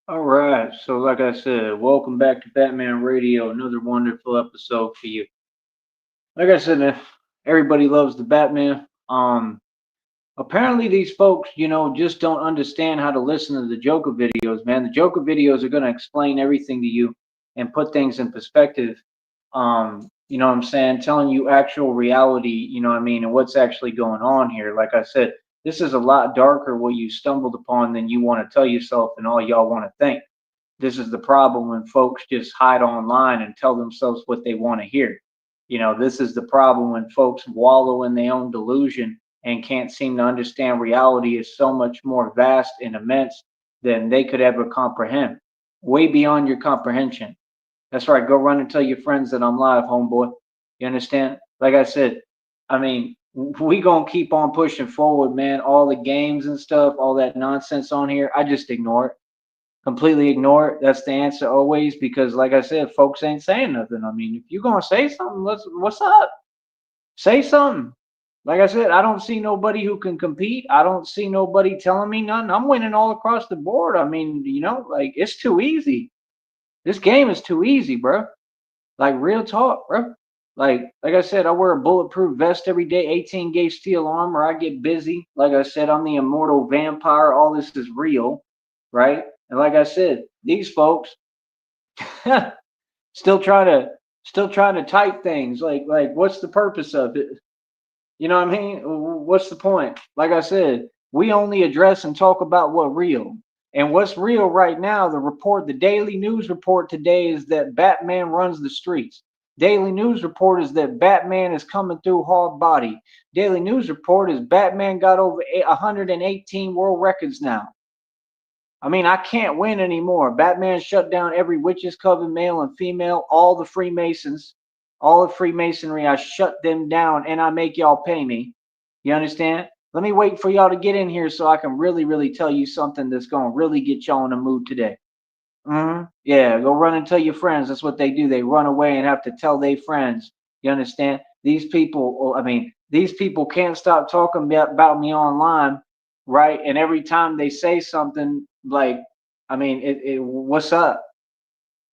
All right, so like I said, welcome back to Batman Radio, another wonderful episode for you. Like I said, man, everybody loves the Batman. Apparently these folks, just don't understand how to listen to the Joker videos, man. The Joker videos are gonna explain everything to you and put things in perspective. You know what I'm saying? Telling you actual reality, you know what I mean, and what's actually going on here. Like I said, this is a lot darker what you stumbled upon than you want to tell yourself and all y'all want to think. This is the problem when folks just hide online and tell themselves what they want to hear. This is the problem when folks wallow in their own delusion and can't seem to understand reality is so much more vast and immense than they could ever comprehend. Way beyond your comprehension. That's right. Go run and tell your friends that I'm live, homeboy. You understand? Like I said, I mean, we gonna keep on pushing forward, man. All the games and stuff, all that nonsense on here, I just ignore it, completely ignore it. That's the answer always because, like I said, folks ain't saying nothing. I mean, if you're gonna say something, what's up? Say something. Like I said, I don't see nobody who can compete. I don't see nobody telling me nothing. I'm winning all across the board. I mean, like it's too easy. This game is too easy, bro. Like real talk, bro. Like I said, I wear a bulletproof vest every day, 18 gauge steel armor. I get busy. Like I said, I'm the immortal vampire. All this is real, right? And like I said, these folks still trying to still trying to type things. Like what's the purpose of it? You know what I mean? What's the point? Like I said, we only address and talk about what real. And what's real right now, the daily news report today is that Batman runs the streets. Daily news report is that Batman is coming through hard body. Daily news report is Batman got over 118 world records now. I mean, I can't win anymore. Batman shut down every witches coven, male and female, all the Freemasons, all the Freemasonry. I shut them down and I make y'all pay me. You understand? Let me wait for y'all to get in here so I can really, really tell you something that's going to really get y'all in the mood today. Yeah, go run and tell your friends. That's what they do. They run away and have to tell their friends. You understand? These people, I mean, these people can't stop talking about me online, right? And every time they say something, like, I mean, what's up?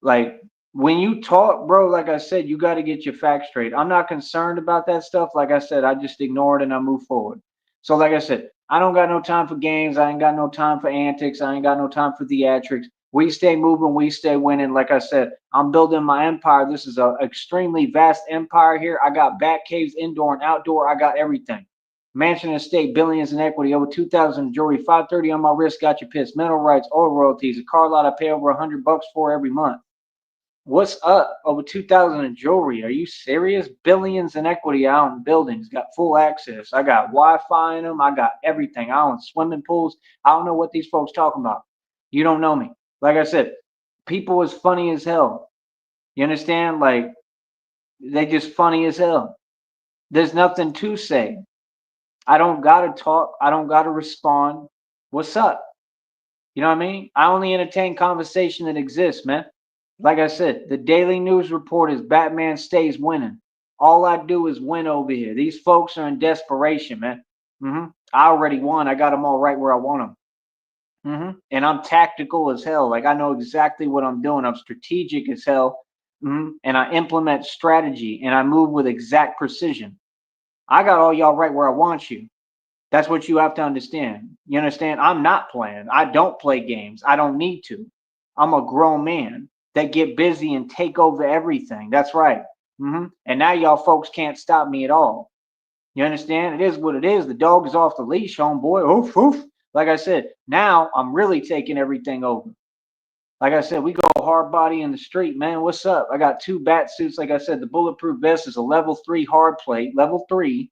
Like, when you talk, bro, like I said, you got to get your facts straight. I'm not concerned about that stuff. Like I said, I just ignore it and I move forward. So, like I said, I don't got no time for games. I ain't got no time for antics. I ain't got no time for theatrics. We stay moving. We stay winning. Like I said, I'm building my empire. This is an extremely vast empire here. I got bat caves, indoor and outdoor. I got everything. Mansion estate, billions in equity, over 2,000 jewelry, 530 on my wrist. Got you pissed. Mental rights, oil royalties, a car lot I pay over $100 for every month. What's up? Over 2,000 in jewelry. Are you serious? Billions in equity out in buildings. Got full access. I got Wi-Fi in them. I got everything. I own swimming pools. I don't know what these folks talking about. You don't know me. Like I said, people is funny as hell. You understand? Like they just funny as hell. There's nothing to say. I don't gotta talk. I don't gotta respond. What's up? You know what I mean? I only entertain conversation that exists, man. Like I said, the daily news report is Batman stays winning. All I do is win over here. These folks are in desperation, man. I already won. I got them all right where I want them. And I'm tactical as hell. Like I know exactly what I'm doing. I'm strategic as hell. And I implement strategy and I move with exact precision. I got all y'all right where I want you. That's what you have to understand. You understand? I'm not playing. I don't play games. I don't need to. I'm a grown man that get busy and take over everything. That's right. And now y'all folks can't stop me at all. You understand? It is what it is. The dog is off the leash, homeboy. Oof, oof. Like I said, now I'm really taking everything over. Like I said, we go hard body in the street, man. What's up? I got two bat suits. Like I said, the bulletproof vest is a level 3 hard plate, level 3.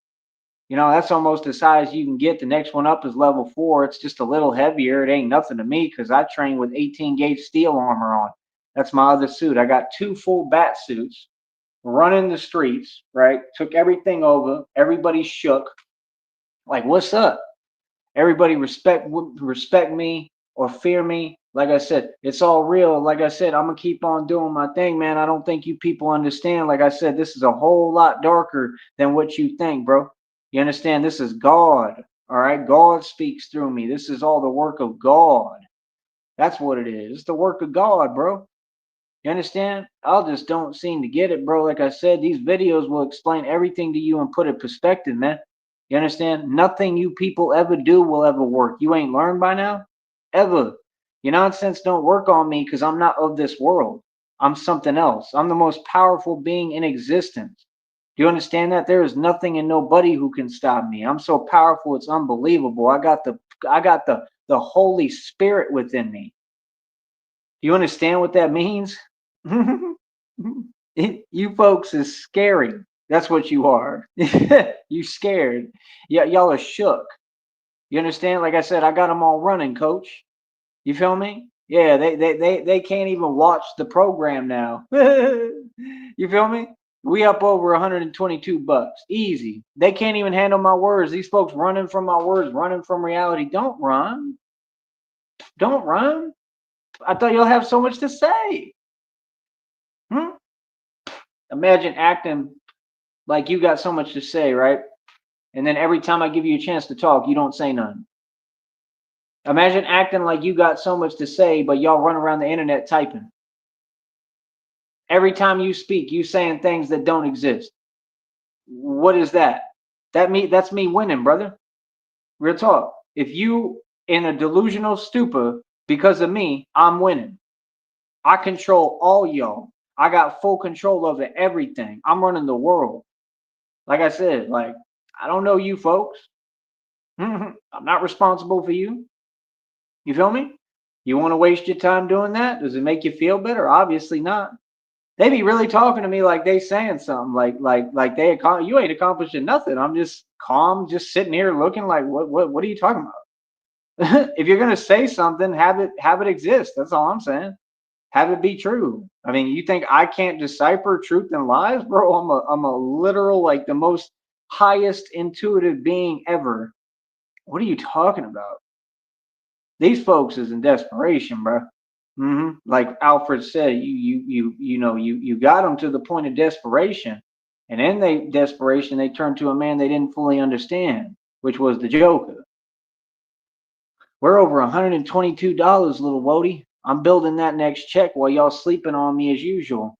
That's almost as high as you can get. The next one up is level 4. It's just a little heavier. It ain't nothing to me because I train with 18 gauge steel armor on. That's my other suit. I got two full bat suits running the streets, right? Took everything over. Everybody shook. Like, what's up? Everybody respect me or fear me. Like I said, it's all real. Like I said, I'm gonna keep on doing my thing, man. I don't think you people understand. Like I said, this is a whole lot darker than what you think, bro. You understand? This is God. All right, God speaks through me. This is all the work of God. That's what it is. It's the work of God, bro. You understand? I just don't seem to get it, bro. Like I said, these videos will explain everything to you and put it in perspective, man. You understand? Nothing you people ever do will ever work. You ain't learned by now? Ever. Your nonsense don't work on me because I'm not of this world. I'm something else. I'm the most powerful being in existence. Do you understand that? There is nothing and nobody who can stop me. I'm so powerful, it's unbelievable. I got the Holy Spirit within me. Do you understand what that means? You folks is scary. That's what you are. You scared. Yeah, y'all are shook. You understand? Like I said, I got them all running, coach. You feel me? Yeah, they can't even watch the program now. You feel me? We up over 122 bucks. Easy. They can't even handle my words. These folks running from my words, running from reality. Don't run. Don't run. I thought you'll have so much to say. Hmm? Imagine acting like you got so much to say, right? And then every time I give you a chance to talk, you don't say none. Imagine acting like you got so much to say, but y'all run around the internet typing. Every time you speak, you saying things that don't exist. What is that? That's me winning, brother. Real talk. If you in a delusional stupor because of me, I'm winning. I control all y'all. I got full control over everything. I'm running the world. Like I said, like I don't know you folks. I'm not responsible for you. You feel me? You want to waste your time doing that? Does it make you feel better? Obviously not. They be really talking to me like they saying something, like they you ain't accomplishing nothing. I'm just calm, just sitting here looking like what are you talking about? If you're gonna say something, have it exist. That's all I'm saying. Have it be true. I mean, you think I can't decipher truth and lies, bro? I'm a literal like the most highest intuitive being ever. What are you talking about? These folks is in desperation, bro. Like Alfred said, you got them to the point of desperation, and in they desperation they turn to a man they didn't fully understand, which was the Joker. We're over $122, little Wody. I'm building that next check while y'all sleeping on me as usual.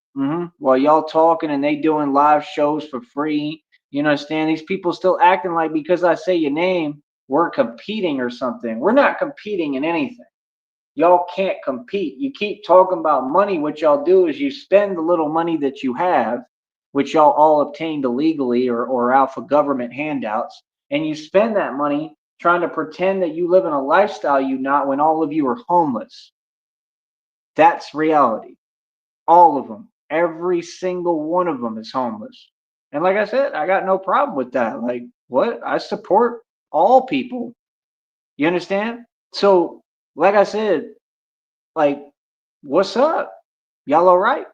While y'all talking and they doing live shows for free. You understand? These people still acting like because I say your name, we're competing or something. We're not competing in anything. Y'all can't compete. You keep talking about money. What y'all do is you spend the little money that you have, which y'all all obtained illegally or out for government handouts, and you spend that money trying to pretend that you live in a lifestyle you not when all of you are homeless. That's reality. All of them. Every single one of them is homeless. And like I said, I got no problem with that. Like, what? I support all people. You understand? So, like I said, like, what's up? Y'all all right?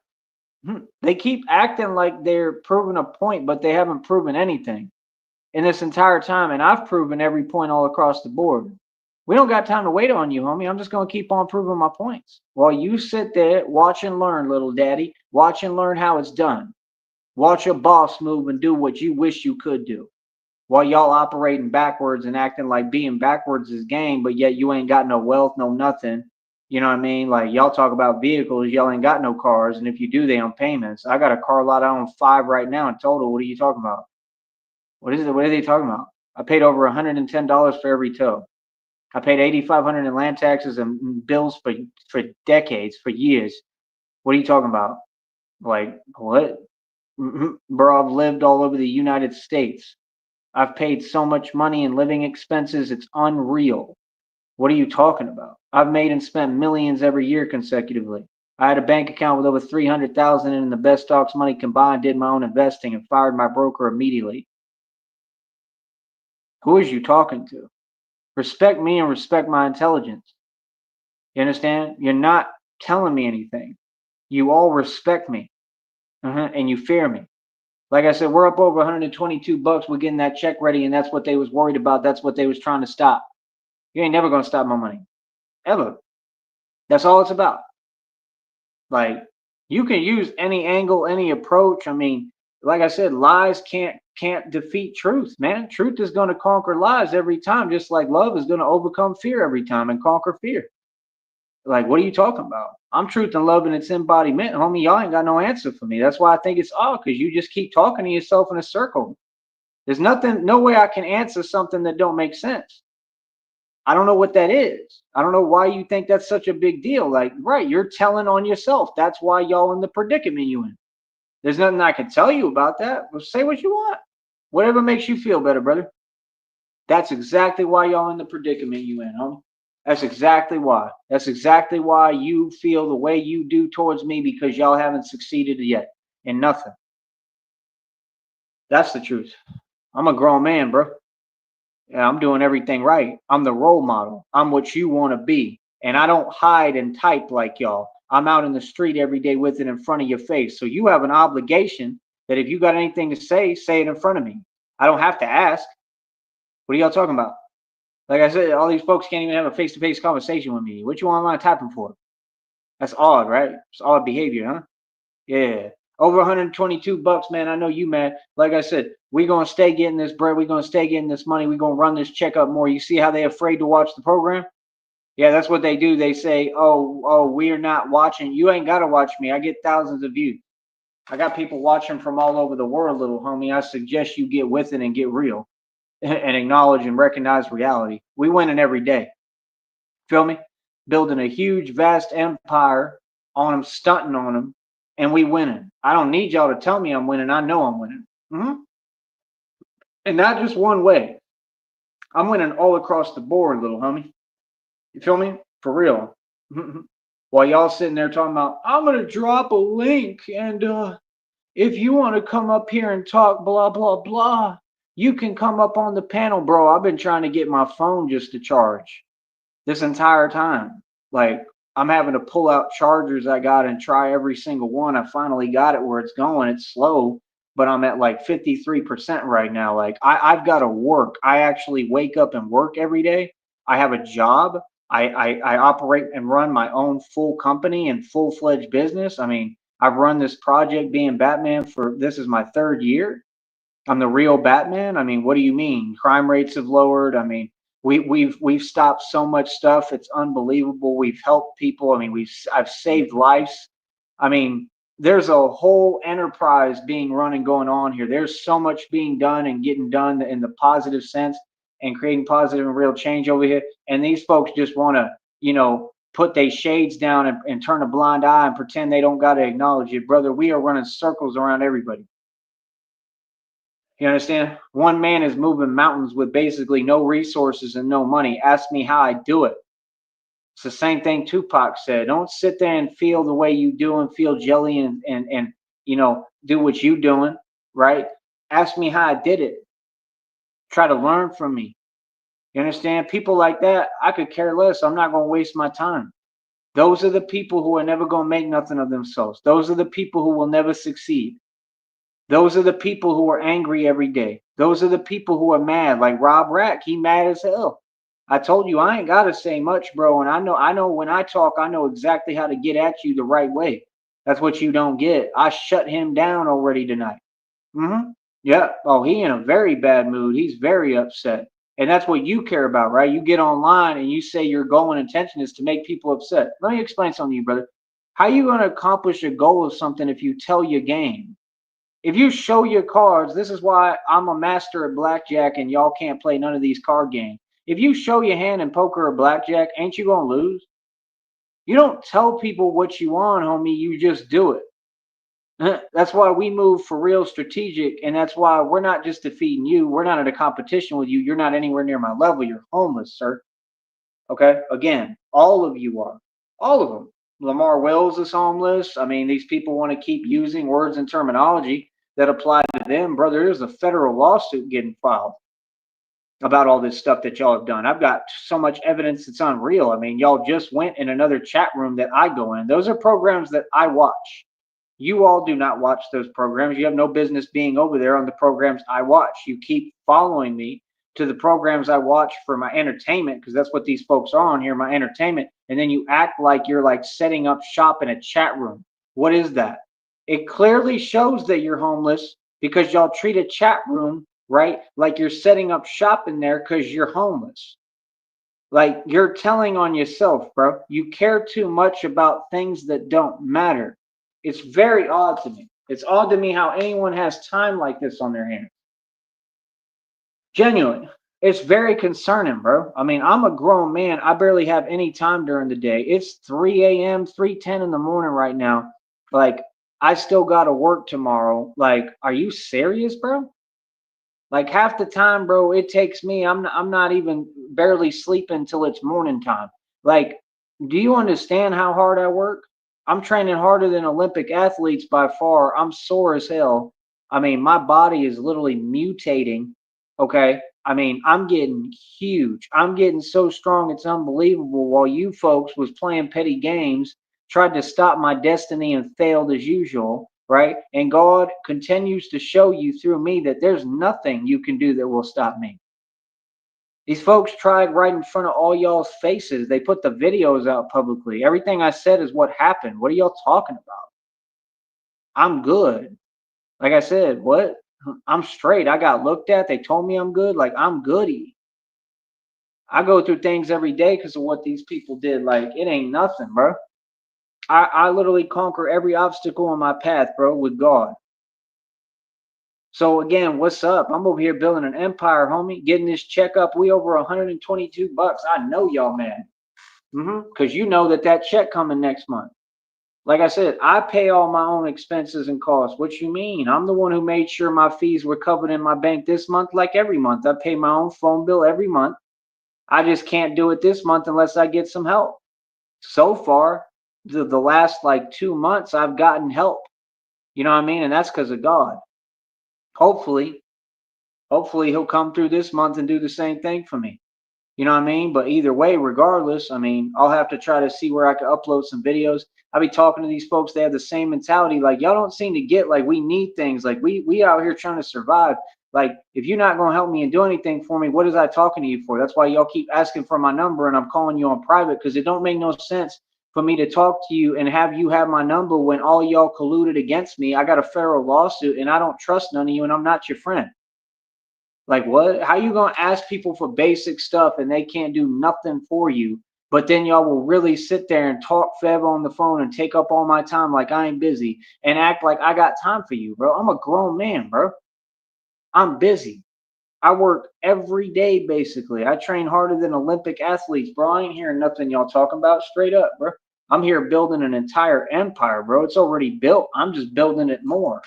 They keep acting like they're proving a point, but they haven't proven anything in this entire time. And I've proven every point all across the board. We don't got time to wait on you, homie. I'm just going to keep on proving my points. While you sit there, watch and learn, little daddy. Watch and learn how it's done. Watch your boss move and do what you wish you could do. While y'all operating backwards and acting like being backwards is game, but yet you ain't got no wealth, no nothing. You know what I mean? Like y'all talk about vehicles, y'all ain't got no cars, and if you do, they on payments. I got a car lot. I own 5 right now in total. What are you talking about? What is it? What are they talking about? I paid over $110 for every tow. I paid $8,500 in land taxes and bills for decades, for years. What are you talking about? Like what? Bro, I've lived all over the United States. I've paid so much money in living expenses, it's unreal. What are you talking about? I've made and spent millions every year consecutively. I had a bank account with over 300,000 in the best stocks money combined, did my own investing and fired my broker immediately. Who is you talking to? Respect me and respect my intelligence. You understand? You're not telling me anything. You all respect me. And you fear me. Like I said, we're up over 122 bucks. We're getting that check ready, and that's what they was worried about. That's what they was trying to stop. You ain't never gonna stop my money. Ever. That's all it's about. Like you can use any angle, any approach. I mean, like I said, lies can't defeat truth, man. Truth is gonna conquer lies every time, just like love is gonna overcome fear every time and conquer fear. Like, what are you talking about? I'm truth and love in its embodiment, homie. Y'all ain't got no answer for me. That's why I think it's odd, because you just keep talking to yourself in a circle. There's nothing, no way I can answer something that don't make sense. I don't know what that is. I don't know why you think that's such a big deal. Like, right, you're telling on yourself. That's why y'all in the predicament you in. There's nothing I can tell you about that. Well, say what you want. Whatever makes you feel better, brother. That's exactly why y'all in the predicament you in, homie. That's exactly why. That's exactly why you feel the way you do towards me, because y'all haven't succeeded yet in nothing. That's the truth. I'm a grown man, bro. Yeah, I'm doing everything right. I'm the role model. I'm what you want to be. And I don't hide and type like y'all. I'm out in the street every day with it in front of your face. So you have an obligation that if you got anything to say it in front of me. I don't have to ask. What are y'all talking about? Like I said, all these folks can't even have a face-to-face conversation with me. What you online typing for? That's odd, right? It's odd behavior, huh? Yeah. Over 122 bucks, man. I know you, man. Like I said, we gonna stay getting this bread. We gonna stay getting this money. We gonna run this check up more. You see how they afraid to watch the program? Yeah, that's what they do. They say, "Oh, we're not watching. You ain't gotta watch me. I get thousands of views. I got people watching from all over the world, little homie. I suggest you get with it and get real and acknowledge and recognize reality. We winning every day. Feel me? Building a huge, vast empire on them, stunting on them, and we winning. I don't need y'all to tell me I'm winning. I know I'm winning. And not just one way. I'm winning all across the board, little homie. You feel me? For real. While y'all sitting there talking about, I'm gonna drop a link, and if you want to come up here and talk, blah blah blah, you can come up on the panel, bro. I've been trying to get my phone just to charge this entire time. Like, I'm having to pull out chargers I got and try every single one. I finally got it where it's going. It's slow, but I'm at like 53% right now. Like, I've got to work. I actually wake up and work every day. I have a job. I operate and run my own full company and full-fledged business. I mean, I've run this project being Batman for, this is my third year. I'm the real Batman. I mean, what do you mean? Crime rates have lowered. I mean, we've stopped so much stuff. It's unbelievable. We've helped people. I mean, I've saved lives. I mean, there's a whole enterprise being run and going on here. There's so much being done and getting done in the positive sense and creating positive and real change over here. And these folks just want to, put their shades down and turn a blind eye and pretend they don't got to acknowledge it. Brother, we are running circles around everybody. You understand? One man is moving mountains with basically no resources and no money. Ask me how I do it. It's the same thing Tupac said. Don't sit there and feel the way you do and feel jelly and do what you doing, right? Ask me how I did it. Try to learn from me. You understand? People like that, I could care less. I'm not going to waste my time. Those are the people who are never going to make nothing of themselves. Those are the people who will never succeed. Those are the people who are angry every day. Those are the people who are mad. Like Rob Rack, he mad as hell. I told you I ain't gotta say much, bro. And I know when I talk, I know exactly how to get at you the right way. That's what you don't get. I shut him down already tonight. Yeah. Oh, he in a very bad mood. He's very upset. And that's what you care about, right? You get online and you say your goal and intention is to make people upset. Let me explain something to you, brother. How you gonna accomplish a goal of something if you tell your game? If you show your cards, this is why I'm a master at blackjack and y'all can't play none of these card games. If you show your hand in poker or blackjack, ain't you gonna lose? You don't tell people what you want, homie. You just do it. That's why we move for real strategic, and that's why we're not just defeating you. We're not in a competition with you. You're not anywhere near my level. You're homeless, sir. Okay? Again, all of you are. All of them. Lamar Wells is homeless. I mean, these people want to keep using words and terminology that apply to them. Brother, there's a federal lawsuit getting filed about all this stuff that y'all have done. I've got so much evidence it's unreal. I mean, y'all just went in another chat room that I go in. Those are programs that I watch. You all do not watch those programs. You have no business being over there on the programs I watch. You keep following me to the programs I watch for my entertainment, because that's what these folks are on here, my entertainment. And then you act like you're like setting up shop in a chat room. What is that? It clearly shows that you're homeless because y'all treat a chat room, right, like you're setting up shop in there because you're homeless. Like you're telling on yourself, bro. You care too much about things that don't matter. It's very odd to me. It's odd to me how anyone has time like this on their hands. Genuinely. It's very concerning, bro. I mean, I'm a grown man. I barely have any time during the day. It's 3 a.m., 3:10 in the morning right now. Like, I still gotta work tomorrow. Like, are you serious, bro? Like half the time, bro, it takes me. I'm not even barely sleeping till it's morning time. Like, do you understand how hard I work? I'm training harder than Olympic athletes by far. I'm sore as hell. I mean, my body is literally mutating. Okay. I mean, I'm getting huge. I'm getting so strong, it's unbelievable. While you folks was playing petty games, tried to stop my destiny and failed as usual, right? And God continues to show you through me that there's nothing you can do that will stop me. These folks tried right in front of all y'all's faces. They put the videos out publicly. Everything I said is what happened. What are y'all talking about? I'm good. Like I said, what? I'm straight. I got looked at. They told me I'm good. Like I'm goody. I go through things every day because of what these people did. Like it ain't nothing, bro. I literally conquer every obstacle on my path, bro, with God. So again, what's up? I'm over here building an empire, homie. Getting this check up. We over 122 bucks. I know y'all mad. Because you know that check coming next month. Like I said, I pay all my own expenses and costs. What you mean? I'm the one who made sure my fees were covered in my bank this month, like every month. I pay my own phone bill every month. I just can't do it this month unless I get some help. So far, the last like 2 months, I've gotten help. You know what I mean? And that's because of God. Hopefully, hopefully he'll come through this month and do the same thing for me. You know what I mean? But either way, regardless, I mean, I'll have to try to see where I can upload some videos. I be talking to these folks, they have the same mentality. Like y'all don't seem to get like we need things. Like we out here trying to survive. Like if you're not gonna help me and do anything for me, what is I talking to you for? That's why y'all keep asking for my number and I'm calling you on private because it don't make no sense for me to talk to you and have you have my number when all y'all colluded against me. I got a federal lawsuit and I don't trust none of you and I'm not your friend. Like what? How you gonna ask people for basic stuff and they can't do nothing for you? But then y'all will really sit there and talk forever on the phone and take up all my time like I ain't busy and act like I got time for you, bro. I'm a grown man, bro. I'm busy. I work every day basically. I train harder than Olympic athletes, bro. I ain't hearing nothing y'all talking about straight up, bro. I'm here building an entire empire, bro. It's already built. I'm just building it more.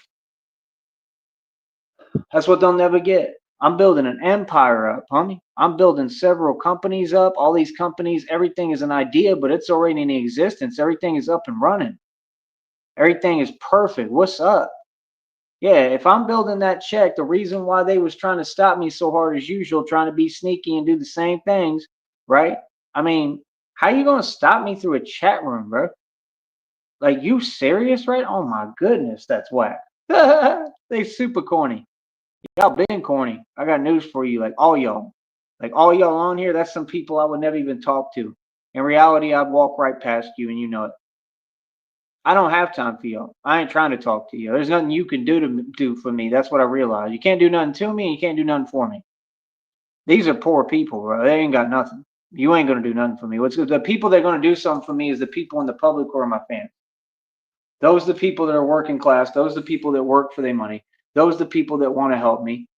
That's what they'll never get. I'm building an empire up, homie. I'm building several companies up. All these companies, everything is an idea, but it's already in existence. Everything is up and running. Everything is perfect. What's up? Yeah, if I'm building that check, the reason why they was trying to stop me so hard as usual, trying to be sneaky and do the same things, right? I mean, how you gonna stop me through a chat room, bro? Like you serious, right? Oh my goodness, that's whack. They super corny. Y'all been corny. I got news for you. Like all y'all on here, that's some people I would never even talk to. In reality, I'd walk right past you and you know it. I don't have time for y'all. I ain't trying to talk to you. There's nothing you can do for me. That's what I realized. You can't do nothing to me and you can't do nothing for me. These are poor people, bro. They ain't got nothing. You ain't gonna do nothing for me. What's the people that are gonna do something for me is the people in the public or my fans. Those are the people that are working class. Those are the people that work for their money. Those are the people that want to help me.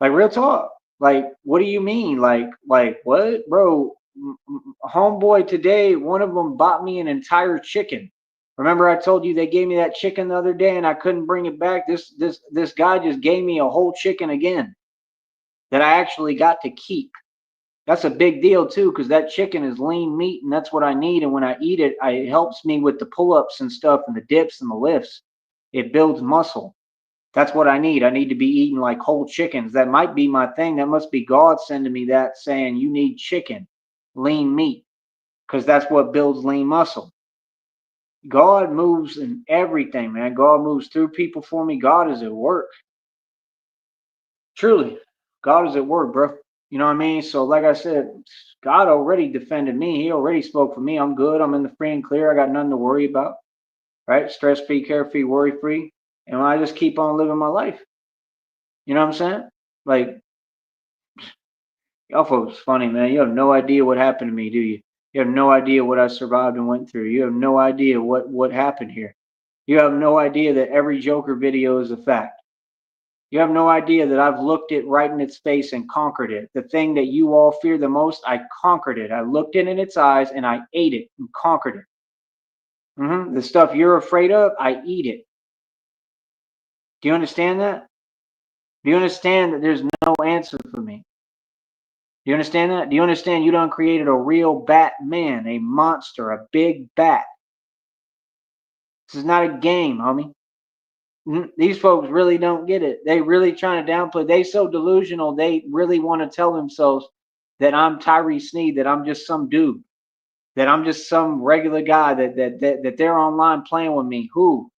Like real talk. Like, what do you mean? Like what, bro? Homeboy today, one of them bought me an entire chicken. Remember, I told you they gave me that chicken the other day, and I couldn't bring it back. This guy just gave me a whole chicken again that I actually got to keep. That's a big deal too, because that chicken is lean meat, and that's what I need. And when I eat it, it helps me with the pull-ups and stuff, and the dips and the lifts. It builds muscle. That's what I need. I need to be eating like whole chickens. That might be my thing. That must be God sending me that saying you need chicken, lean meat, because that's what builds lean muscle. God moves in everything, man. God moves through people for me. God is at work. Truly, God is at work, bro. You know what I mean? So, like I said, God already defended me. He already spoke for me. I'm good. I'm in the free and clear. I got nothing to worry about, right? Stress free, carefree, worry free. And I just keep on living my life. You know what I'm saying? Like, Y'all folks funny, man. You have no idea what happened to me, do you? You have no idea what I survived and went through. You have no idea what happened here. You have no idea that every Joker video is a fact. You have no idea that I've looked it right in its face and conquered it. The thing that you all fear the most, I conquered it. I looked it in its eyes and I ate it and conquered it. The stuff you're afraid of, I eat it. Do you understand that? Do you understand that there's no answer for me? Do you understand that? Do you understand you done created a real Batman, a monster, a big bat? This is not a game, homie. These folks really don't get it. They really trying to downplay. They so delusional. They really want to tell themselves that I'm Tyree Sneed, that I'm just some dude, that I'm just some regular guy, that they're online playing with me. Who?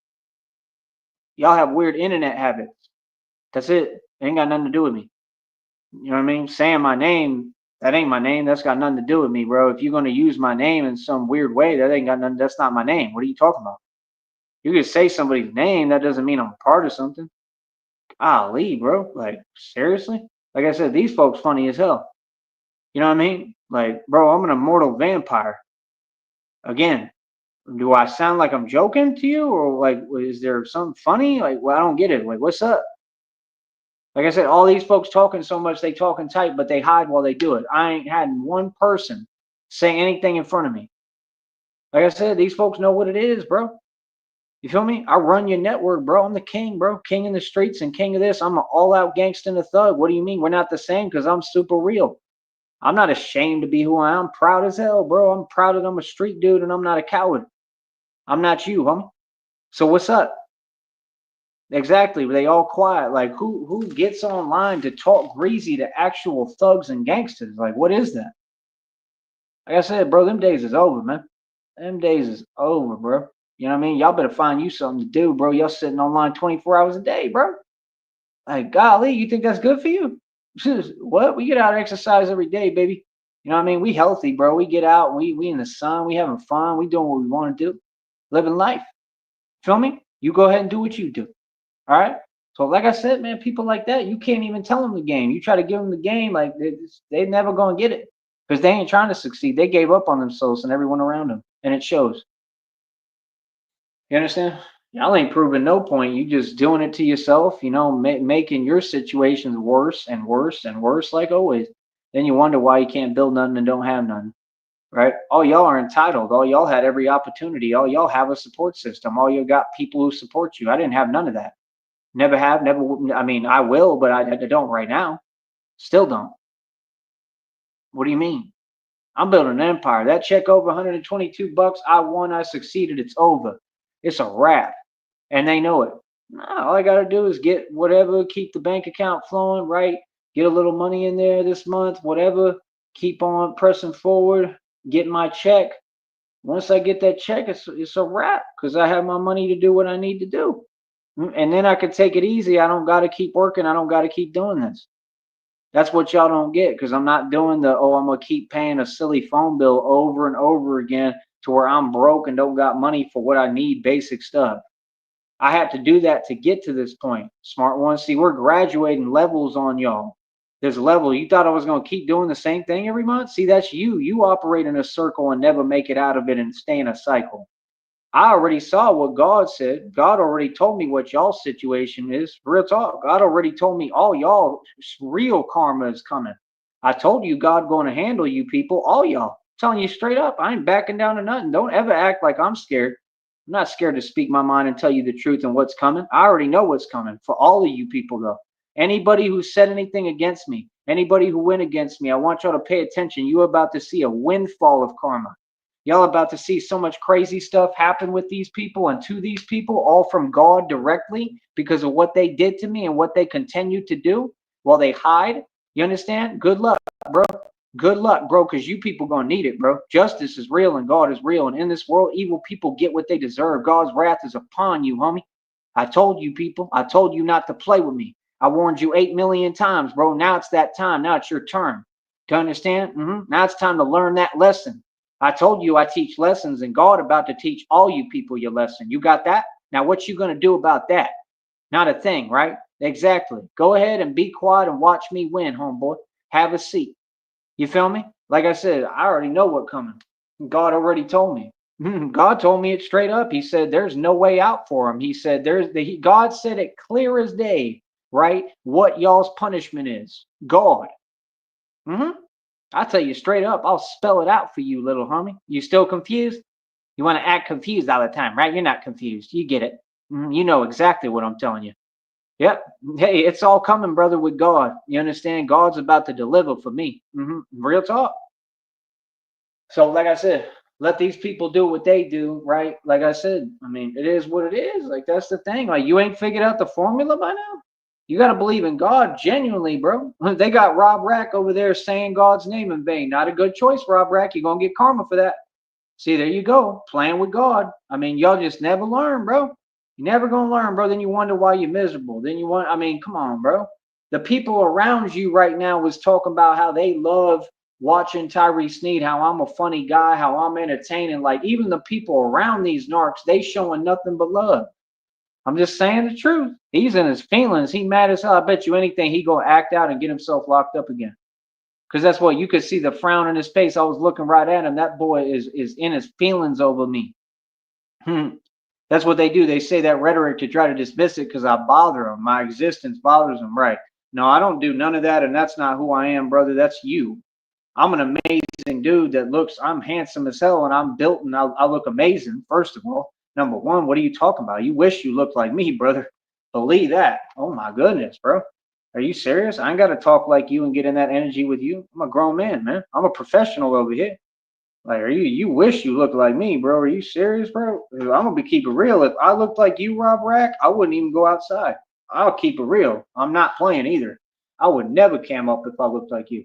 Y'all have weird internet habits. That's it. Ain't got nothing to do with me. You know what I mean? Saying my name, that ain't my name. That's got nothing to do with me, bro. If you're gonna use my name in some weird way, that ain't got nothing. That's not my name. What are you talking about? You can say somebody's name. That doesn't mean I'm a part of something. Ali, bro. Like, seriously? Like I said, these folks funny as hell. You know what I mean? Like, bro, I'm an immortal vampire. Again, do I sound like I'm joking to you? Or like, is there something funny? Like, well, I don't get it. Like, what's up? Like I said, all these folks talking so much, they talking tight, but they hide while they do it. I ain't had one person say anything in front of me. Like I said, these folks know what it is, bro. You feel me? I run your network, bro. I'm the king, bro. King in the streets and king of this. I'm an all-out gangsta and a thug. What do you mean? We're not the same because I'm super real. I'm not ashamed to be who I am. I'm proud as hell, bro. I'm proud that I'm a street dude and I'm not a coward. I'm not you, homie. So what's up? Exactly. They all quiet. Like who gets online to talk greasy to actual thugs and gangsters? Like what is that? Like I said, bro, them days is over, man. Them days is over, bro. You know what I mean? Y'all better find you something to do, bro. Y'all sitting online 24 hours a day, bro. Like, golly, you think that's good for you? What? We get out and exercise every day, baby. You know what I mean? We healthy, bro. We get out, we in the sun, we having fun, we doing what we want to do, living life. Feel me? You go ahead and do what you do. All right. So, like I said, man, people like that, you can't even tell them the game. You try to give them the game, like they never gonna get it because they ain't trying to succeed. They gave up on themselves and everyone around them, and it shows. You understand? Y'all ain't proving no point. You just doing it to yourself, you know, making your situations worse and worse and worse, like always. Then you wonder why you can't build nothing and don't have nothing, right? All y'all are entitled. All y'all had every opportunity. All y'all have a support system. All you got people who support you. I didn't have none of that. Never have, never. I mean, I will, but I don't right now. Still don't. What do you mean? I'm building an empire. That check over 122 bucks, I won, I succeeded. It's over. It's a wrap. And they know it. No, all I got to do is get whatever, keep the bank account flowing, right? Get a little money in there this month, whatever. Keep on pressing forward, get my check. Once I get that check, it's a wrap because I have my money to do what I need to do. And then I can take it easy. I don't got to keep working. I don't got to keep doing this. That's what y'all don't get because I'm not doing I'm going to keep paying a silly phone bill over and over again to where I'm broke and don't got money for what I need, basic stuff. I had to do that to get to this point. Smart one. See, we're graduating levels on y'all. There's a level. You thought I was going to keep doing the same thing every month? See, that's you. You operate in a circle and never make it out of it and stay in a cycle. I already saw what God said. God already told me what y'all's situation is. Real talk. God already told me all y'all real karma is coming. I told you God going to handle you people, all y'all. I'm telling you straight up, I ain't backing down to nothing. Don't ever act like I'm scared. I'm not scared to speak my mind and tell you the truth and what's coming. I already know what's coming for all of you people, though. Anybody who said anything against me, anybody who went against me, I want y'all to pay attention. You're about to see a windfall of karma. Y'all about to see so much crazy stuff happen with these people and to these people, all from God directly because of what they did to me and what they continue to do while they hide. You understand? Good luck, bro. Good luck, bro, because you people gonna need it, bro. Justice is real and God is real. And in this world, evil people get what they deserve. God's wrath is upon you, homie. I told you people. I told you not to play with me. I warned you 8 million times, bro. Now it's that time. Now it's your turn. Do you understand? Now it's time to learn that lesson. I told you I teach lessons, and God about to teach all you people your lesson. You got that? Now what you gonna do about that? Not a thing, right? Exactly. Go ahead and be quiet and watch me win, homeboy. Have a seat. You feel me? Like I said, I already know what's coming. God already told me. God told me it straight up. He said there's no way out for him. He said God said it clear as day, right? What y'all's punishment is. God. Hmm. I'll tell you straight up. I'll spell it out for you, little homie. You still confused? You want to act confused all the time, right? You're not confused. You get it. You know exactly what I'm telling you. Yep. Hey, it's all coming, brother, with God. You understand? God's about to deliver for me. Real talk. So, like I said, let these people do what they do, right? Like I said, I mean, it is what it is. Like, that's the thing. Like, you ain't figured out the formula by now? You got to believe in God genuinely, bro. They got Rob Rack over there saying God's name in vain. Not a good choice, Rob Rack. You're going to get karma for that. See, there you go. Playing with God. I mean, y'all just never learn, bro. You're never going to learn, bro. Then you wonder why you're miserable. Then you want, I mean, come on, bro. The people around you right now was talking about how they love watching Tyree Sneed, how I'm a funny guy, how I'm entertaining. Like, even the people around these narcs, they showing nothing but love. I'm just saying the truth. He's in his feelings. He mad as hell. I bet you anything he gonna act out and get himself locked up again. Because that's what you could see, the frown in his face. I was looking right at him. That boy is in his feelings over me. That's what they do. They say that rhetoric to try to dismiss it because I bother them. My existence bothers them. Right. No, I don't do none of that. And that's not who I am, brother. That's you. I'm an amazing dude that looks, I'm handsome as hell and I'm built and I look amazing, first of all. Number one, what are you talking about? You wish you looked like me, brother. Believe that. Oh my goodness, bro. Are you serious? I ain't got to talk like you and get in that energy with you. I'm a grown man, man. I'm a professional over here. Like, you wish you looked like me, bro. Are you serious, bro? I'm going to be keep it real. If I looked like you, Rob Rack, I wouldn't even go outside. I'll keep it real. I'm not playing either. I would never cam up if I looked like you.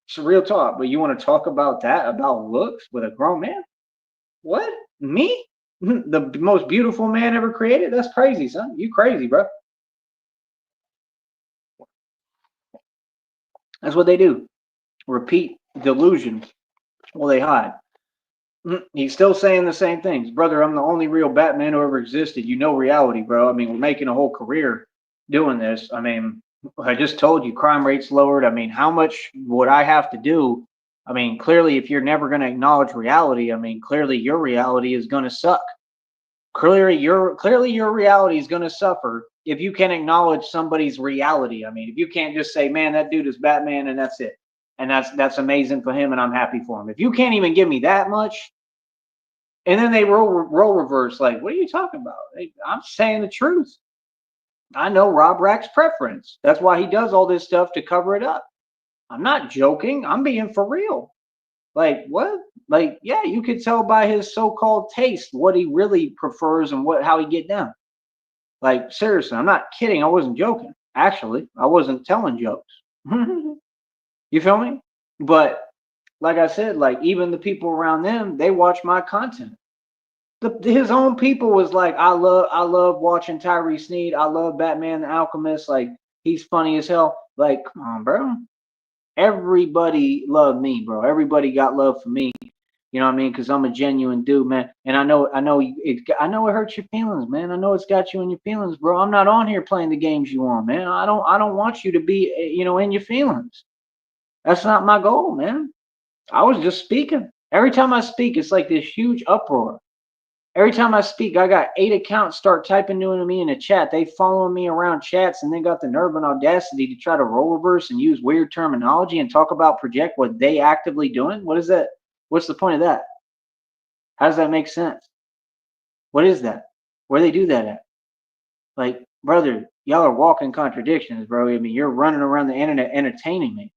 It's a real talk. But you want to talk about that, about looks with a grown man? What? Me? The most beautiful man ever created? That's crazy, son. You crazy, bro. That's what they do. Repeat delusions. Well, they hide. He's still saying the same things. Brother, I'm the only real Batman who ever existed. You know reality, bro. I mean, we're making a whole career doing this. I mean, I just told you crime rates lowered. I mean, how much would I have to do? I mean, clearly, if you're never going to acknowledge reality, I mean, clearly your reality is going to suck. Clearly your reality is going to suffer if you can't acknowledge somebody's reality. I mean, if you can't just say, man, that dude is Batman and that's it. And that's amazing for him and I'm happy for him. If you can't even give me that much, and then they roll reverse, like, what are you talking about? I'm saying the truth. I know Rob Rack's preference. That's why he does all this stuff to cover it up. I'm not joking. I'm being for real. Like, what? Like, yeah, you could tell by his so-called taste what he really prefers and how he get down. Like, seriously, I'm not kidding. I wasn't joking. Actually, I wasn't telling jokes. You feel me? But like I said, like, even the people around them, they watch my content. His own people was like, I love watching Tyree Sneed. I love Batman the Alchemist. Like, he's funny as hell. Like, come on, bro. Everybody loved me, bro. Everybody got love for me. You know what I mean? Because I'm a genuine dude, man. And I know it hurts your feelings, man. I know it's got you in your feelings, bro. I'm not on here playing the games you want, man. I don't want you to be, in your feelings. That's not my goal, man. I was just speaking. Every time I speak, it's like this huge uproar. Every time I speak, I got 8 accounts start typing to me in a chat. They following me around chats and they got the nerve and audacity to try to role reverse and use weird terminology and talk about project what they actively doing. What is that? What's the point of that? How does that make sense? What is that? Where they do that at? Like, brother, y'all are walking contradictions, bro. I mean, you're running around the internet entertaining me.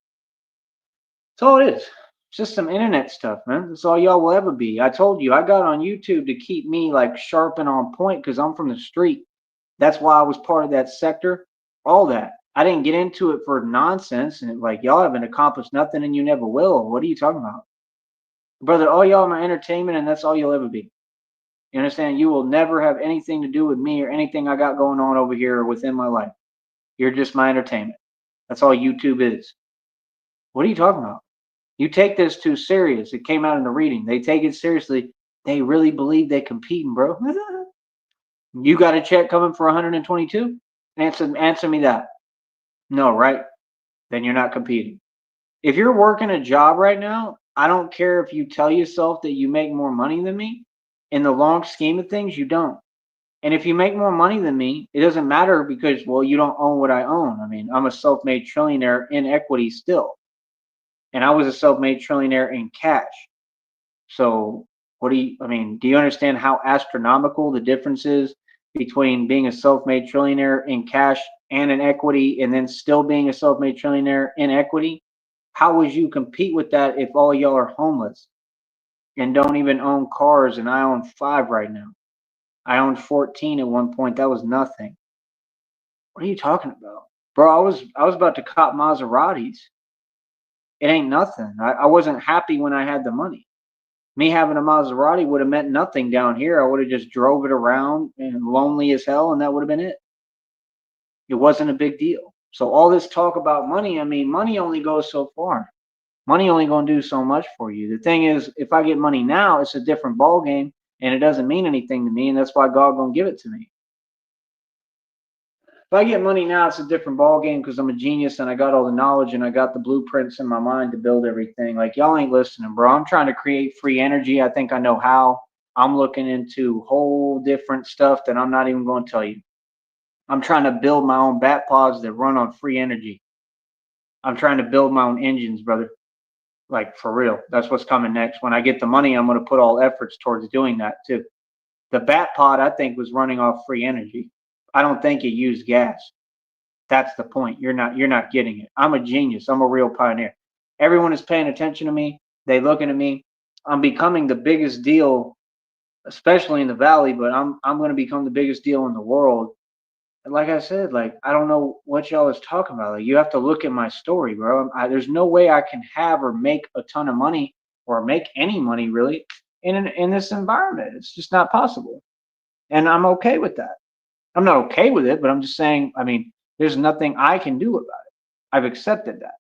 That's all it is. It's just some internet stuff, man. That's all y'all will ever be. I told you, I got on YouTube to keep me like sharp and on point because I'm from the street. That's why I was part of that sector. All that. I didn't get into it for nonsense and like y'all haven't accomplished nothing and you never will. What are you talking about? Brother, all y'all are my entertainment and that's all you'll ever be. You understand? You will never have anything to do with me or anything I got going on over here or within my life. You're just my entertainment. That's all YouTube is. What are you talking about? You take this too serious. It came out in the reading. They take it seriously. They really believe they competing, bro. You got a check coming for 122? Answer me that. No, right? Then you're not competing. If you're working a job right now, I don't care if you tell yourself that you make more money than me. In the long scheme of things, you don't. And if you make more money than me, it doesn't matter because, well, you don't own what I own. I mean, I'm a self made trillionaire in equity still. And I was a self made trillionaire in cash. So, I mean, do you understand how astronomical the difference is between being a self made trillionaire in cash and in equity and then still being a self made trillionaire in equity? How would you compete with that if all y'all are homeless and don't even own cars? And I own 5 right now. I owned 14 at one point. That was nothing. What are you talking about? Bro, I was about to cop Maseratis. It ain't nothing. I wasn't happy when I had the money. Me having a Maserati would have meant nothing down here. I would have just drove it around and lonely as hell, and that would have been it. It wasn't a big deal. So all this talk about money, I mean, money only goes so far. Money only gonna do so much for you. The thing is, if I get money now, it's a different ball game, and it doesn't mean anything to me, and that's why God gonna give it to me. If I get money now, it's a different ball game because I'm a genius and I got all the knowledge and I got the blueprints in my mind to build everything. Like y'all ain't listening, bro. I'm trying to create free energy. I think I know how. I'm looking into whole different stuff that I'm not even going to tell you. I'm trying to build my own bat pods that run on free energy. I'm trying to build my own engines, brother. Like for real. That's what's coming next. When I get the money, I'm going to put all efforts towards doing that too. The bat pod, I think, was running off free energy. I don't think it used gas. That's the point. You're not getting it. I'm a genius. I'm a real pioneer. Everyone is paying attention to me. They looking at me. I'm becoming the biggest deal, especially in the valley, but I'm going to become the biggest deal in the world. And like I said, like I don't know what y'all is talking about. Like you have to look at my story, bro. There's no way I can have or make a ton of money or make any money really in this environment. It's just not possible. And I'm okay with that. I'm not okay with it, but I'm just saying, I mean, there's nothing I can do about it. I've accepted that,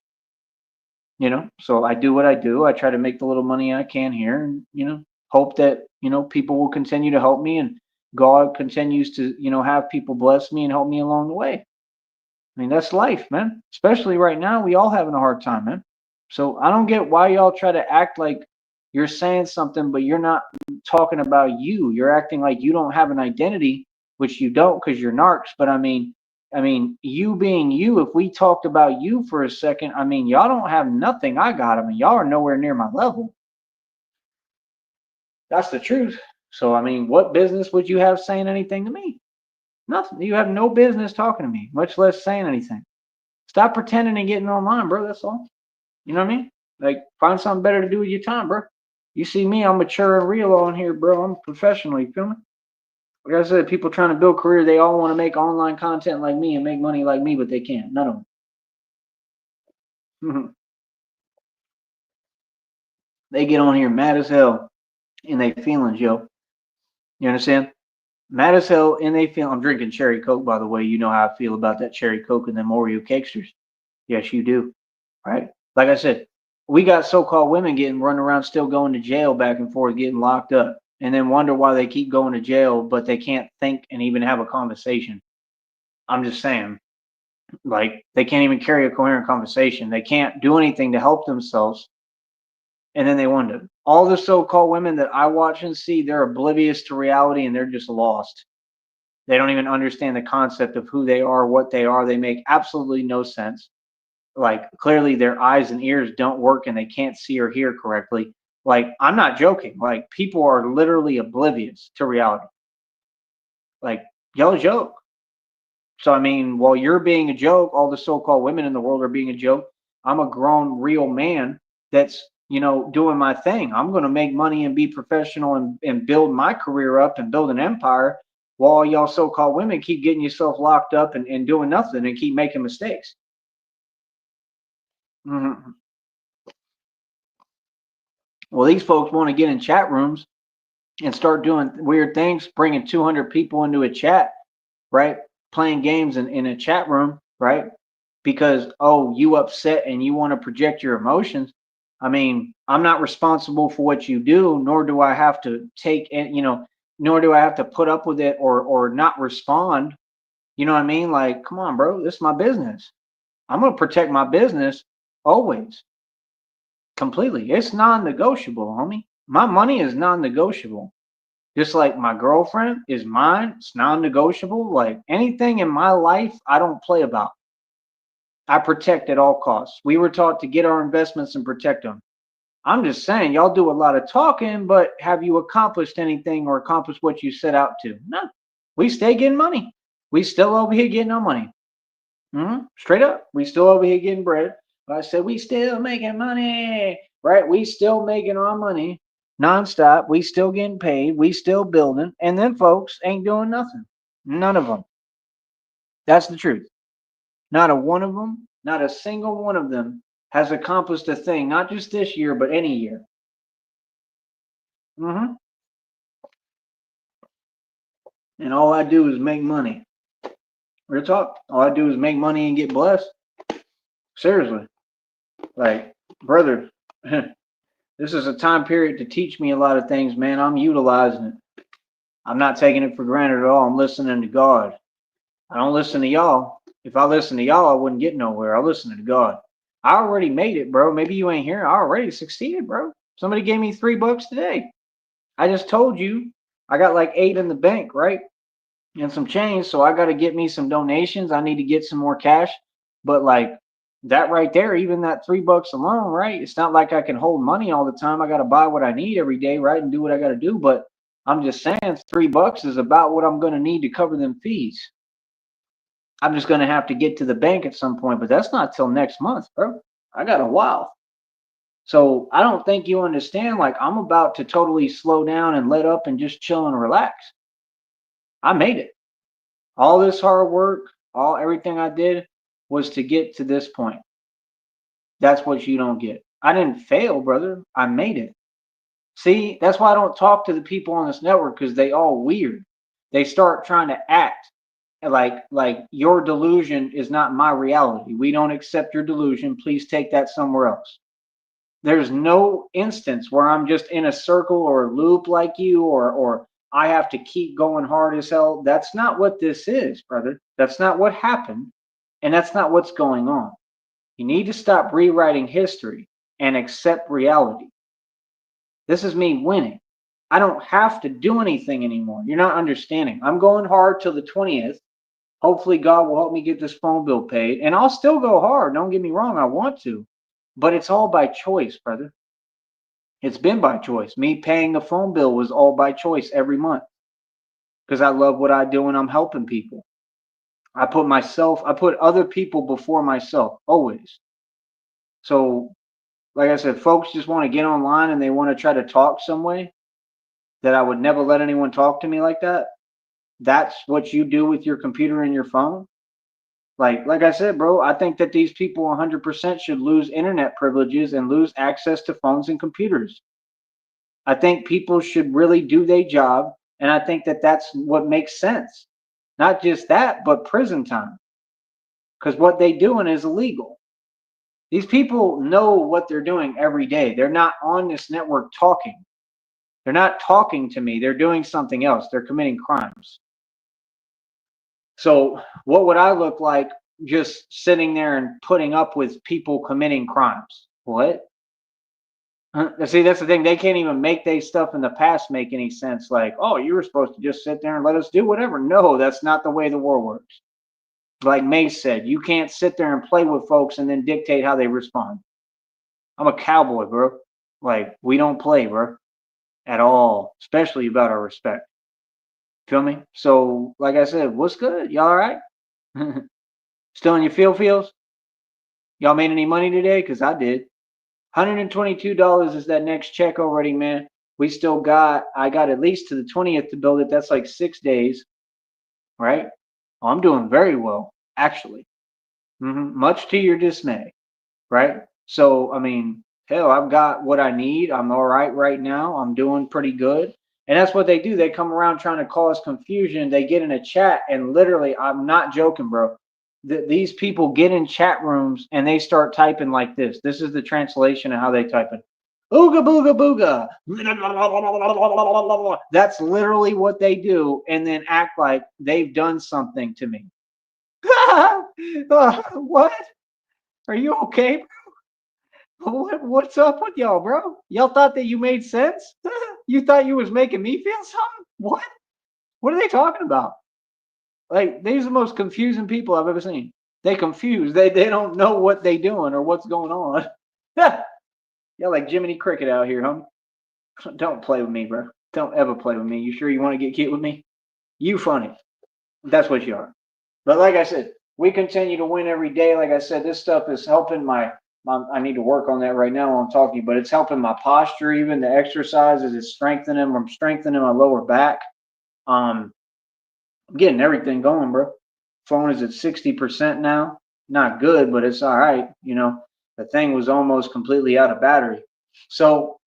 So I do what I do. I try to make the little money I can here and, hope that, people will continue to help me and God continues to, have people bless me and help me along the way. I mean, that's life, man. Especially right now, we all having a hard time, man. So I don't get why y'all try to act like you're saying something, but you're not talking about you. You're acting like you don't have an identity, which you don't because you're narcs. But I mean, you being you, if we talked about you for a second, I mean, y'all don't have nothing I got. I mean, y'all are nowhere near my level. That's the truth. So, I mean, what business would you have saying anything to me? Nothing. You have no business talking to me, much less saying anything. Stop pretending and getting online, bro. That's all. You know what I mean? Like, find something better to do with your time, bro. You see me, I'm mature and real on here, bro. I'm professional. You feel me? Like I said, people trying to build career, they all want to make online content like me and make money like me, but they can't. None of them. They get on here mad as hell in their feelings, yo. You understand? Mad as hell in they feel. I'm drinking cherry coke, by the way. You know how I feel about that cherry coke and them Oreo cakesters. Yes, you do. Right? Like I said, we got so-called women getting run around, still going to jail back and forth, getting locked up, and then wonder why they keep going to jail, but they can't think and even have a conversation. I'm just saying, like they can't even carry a coherent conversation. They can't do anything to help themselves, and then they wonder. All the so-called women that I watch and see, they're oblivious to reality and they're just lost. They don't even understand the concept of who they are, what they are. They make absolutely no sense. Like clearly their eyes and ears don't work and they can't see or hear correctly. Like I'm not joking. Like people are literally oblivious to reality. Like y'all joke. So I mean, while you're being a joke, all the so-called women in the world are being a joke. I'm a grown, real man that's doing my thing. I'm going to make money and be professional and build my career up and build an empire. While y'all so-called women keep getting yourself locked up and doing nothing and keep making mistakes. Mm-hmm. Well, these folks want to get in chat rooms and start doing weird things, bringing 200 people into a chat, right? Playing games in a chat room, right? Because, oh, you upset and you want to project your emotions. I mean, I'm not responsible for what you do, nor do I have to take it, nor do I have to put up with it or not respond. You know what I mean? Like, come on, bro, this is my business. I'm going to protect my business always. Completely. It's non-negotiable, homie. My money is non-negotiable. Just like my girlfriend is mine, it's non-negotiable. Like anything in my life, I don't play about. I protect at all costs. We were taught to get our investments and protect them. I'm just saying, y'all do a lot of talking, but have you accomplished anything or accomplished what you set out to? No. We stay getting money. We still over here getting our money. Straight up. We still over here getting bread. But I said, we still making money, right? We still making our money nonstop. We still getting paid. We still building. And then folks ain't doing nothing. None of them. That's the truth. Not a one of them, not a single one of them has accomplished a thing, not just this year, but any year. hmm And all I do is make money. Real talk. All I do is make money and get blessed. Seriously. Like, brother, this is a time period to teach me a lot of things, man. I'm utilizing it. I'm not taking it for granted at all. I'm listening to God. I don't listen to y'all. If I listen to y'all, I wouldn't get nowhere. I listen to God. I already made it, bro. Maybe you ain't here. I already succeeded, bro. Somebody gave me $3 today. I just told you I got like 8 in the bank, right? And some change. So I got to get me some donations. I need to get some more cash. But like that right there, even that $3 alone, right? It's not like I can hold money all the time. I got to buy what I need every day, right? And do what I got to do. But I'm just saying $3 is about what I'm going to need to cover them fees. I'm just going to have to get to the bank at some point, but that's not till next month, bro. I got a while. So I don't think you understand. Like I'm about to totally slow down and let up and just chill and relax. I made it. All this hard work, everything I did was to get to this point. That's what you don't get. I didn't fail, brother. I made it. See, that's why I don't talk to the people on this network because they all weird. They start trying to act like your delusion is not my reality. We don't accept your delusion. Please take that somewhere else. There's no instance where I'm just in a circle or a loop like you or I have to keep going hard as hell. That's not what this is, brother. That's not what happened. And that's not what's going on. You need to stop rewriting history and accept reality. This is me winning. I don't have to do anything anymore. You're not understanding. I'm going hard till the 20th. Hopefully, God will help me get this phone bill paid. And I'll still go hard. Don't get me wrong. I want to. But it's all by choice, brother. It's been by choice. Me paying the phone bill was all by choice every month because I love what I do and I'm helping people. I put other people before myself always. So, like I said, folks just want to get online and they want to try to talk some way that I would never let anyone talk to me like that. That's what you do with your computer and your phone. Like I said, bro, I think that these people 100% should lose internet privileges and lose access to phones and computers. I think people should really do their job, and I think that that's what makes sense. Not just that, but prison time, because what they doing is illegal. These people know what they're doing every day. They're not on this network talking. They're not talking to me. They're doing something else. They're committing crimes. So what would I look like just sitting there and putting up with people committing crimes? What? See, that's the thing. They can't even make their stuff in the past make any sense. Like, oh, you were supposed to just sit there and let us do whatever. No, that's not the way the world works. Like Mace said, you can't sit there and play with folks and then dictate how they respond. I'm a cowboy, bro. Like, we don't play, bro, at all, especially about our respect. Feel me? So, like I said, what's good? Y'all all right? Still in your feels? Y'all made any money today? Because I did. $122 is that next check already, man. I got at least to the 20th to build it. That's like 6 days, right? Oh, I'm doing very well, actually. Much to your dismay, right? So, I mean, hell, I've got what I need. I'm all right now. I'm doing pretty good. And that's what they do. They come around trying to cause confusion. They get in a chat and literally, I'm not joking, bro. These people get in chat rooms and they start typing like this. This is the translation of how they type it. Ooga booga booga. That's literally what they do and then act like they've done something to me. What? Are you okay? What's up with y'all, bro? Y'all thought that you made sense? You thought you was making me feel something? What? What are they talking about? Like, these are the most confusing people I've ever seen. They confused. They don't know what they doing or what's going on. Y'all like Jiminy Cricket out here, homie. Don't play with me, bro. Don't ever play with me. You sure you want to get cute with me? You funny. That's what you are. But like I said, we continue to win every day. Like I said, this stuff is helping my I need to work on that right now while I'm talking, but it's helping my posture, even the exercises. It's strengthening. I'm strengthening my lower back. I'm getting everything going, bro. Phone is at 60% now. Not good, but it's all right. The thing was almost completely out of battery. So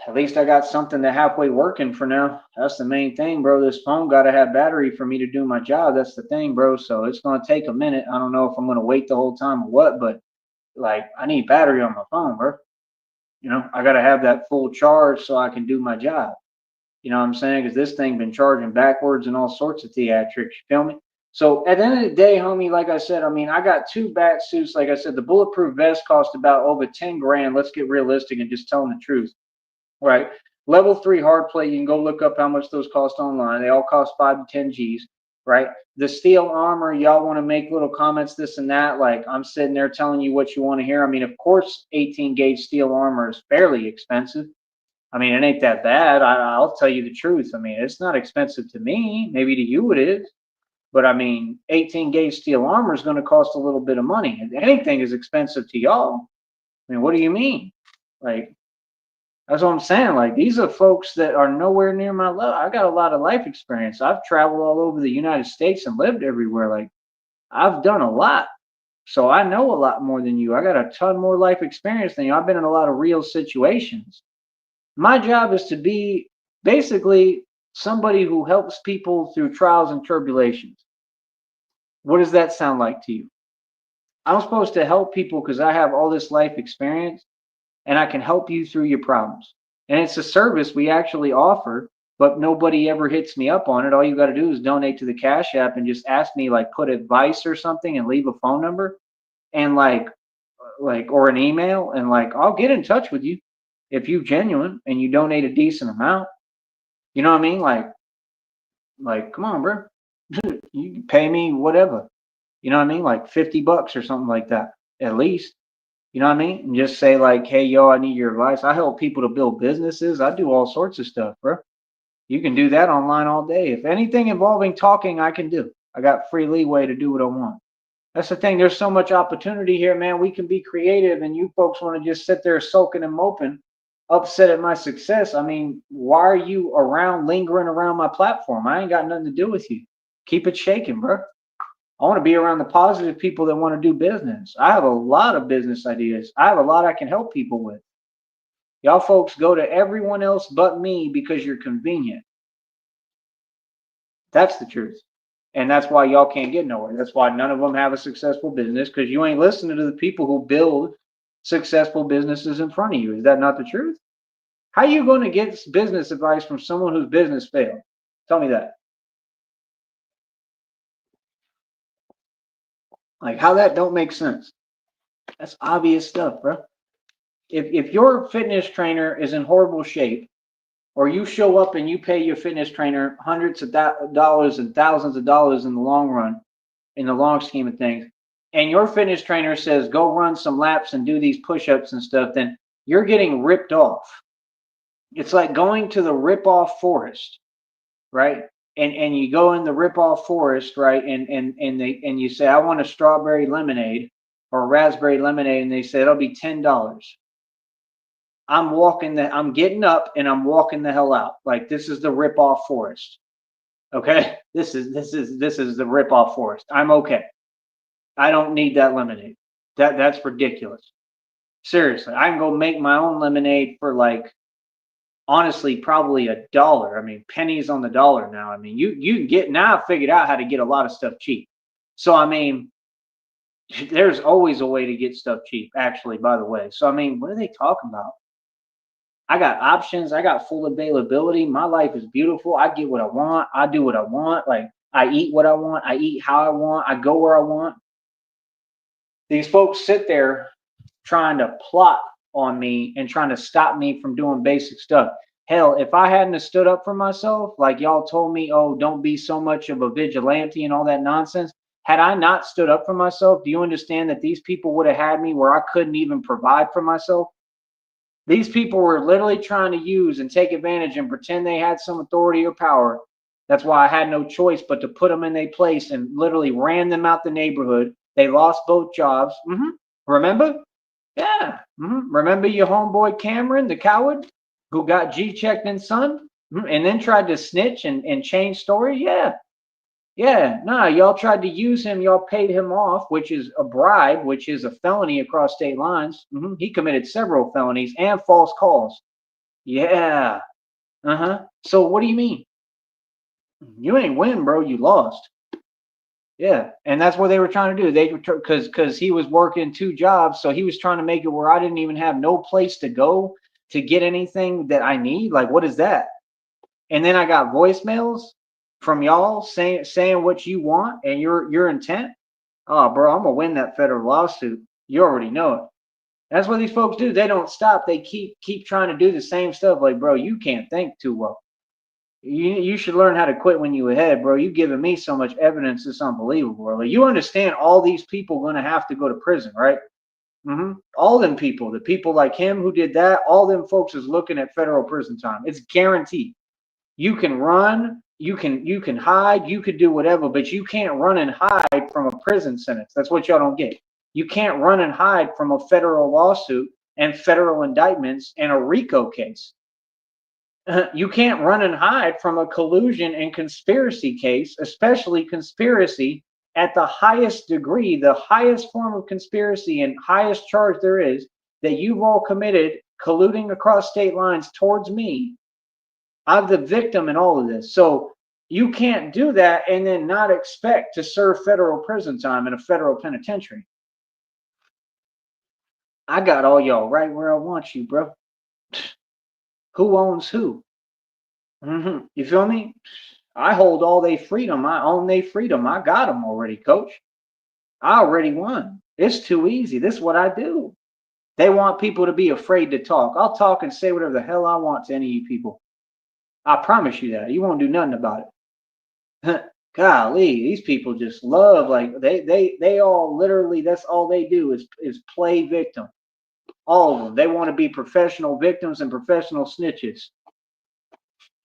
at least I got something that halfway working for now. That's the main thing, bro. This phone got to have battery for me to do my job. That's the thing, bro. So it's going to take a minute. I don't know if I'm going to wait the whole time or what, but like I need battery on my phone, bro. I got to have that full charge so I can do my job. You know what I'm saying? Because this thing been charging backwards and all sorts of theatrics. You feel me? So at the end of the day, homie, like I said, I mean, I got 2 bat suits. Like I said, the bulletproof vest cost about over 10 grand. Let's get realistic and just telling the truth. Right. Level 3 hard plate, you can go look up how much those cost online. They all cost 5 to 10 G's. Right. The steel armor, y'all want to make little comments, this and that. Like I'm sitting there telling you what you want to hear. I mean, of course, 18 gauge steel armor is fairly expensive. I mean, it ain't that bad. I'll tell you the truth. I mean, it's not expensive to me. Maybe to you it is. But I mean, 18 gauge steel armor is going to cost a little bit of money. If anything is expensive to y'all, I mean, what do you mean? Like, that's what I'm saying. Like, these are folks that are nowhere near my level. I got a lot of life experience. I've traveled all over the United States and lived everywhere. Like, I've done a lot. So I know a lot more than you. I got a ton more life experience than you. I've been in a lot of real situations. My job is to be basically somebody who helps people through trials and tribulations. What does that sound like to you? I'm supposed to help people because I have all this life experience and I can help you through your problems. And it's a service we actually offer, but nobody ever hits me up on it. All you got to do is donate to the Cash App and just ask me, like, put advice or something and leave a phone number and or an email, and like I'll get in touch with you if you genuine and you donate a decent amount. You know what I mean? Like come on, bro. You can pay me whatever. You know what I mean? Like $50 or something like that, at least. You know what I mean? And just say like, hey, yo, I need your advice. I help people to build businesses. I do all sorts of stuff, bro. You can do that online all day. If anything involving talking, I can do. I got free leeway to do what I want. That's the thing. There's so much opportunity here, man. We can be creative, and you folks want to just sit there sulking and moping, upset at my success. I mean, why are you around, lingering around my platform? I ain't got nothing to do with you. Keep it shaking, bro. I want to be around the positive people that want to do business. I have a lot of business ideas. I have a lot I can help people with. Y'all folks go to everyone else but me because you're convenient. That's the truth. And that's why y'all can't get nowhere. That's why none of them have a successful business, because you ain't listening to the people who build successful businesses in front of you. Is that not the truth? How are you going to get business advice from someone whose business failed? Tell me that. Like, how that don't make sense. That's obvious stuff, bro. If your fitness trainer is in horrible shape, or you show up and you pay your fitness trainer hundreds of dollars and thousands of dollars in the long run, in the long scheme of things, and your fitness trainer says, go run some laps and do these push-ups and stuff, then you're getting ripped off. It's like going to the rip-off forest, right? And you go in the rip-off forest, right? And you say, I want a strawberry lemonade or a raspberry lemonade, and they say it'll be $10. I'm getting up and I'm walking the hell out. Like, this is the rip-off forest. Okay? This is the rip-off forest. I'm okay. I don't need that lemonade. That's ridiculous. Seriously, I can go make my own lemonade for, like, honestly, probably $1. I mean, pennies on the dollar now. I mean, you can get, now I've figured out how to get a lot of stuff cheap. So I mean, there's always a way to get stuff cheap, actually, by the way. So I mean, what are they talking about? I got options. I got full availability. My life is beautiful. I get what I want. I do what I want. Like, I eat what I want. I eat how I want. I go where I want. These folks sit there trying to plot on me and trying to stop me from doing basic stuff. Hell, if I hadn't have stood up for myself, like y'all told me, oh, don't be so much of a vigilante and all that nonsense. Had I not stood up for myself, do you understand that these people would have had me where I couldn't even provide for myself? These people were literally trying to use and take advantage and pretend they had some authority or power. That's why I had no choice but to put them in their place and literally ran them out the neighborhood. They lost both jobs. Remember? Yeah. Remember your homeboy Cameron, the coward, who got G-checked in Sun and then tried to snitch and change story? Yeah. Yeah, nah, y'all tried to use him. Y'all paid him off, which is a bribe, which is a felony across state lines. He committed several felonies and false calls. Yeah. So what do you mean? You ain't win, bro. You lost. Yeah, and that's what they were trying to do. They because he was working two jobs, so he was trying to make it where I didn't even have no place to go to get anything that I need. Like, what is that? And then I got voicemails from y'all saying what you want and your intent. Oh, bro, I'm gonna win that federal lawsuit. You already know it. That's what these folks do. They don't stop. They keep trying to do the same stuff. Like, bro, you can't think too well. You should learn how to quit when you ahead, bro. You giving me so much evidence, it's unbelievable, bro. Like, you understand all these people gonna have to go to prison, right? All them people, the people like him who did that, all them folks is looking at federal prison time. It's guaranteed. You can run, you can hide, you could do whatever, but you can't run and hide from a prison sentence. That's what y'all don't get. You can't run and hide from a federal lawsuit and federal indictments and a RICO case. You can't run and hide from a collusion and conspiracy case, especially conspiracy at the highest degree, the highest form of conspiracy and highest charge there is, that you've all committed, colluding across state lines towards me. I'm the victim in all of this. So you can't do that and then not expect to serve federal prison time in a federal penitentiary. I got all y'all right where I want you, bro. Who owns who? You feel me? I hold all they freedom. I own they freedom. I got them already, coach. I already won. It's too easy. This is what I do. They want people to be afraid to talk. I'll talk and say whatever the hell I want to any of you people. I promise you that. You won't do nothing about it. Golly, these people just love, like they all literally, that's all they do is play victim. All of them. They want to be professional victims and professional snitches.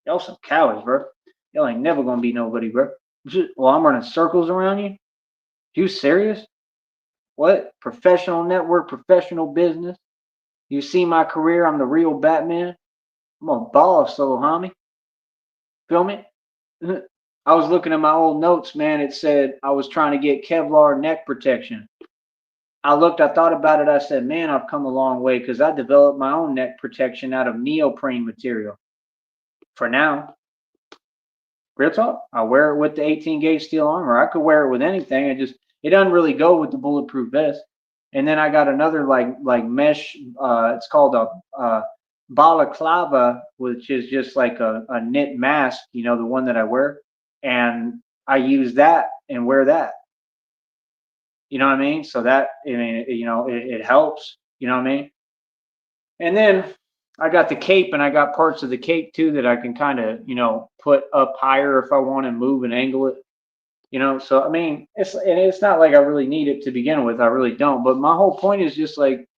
Y'all some cowards, bro. Y'all ain't never gonna be nobody, bro. Well, I'm running circles around you. You serious? What? Professional network, professional business. You see my career, I'm the real Batman. I'm a boss, little homie. Feel me? I was looking at my old notes, man. It said I was trying to get Kevlar neck protection. I thought about it. I said, man, I've come a long way because I developed my own neck protection out of neoprene material. For now, real talk, I wear it with the 18 gauge steel armor. I could wear it with anything. It doesn't really go with the bulletproof vest. And then I got another like mesh. It's called a balaclava, which is just like a knit mask. You know, the one that I wear, and I use that and wear that. You know what I mean? So that, I mean, it helps. You know what I mean? And then I got the cape, and I got parts of the cape too that I can kind of, put up higher if I want to move and angle it. So I mean, it's not like I really need it to begin with. I really don't. But my whole point is just like,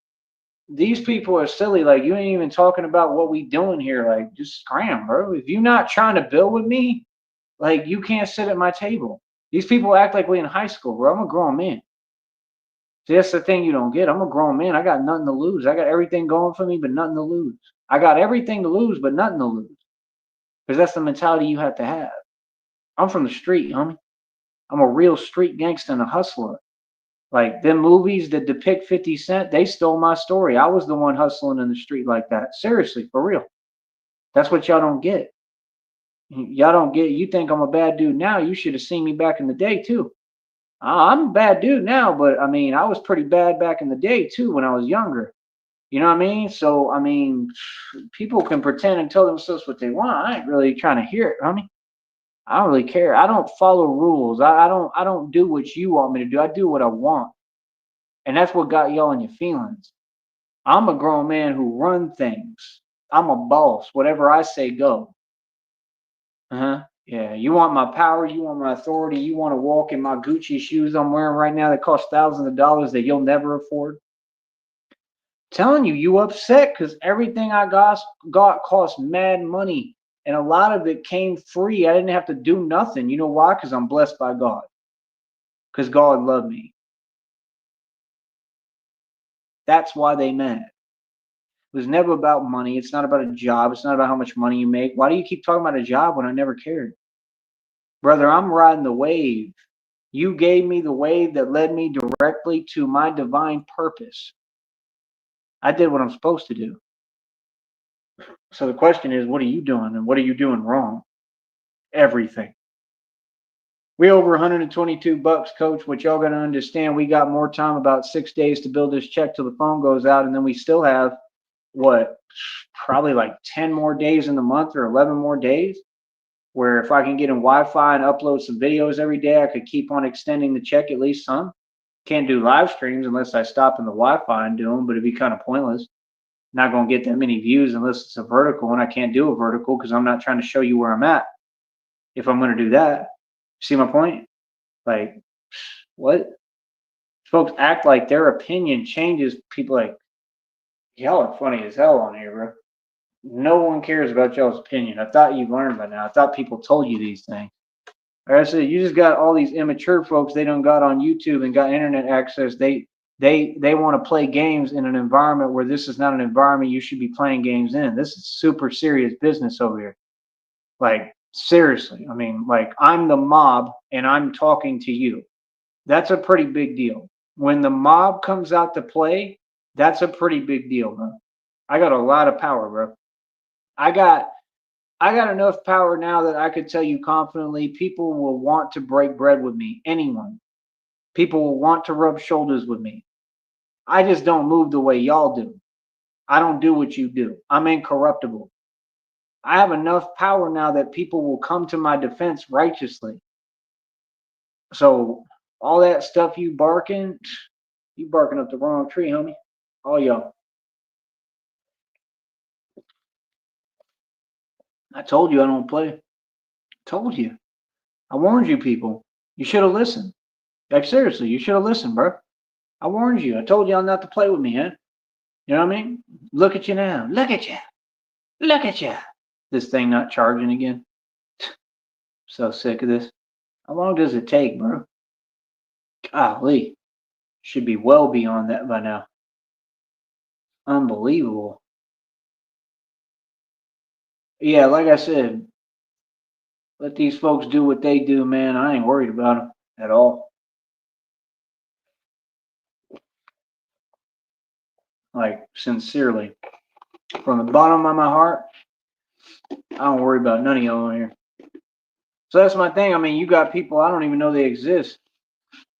these people are silly. Like, you ain't even talking about what we doing here. Like, just scram, bro. If you're not trying to build with me, like, you can't sit at my table. These people act like we in high school, bro. I'm a grown man. See, that's the thing you don't get. I'm a grown man. I got nothing to lose. I got everything going for me, but nothing to lose. I got everything to lose, but nothing to lose. Because that's the mentality you have to have. I'm from the street, homie. I'm a real street gangster and a hustler. Like, them movies that depict 50 Cent, they stole my story. I was the one hustling in the street like that. Seriously, for real. That's what y'all don't get. Y'all don't get, you think I'm a bad dude now. You should have seen me back in the day, too. I'm a bad dude now, but I mean, I was pretty bad back in the day, too, when I was younger. You know what I mean? So, I mean, people can pretend and tell themselves what they want. I ain't really trying to hear it, homie. I don't really care. I don't follow rules. I don't do what you want me to do. I do what I want. And that's what got y'all in your feelings. I'm a grown man who run things. I'm a boss. Whatever I say, go. Uh-huh. Yeah. You want my power? You want my authority? You want to walk in my Gucci shoes I'm wearing right now that cost thousands of dollars that you'll never afford? Telling you, you upset because everything I got cost mad money, and a lot of it came free. I didn't have to do nothing. You know why? Because I'm blessed by God. Because God loved me. That's why they mad. It was never about money. It's not about a job. It's not about how much money you make. Why do you keep talking about a job when I never cared? Brother, I'm riding the wave. You gave me the wave that led me directly to my divine purpose. I did what I'm supposed to do. So the question is, what are you doing and what are you doing wrong? Everything. We over 122 bucks, coach. What y'all got to understand, we got more time, about 6 days to build this check till the phone goes out. And then we still have what, probably like 10 more days in the month or 11 more days where if I can get in Wi-Fi and upload some videos every day, I could keep on extending the check at least some. Can't do live streams unless I stop in the Wi-Fi and do them, but it'd be kind of pointless. Not going to get that many views unless it's a vertical, and I can't do a vertical because I'm not trying to show you where I'm at. If I'm going to do that, see my point? Like, what? Folks act like their opinion changes. People like, y'all are funny as hell on here, bro. No one cares about y'all's opinion. I thought you learned by now. I thought people told you these things. Like I said, you just got all these immature folks. They done got on YouTube and got internet access. They want to play games in an environment where this is not an environment you should be playing games in. This is super serious business over here. Like, seriously. I mean, like, I'm the mob and I'm talking to you. That's a pretty big deal. When the mob comes out to play, that's a pretty big deal, bro. I got a lot of power, bro. I got enough power now that I could tell you confidently people will want to break bread with me. Anyone. People will want to rub shoulders with me. I just don't move the way y'all do. I don't do what you do. I'm incorruptible. I have enough power now that people will come to my defense righteously. So all that stuff you barking up the wrong tree, homie. All y'all. I told you I don't play. Told you. I warned you people. You should have listened. Like seriously, you should have listened, bro. I warned you. I told y'all not to play with me, huh? You know what I mean? Look at you now. Look at you. Look at you. This thing not charging again. So sick of this. How long does it take, bro? Golly. Should be well beyond that by now. Unbelievable. Yeah, like I said, let these folks do what they do, man. I ain't worried about them at all. Like, sincerely. From the bottom of my heart, I don't worry about none of y'all on here. So that's my thing. I mean, you got people I don't even know they exist.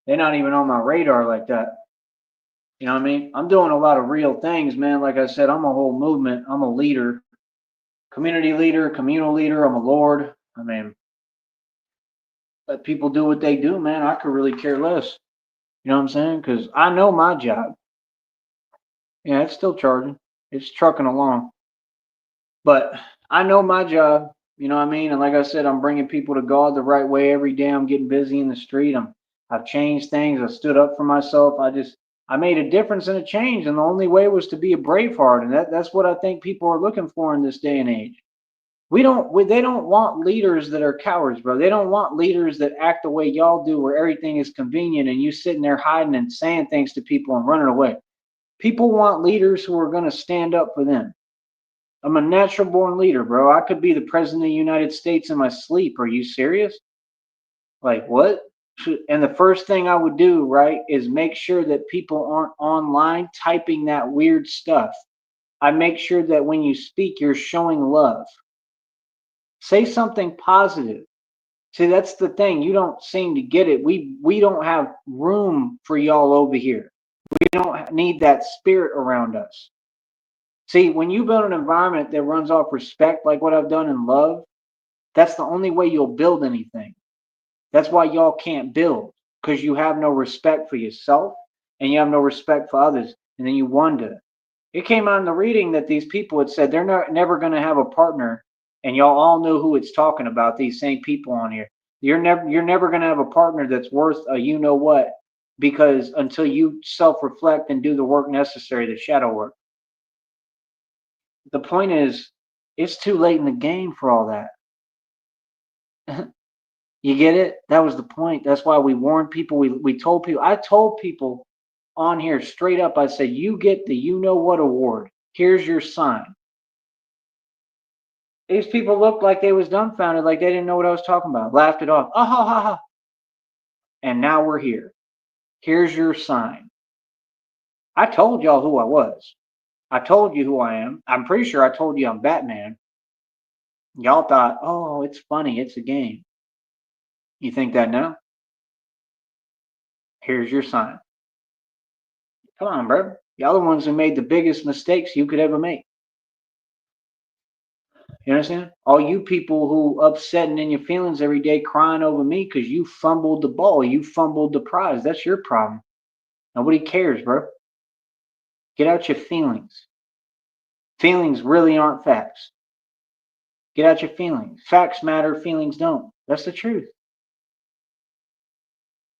They're not even on my radar like that. You know what I mean? I'm doing a lot of real things, man. Like I said, I'm a whole movement. I'm a leader, community leader, communal leader. I'm a lord. I mean, let people do what they do, man. I could really care less. You know what I'm saying? Because I know my job. Yeah, it's still charging. It's trucking along. But I know my job. You know what I mean? And like I said, I'm bringing people to God the right way every day. I'm getting busy in the street. I've changed things. I stood up for myself. I made a difference and a change. And the only way was to be a braveheart. And that's what I think people are looking for in this day and age. They don't want leaders that are cowards, bro. They don't want leaders that act the way y'all do, where everything is convenient and you sitting there hiding and saying things to people and running away. People want leaders who are going to stand up for them. I'm a natural born leader, bro. I could be the president of the United States in my sleep. Are you serious? Like what? And the first thing I would do, right, is make sure that people aren't online typing that weird stuff. I make sure that when you speak, you're showing love. Say something positive. See, that's the thing. You don't seem to get it. We don't have room for y'all over here. We don't need that spirit around us. See, when you build an environment that runs off respect, like what I've done in love, that's the only way you'll build anything. That's why y'all can't build, because you have no respect for yourself and you have no respect for others. And then you wonder, It came out in the reading that these people had said they're never going to have a partner, and y'all all know who it's talking about. These same people on here. You're never going to have a partner that's worth a you know what, because until you self-reflect and do the work necessary, the shadow work. The point is, it's too late in the game for all that. You get it? That was the point. That's why we warned people. We told people. I told people on here straight up. I said, "You get the you know what award. Here's your sign." These people looked like they was dumbfounded, like they didn't know what I was talking about. Laughed it off. Ah ha ha ha. And now we're here. Here's your sign. I told y'all who I was. I told you who I am. I'm pretty sure I told you I'm Batman. Y'all thought, oh, it's funny. It's a game. You think that now? Here's your sign. Come on, bro. Y'all the ones who made the biggest mistakes you could ever make. You understand? All you people who upsetting in your feelings every day crying over me because you fumbled the ball. You fumbled the prize. That's your problem. Nobody cares, bro. Get out your feelings. Feelings really aren't facts. Get out your feelings. Facts matter, feelings don't. That's the truth.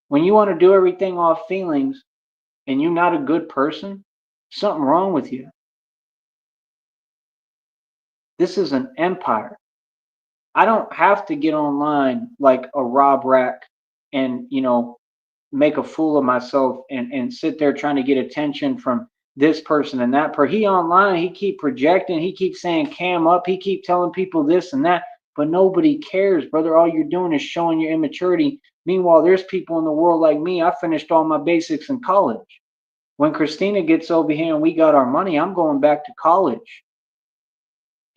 When you want to do everything off feelings and you're not a good person, something wrong with you. This is an empire. I don't have to get online like a Rob Rack and, make a fool of myself and sit there trying to get attention from this person and that person. He online, he keep projecting, he keeps saying cam up, he keep telling people this and that, but nobody cares, brother. All you're doing is showing your immaturity. Meanwhile, there's people in the world like me. I finished all my basics in college. When Christina gets over here and we got our money, I'm going back to college.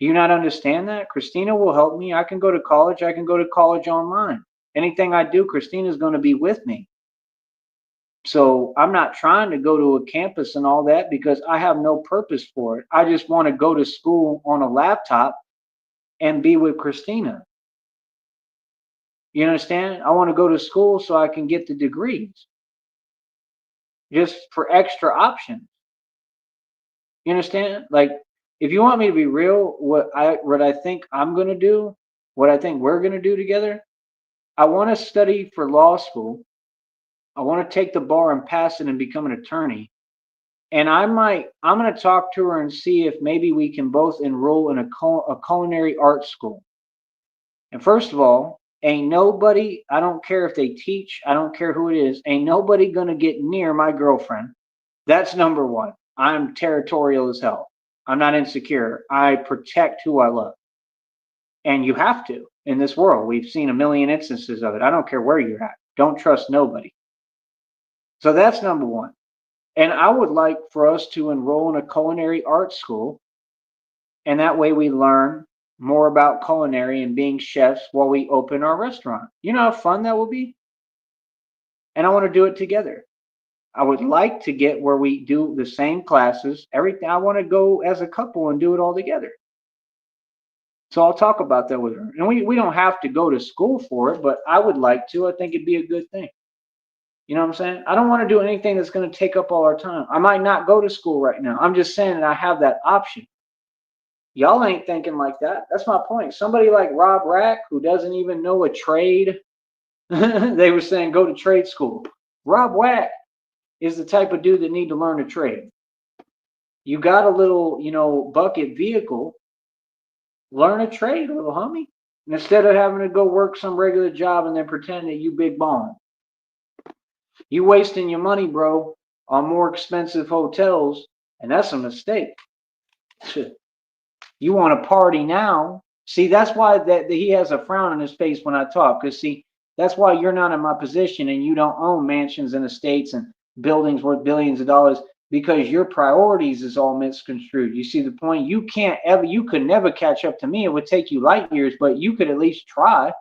Do you not understand that? Christina will help me. I can go to college. I can go to college online. Anything I do, Christina's going to be with me. So I'm not trying to go to a campus and all that because I have no purpose for it. I just want to go to school on a laptop and be with Christina. You understand? I want to go to school so I can get the degrees just for extra options. You understand? Like, if you want me to be real, what I think I'm going to do, what I think we're going to do together, I want to study for law school. I want to take the bar and pass it and become an attorney. And I'm going to talk to her and see if maybe we can both enroll in a culinary arts school. And first of all, ain't nobody, I don't care if they teach, I don't care who it is, ain't nobody going to get near my girlfriend. That's number one. I'm territorial as hell. I'm not insecure. I protect who I love. And you have to in this world. We've seen a million instances of it. I don't care where you're at. Don't trust nobody. So that's number one. And I would like for us to enroll in a culinary arts school. And that way we learn more about culinary and being chefs while we open our restaurant. You know how fun that will be? And I want to do it together. I would like to get where we do the same classes, everything. I want to go as a couple and do it all together. So I'll talk about that with her. And we don't have to go to school for it, but I would like to. I think it'd be a good thing. You know what I'm saying? I don't want to do anything that's going to take up all our time. I might not go to school right now. I'm just saying that I have that option. Y'all ain't thinking like that. That's my point. Somebody like Rob Rack, who doesn't even know a trade, they were saying go to trade school. Rob Rack is the type of dude that need to learn a trade. You got a little, bucket vehicle, learn a trade, little homie. And instead of having to go work some regular job and then pretend that you big balling. You wasting your money, bro, on more expensive hotels, and that's a mistake. You want to party now. See, that's why that he has a frown on his face when I talk. Because see, that's why you're not in my position and you don't own mansions and estates and buildings worth billions of dollars, because your priorities is all misconstrued. You see the point? You could never catch up to me. It would take you light years, but you could at least try.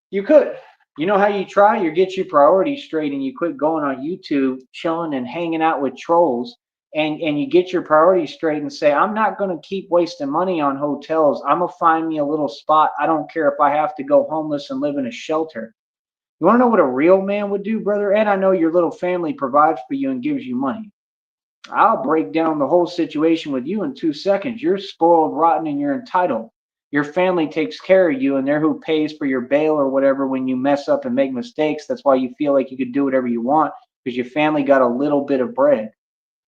You could. You know how you try? You get your priorities straight and you quit going on YouTube, chilling and hanging out with trolls, and you get your priorities straight and say, I'm not going to keep wasting money on hotels. I'm going to find me a little spot. I don't care if I have to go homeless and live in a shelter. You want to know what a real man would do, brother? And I know your little family provides for you and gives you money. I'll break down the whole situation with you in 2 seconds. You're spoiled, rotten, and you're entitled. Your family takes care of you, and they're who pays for your bail or whatever when you mess up and make mistakes. That's why you feel like you could do whatever you want because your family got a little bit of bread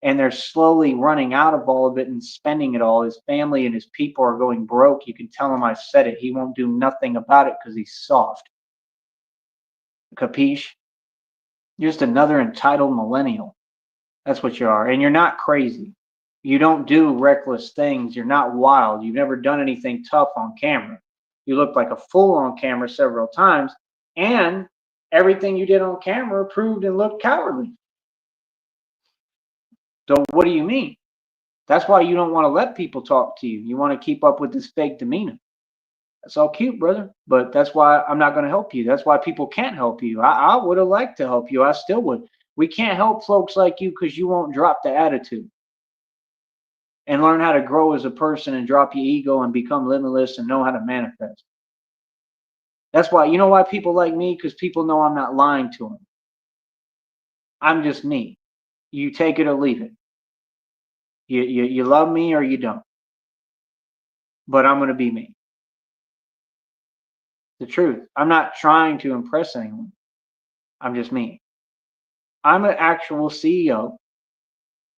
and they're slowly running out of all of it and spending it all. His family and his people are going broke. You can tell him I said it. He won't do nothing about it because he's soft. Capiche? You're just another entitled millennial. That's what you are. And you're not crazy. You don't do reckless things. You're not wild. You've never done anything tough on camera. You look like a fool on camera several times. And everything you did on camera proved and looked cowardly. So what do you mean? That's why you don't want to let people talk to you. You want to keep up with this fake demeanor. That's all cute, brother. But that's why I'm not going to help you. That's why people can't help you. I would have liked to help you. I still would. We can't help folks like you because you won't drop the attitude and learn how to grow as a person and drop your ego and become limitless and know how to manifest. That's why, you know why people like me? Because people know I'm not lying to them. I'm just me. You take it or leave it. You love me or you don't. But I'm going to be me. The truth. I'm not trying to impress anyone. I'm just me. I'm an actual CEO.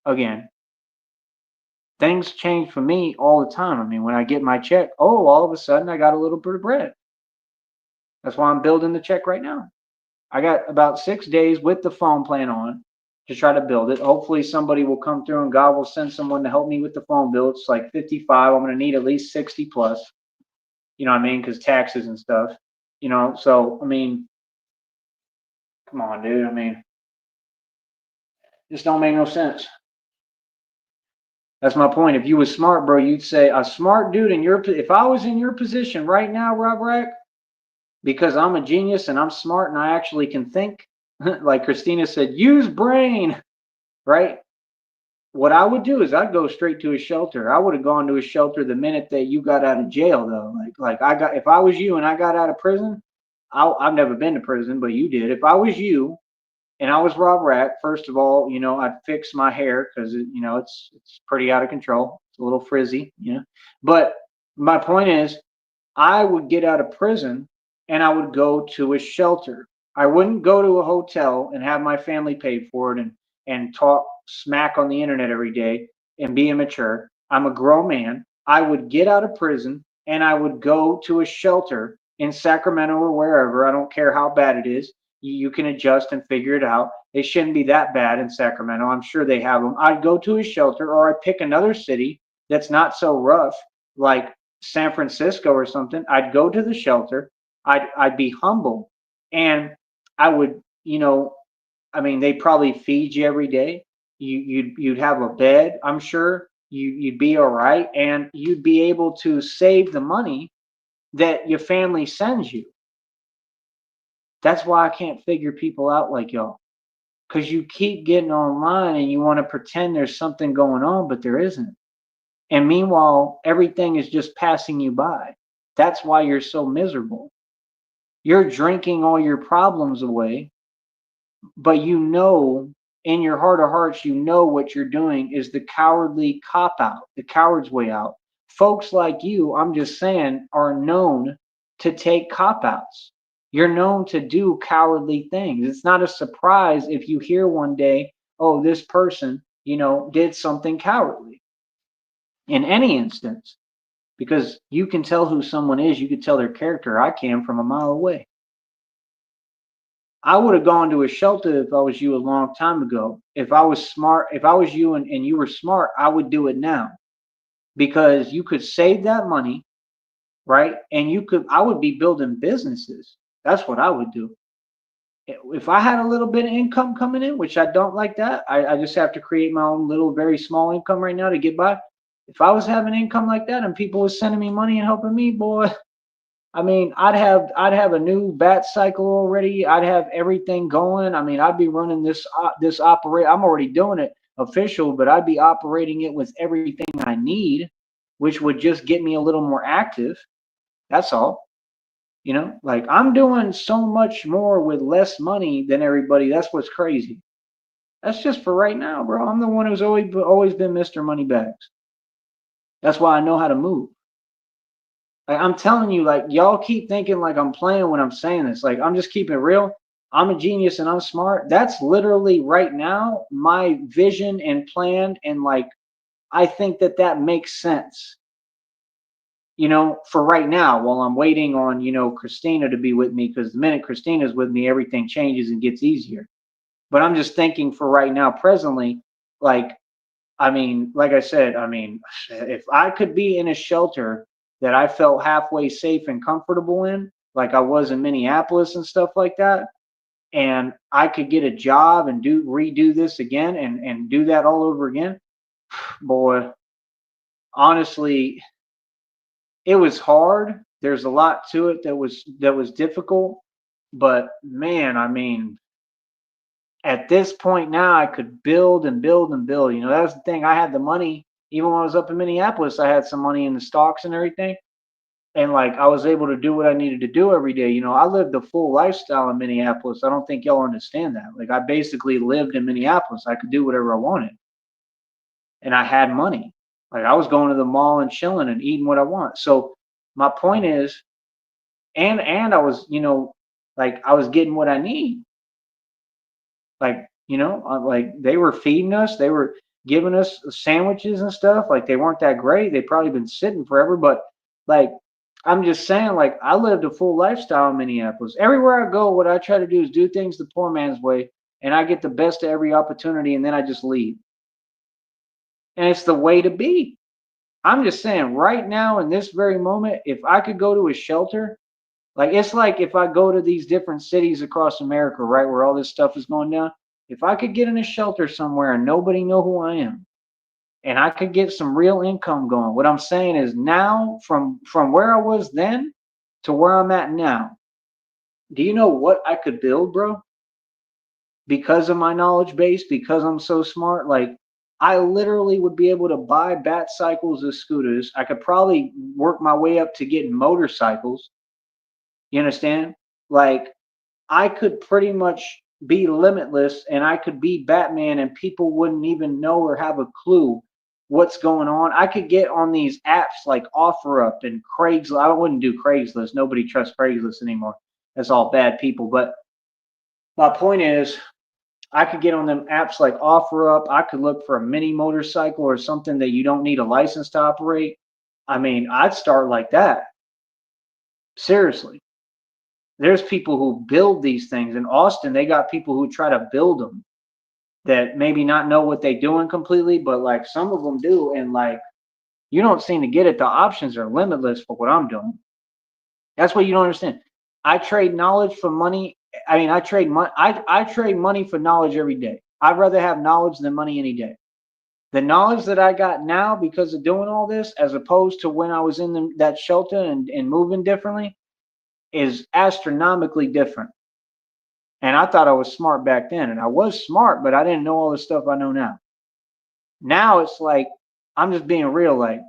Again, things change for me all the time. I mean, when I get my check, oh, all of a sudden I got a little bit of bread. That's why I'm building the check right now. I got about 6 days with the phone plan on to try to build it. Hopefully somebody will come through and God will send someone to help me with the phone bill. It's like 55. I'm going to need at least 60 plus. You know what I mean? Because taxes and stuff. You know, so I mean, come on, dude. I mean, this don't make no sense. That's my point. If you was smart, bro, you'd say a smart dude in your. If I was in your position right now, Rob Rack, because I'm a genius and I'm smart and I actually can think, like Christina said, use brain, right? What I would do is I'd go straight to a shelter. I would have gone to a shelter the minute that you got out of jail, though. Like I got, if I was you and I got out of prison, I've never been to prison, but you did. If I was you and I was Rob Rack, first of all, you know, I'd fix my hair because you know it's pretty out of control. It's a little frizzy, you know. But my point is, I would get out of prison and I would go to a shelter. I wouldn't go to a hotel and have my family paid for it and talk smack on the internet every day and be immature. I'm a grown man. I would get out of prison and I would go to a shelter in Sacramento or wherever. I don't care how bad it is. You can adjust and figure it out. They shouldn't be that bad in Sacramento. I'm sure they have them. I'd go to a shelter or I'd pick another city that's not so rough, like San Francisco or something. I'd go to the shelter. I'd be humble, and I would, you know, I mean, they probably feed you every day. You'd have a bed. I'm sure you'd be all right, and you'd be able to save the money that your family sends you. That's why I can't figure people out like y'all, because you keep getting online and you want to pretend there's something going on, but there isn't. And meanwhile, everything is just passing you by. That's why you're so miserable. You're drinking all your problems away, but you know in your heart of hearts, you know what you're doing is the cowardly cop out, the coward's way out. Folks like you, I'm just saying, are known to take cop outs. You're known to do cowardly things. It's not a surprise if you hear one day, oh, this person, you know, did something cowardly in any instance, because you can tell who someone is. You can tell their character. I can from a mile away. I would have gone to a shelter if I was you a long time ago. If I was smart, if I was you and you were smart, I would do it now because you could save that money, right? And you could, I would be building businesses. That's what I would do. If I had a little bit of income coming in, which I don't like that, I just have to create my own little, very small income right now to get by. If I was having income like that and people was sending me money and helping me, boy, I mean, I'd have a new bat cycle already. I'd have everything going. I mean, I'd be running this operate. I'm already doing it official, but I'd be operating it with everything I need, which would just get me a little more active. That's all. You know, like I'm doing so much more with less money than everybody. That's what's crazy. That's just for right now, bro. I'm the one who's always been Mr. Moneybags. That's why I know how to move. Like, I'm telling you, like, y'all keep thinking like I'm playing when I'm saying this. Like, I'm just keeping it real. I'm a genius and I'm smart. That's literally right now my vision and plan. And like, I think that that makes sense, for right now while I'm waiting on, Christina to be with me. Because the minute Christina's with me, everything changes and gets easier. But I'm just thinking for right now, presently, like, I mean, like I said, I mean, if I could be in a shelter that I felt halfway safe and comfortable in, like I was in Minneapolis and stuff like that, and I could get a job and redo this again and do that all over again, boy, honestly, it was hard. There's a lot to it that was difficult, but man, I mean, at this point now I could build and build and build. That was the thing. I had the money. Even when I was up in Minneapolis, I had some money in the stocks and everything. And like I was able to do what I needed to do every day. I lived a full lifestyle in Minneapolis. I don't think y'all understand that. Like I basically lived in Minneapolis. I could do whatever I wanted. And I had money. Like I was going to the mall and chilling and eating what I want. So my point is, and I was, like I was getting what I need. Like, like they were feeding us, they were giving us sandwiches and stuff. Like they weren't that great. They probably been sitting forever, but like I'm just saying, like I lived a full lifestyle in Minneapolis. Everywhere I go, what I try to do is do things the poor man's way, and I get the best of every opportunity, and then I just leave. And it's the way to be. I'm just saying, right now in this very moment, if I could go to a shelter, it's like if I go to these different cities across America, right, where all this stuff is going down, if I could get in a shelter somewhere and nobody know who I am, and I could get some real income going. What I'm saying is now from where I was then to where I'm at now, do you know what I could build, bro? Because of my knowledge base, because I'm so smart, like I literally would be able to buy bat cycles as scooters. I could probably work my way up to getting motorcycles. You understand? Like I could pretty much be limitless and I could be Batman and people wouldn't even know or have a clue what's going on. I could get on these apps like OfferUp and Craigslist. I wouldn't do Craigslist. Nobody trusts Craigslist anymore. That's all bad people. But my point is, I could get on them apps like OfferUp. I could look for a mini motorcycle or something that you don't need a license to operate. I mean, I'd start like that. Seriously. There's people who build these things. In Austin, they got people who try to build them that maybe not know what they're doing completely, but like some of them do. And like, you don't seem to get it. The options are limitless for what I'm doing. That's what you don't understand. I trade knowledge for money. I mean, I trade money. I trade money for knowledge every day. I'd rather have knowledge than money any day. The knowledge that I got now because of doing all this, as opposed to when I was in that shelter and moving differently, is astronomically different. And I thought I was smart back then. And I was smart, but I didn't know all the stuff I know now. Now it's like, I'm just being real. Like,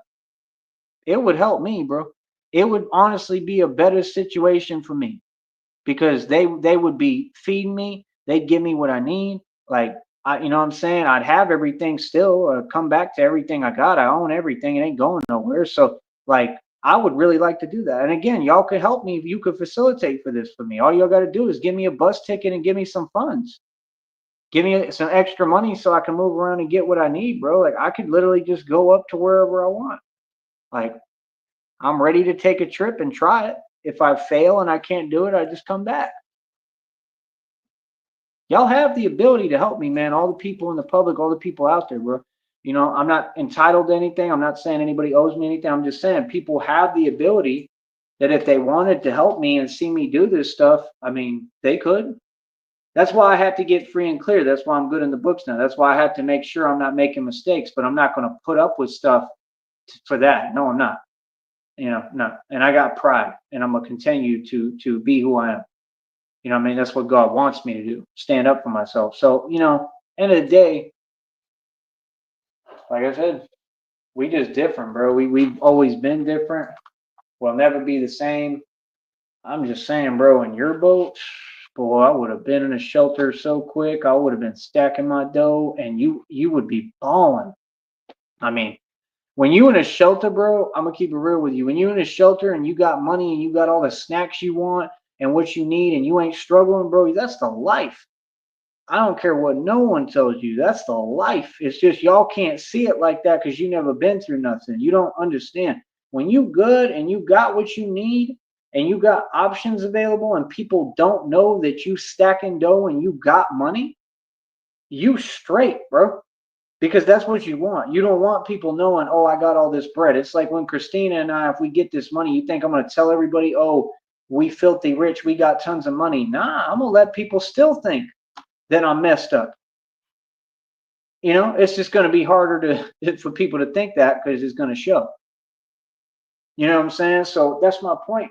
it would help me, bro. It would honestly be a better situation for me because they would be feeding me. They'd give me what I need. Like, you know what I'm saying? I'd have everything still, come back to everything I got. I own everything. It ain't going nowhere. So, like, I would really like to do that. And again, y'all could help me if you could facilitate for this for me. All y'all got to do is give me a bus ticket and give me some funds. Give me some extra money so I can move around and get what I need, bro. Like I could literally just go up to wherever I want. Like I'm ready to take a trip and try it. If I fail and I can't do it, I just come back. Y'all have the ability to help me, man. All the people in the public, all the people out there, bro. I'm not entitled to anything. I'm not saying anybody owes me anything. I'm just saying people have the ability that if they wanted to help me and see me do this stuff, I mean, they could. That's why I have to get free and clear. That's why I'm good in the books now. That's why I have to make sure I'm not making mistakes, but I'm not going to put up with stuff for that. No, I'm not. No. And I got pride and I'm going to continue to be who I am. What I mean? That's what God wants me to do. Stand up for myself. So, end of the day, like I said, we just different, bro. We've always been different. We'll never be the same. I'm just saying, bro, in your boat, boy, I would have been in a shelter so quick. I would have been stacking my dough, and you would be balling. I mean, when you in a shelter, bro, I'm gonna keep it real with you. When you in a shelter and you got money and you got all the snacks you want and what you need, and you ain't struggling, bro, that's the life. I don't care what no one tells you. That's the life. It's just y'all can't see it like that because you never been through nothing. You don't understand. When you good and you got what you need and you got options available and people don't know that you stacking dough and you got money, you straight, bro. Because that's what you want. You don't want people knowing, oh, I got all this bread. It's like when Christina and I, if we get this money, you think I'm going to tell everybody, oh, we filthy rich, we got tons of money. Nah, I'm going to let people still think that I'm messed up. You know, it's just going to be harder to for people to think that because it's going to show. You know what I'm saying? So that's my point.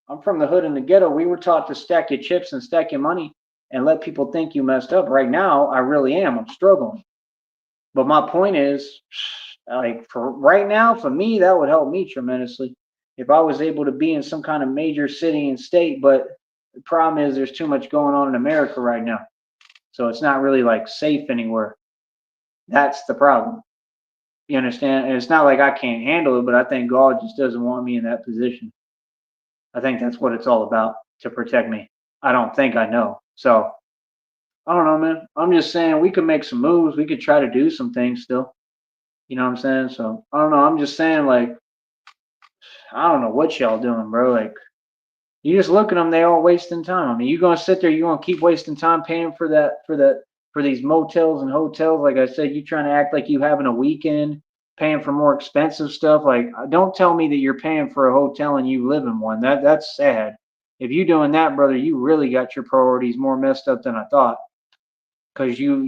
I'm from the hood in the ghetto. We were taught to stack your chips and stack your money and let people think you messed up. Right now, I really am. I'm struggling. But my point is, like for right now, for me, that would help me tremendously if I was able to be in some kind of major city and state. But the problem is there's too much going on in America right now. So it's not really like safe anywhere. That's the problem. You understand? And it's not like I can't handle it, but I think God just doesn't want me in that position. I think that's what it's all about, to protect me. I don't think I know. So I don't know, man. I'm just saying we could make some moves. We could try to do some things still. You know what I'm saying? So I don't know. I'm just saying, like, I don't know what y'all doing, bro. Like, you just look at them, they all wasting time. I mean, you gonna sit there, you gonna keep wasting time paying for for these motels and hotels. Like I said, you trying to act like you having a weekend, paying for more expensive stuff. Like, don't tell me that you're paying for a hotel and you live in one. That's sad. If you doing that, brother, you really got your priorities more messed up than I thought. Because you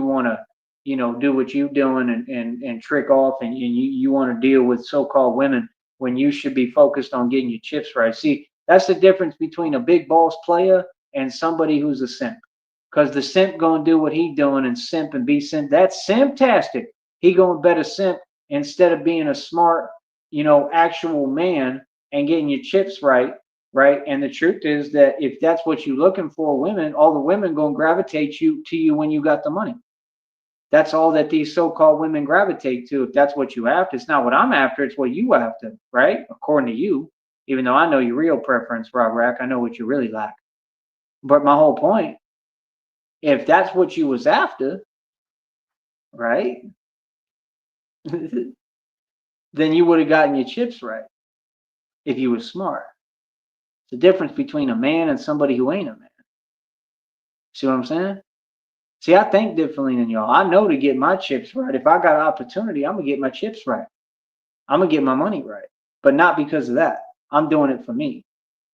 want to do what you doing and trick off and you want to deal with so-called women when you should be focused on getting your chips right. See, that's the difference between a big boss player and somebody who's a simp. Because the simp gonna do what he doing and simp and be simp. That's simptastic. He gonna bet a simp instead of being a smart, actual man and getting your chips right, right? And the truth is that if that's what you're looking for, women, all the women gonna gravitate to you when you got the money. That's all that these so-called women gravitate to. If that's what you after, it's not what I'm after. It's what you after, right? According to you, even though I know your real preference, Rob Rack, I know what you really like. But my whole point, if that's what you was after, right, then you would have gotten your chips right if you was smart. It's the difference between a man and somebody who ain't a man. See what I'm saying? See, I think differently than y'all. I know to get my chips right. If I got an opportunity, I'm gonna get my chips right. I'm gonna get my money right. But not because of that. I'm doing it for me.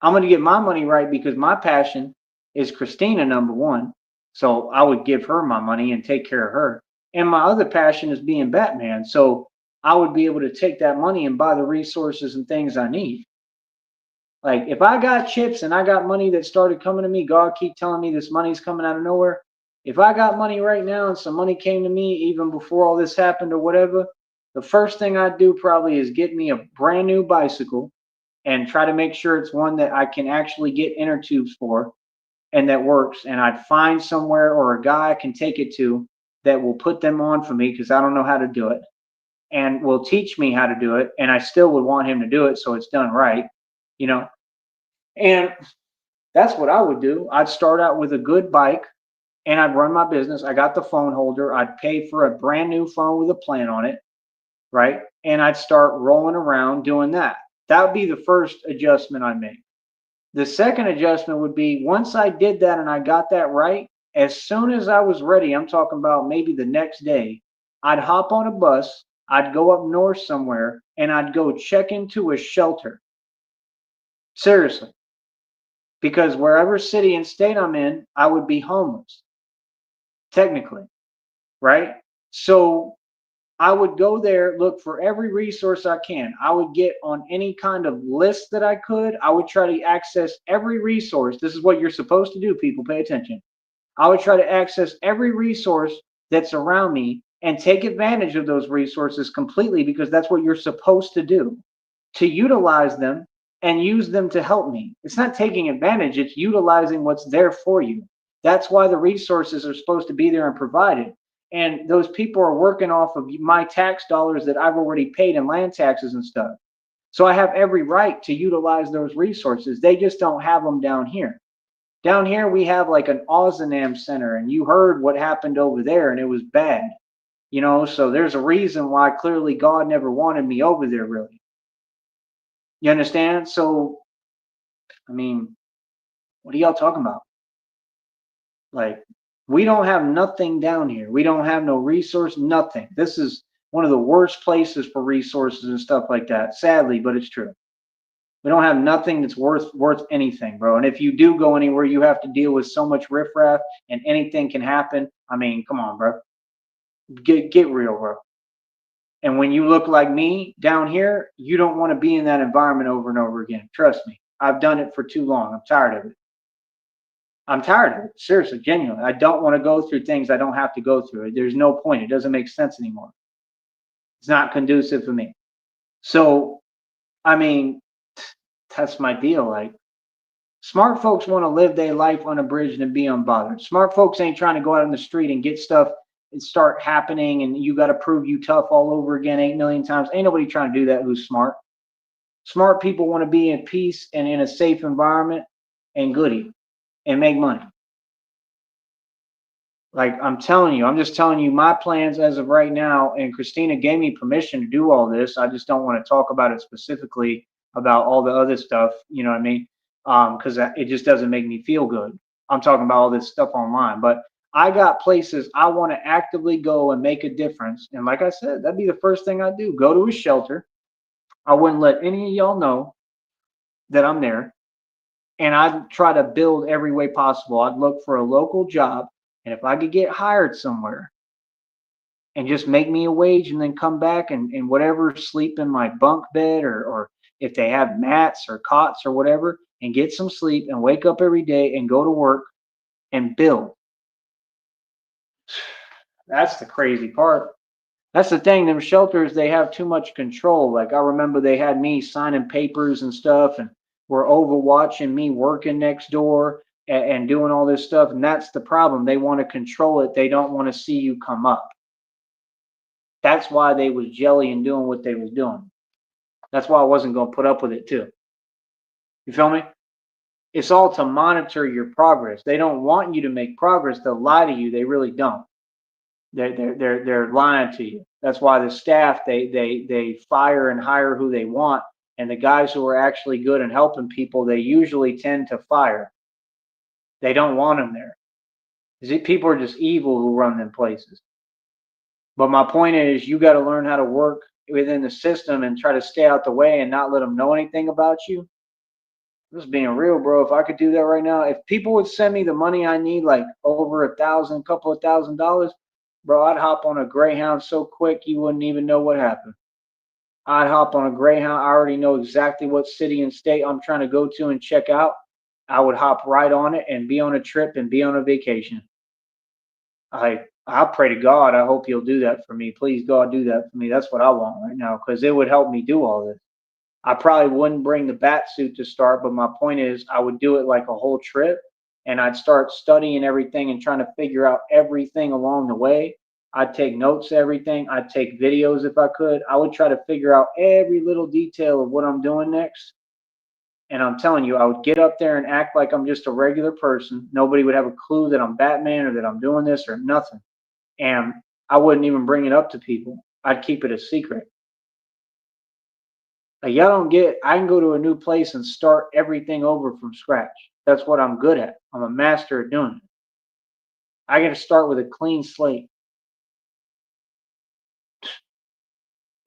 I'm gonna get my money right because my passion is Christina, number one. So I would give her my money and take care of her. And my other passion is being Batman. So I would be able to take that money and buy the resources and things I need. Like if I got chips and I got money that started coming to me, God keep telling me this money's coming out of nowhere. If I got money right now and some money came to me even before all this happened or whatever, the first thing I'd do probably is get me a brand new bicycle and try to make sure it's one that I can actually get inner tubes for and that works. And I'd find somewhere or a guy I can take it to that will put them on for me because I don't know how to do it and will teach me how to do it. And I still would want him to do it so it's done right, you know. And that's what I would do. I'd start out with a good bike and I'd run my business. I got the phone holder. I'd pay for a brand new phone with a plan on it, right? And I'd start rolling around doing that. That would be the first adjustment I make. The second adjustment would be once I did that and I got that right, as soon as I was ready, I'm talking about maybe the next day, I'd hop on a bus, I'd go up north somewhere, and I'd go check into a shelter. Seriously. Because wherever city and state I'm in, I would be homeless, technically, right? So I would go there, look for every resource I can. I would get on any kind of list that I could. I would try to access every resource. This is what you're supposed to do, people. Pay attention. I would try to access every resource that's around me and take advantage of those resources completely because that's what you're supposed to do. To utilize them and use them to help me. It's not taking advantage, it's utilizing what's there for you. That's why the resources are supposed to be there and provided. And those people are working off of my tax dollars that I've already paid in land taxes and stuff. So I have every right to utilize those resources. They just don't have them down here. Down here, we have like an Ozanam Center, and you heard what happened over there, and it was bad. So there's a reason why clearly God never wanted me over there, really. You understand? So, I mean, what are y'all talking about? Like, we don't have nothing down here. We don't have no resource, nothing. This is one of the worst places for resources and stuff like that, sadly, but it's true. We don't have nothing that's worth anything, bro. And if you do go anywhere, you have to deal with so much riffraff and anything can happen. I mean, come on, bro. Get real, bro. And when you look like me down here, you don't want to be in that environment over and over again. Trust me. I've done it for too long. I'm tired of it. I'm tired of it. Seriously, genuinely. I don't want to go through things I don't have to go through. There's no point. It doesn't make sense anymore. It's not conducive for me. So, I mean, that's my deal. Like, smart folks want to live their life unabridged and be unbothered. Smart folks ain't trying to go out in the street and get stuff and start happening and you got to prove you tough all over again 8 million times. Ain't nobody trying to do that who's smart. Smart people want to be in peace and in a safe environment and goody and make money. Like I'm just telling you my plans as of right now. And Christina gave me permission to do all this. I just don't want to talk about it specifically about all the other stuff. You know what I mean? Because it just doesn't make me feel good. I'm talking about all this stuff online, but I got places I want to actively go and make a difference. And like I said, that'd be the first thing I do. Go to a shelter. I wouldn't let any of y'all know that I'm there. And I'd try to build every way possible. I'd look for a local job. And if I could get hired somewhere and just make me a wage and then come back and whatever, sleep in my bunk bed or if they have mats or cots or whatever, and get some sleep and wake up every day and go to work and build. That's the crazy part. That's the thing. Them shelters, they have too much control. Like I remember they had me signing papers and stuff and were overwatching me working next door and doing all this stuff. And that's the problem. They want to control it. They don't want to see you come up. That's why they was jelly and doing what they was doing. That's why I wasn't going to put up with it too. You feel me? It's all to monitor your progress. They don't want you to make progress. They'll lie to you. They really don't. They're lying to you. That's why the staff they fire and hire who they want, and the guys who are actually good and helping people they usually tend to fire. They don't want them there. People are just evil who run them places. But my point is, you got to learn how to work within the system and try to stay out the way and not let them know anything about you. Just being real, bro. If I could do that right now, if people would send me the money I need, like over $1,000, couple of $1,000, bro, I'd hop on a Greyhound so quick you wouldn't even know what happened. I'd hop on a Greyhound. I already know exactly what city and state I'm trying to go to and check out. I would hop right on it and be on a trip and be on a vacation. I pray to God. I hope you'll do that for me. Please, God, do that for me. That's what I want right now because it would help me do all this. I probably wouldn't bring the bat suit to start, but my point is I would do it like a whole trip and I'd start studying everything and trying to figure out everything along the way. I'd take notes, everything. I'd take videos if I could. I would try to figure out every little detail of what I'm doing next. And I'm telling you, I would get up there and act like I'm just a regular person. Nobody would have a clue that I'm Batman or that I'm doing this or nothing. And I wouldn't even bring it up to people. I'd keep it a secret. Like, y'all don't get, I can go to a new place and start everything over from scratch. That's what I'm good at. I'm a master at doing it. I got to start with a clean slate.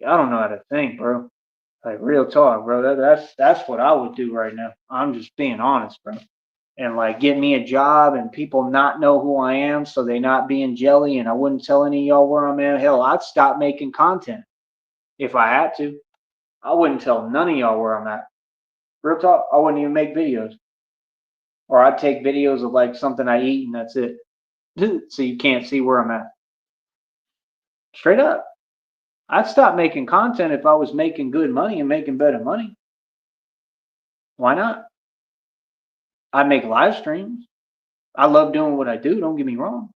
I don't know how to think, bro. Like real talk, bro. That's what I would do right now. I'm just being honest, bro. And like get me a job and people not know who I am, so they not being jelly. And I wouldn't tell any of y'all where I'm at. Hell, I'd stop making content if I had to. I wouldn't tell none of y'all where I'm at. Real talk, I wouldn't even make videos. Or I'd take videos of like something I eat and that's it. So you can't see where I'm at. Straight up. I'd stop making content if I was making good money and making better money. Why not? I make live streams. I love doing what I do. Don't get me wrong.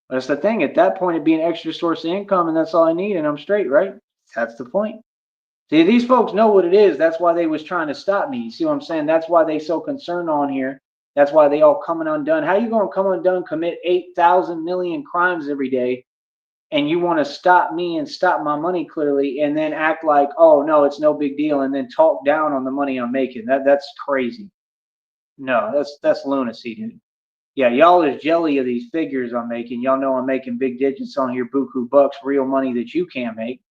But it's the thing. At that point, it'd be an extra source of income, and that's all I need, and I'm straight, right? That's the point. See, these folks know what it is. That's why they was trying to stop me. You see what I'm saying? That's why they so concerned on here. That's why they all coming undone. How you gonna come undone, commit 8,000 million crimes every day, and you want to stop me and stop my money clearly, and then act like, oh no, it's no big deal, and then talk down on the money I'm making? That's crazy. No, that's lunacy, dude. Yeah, y'all is jelly of these figures I'm making. Y'all know I'm making big digits on here, buku bucks, real money that you can't make,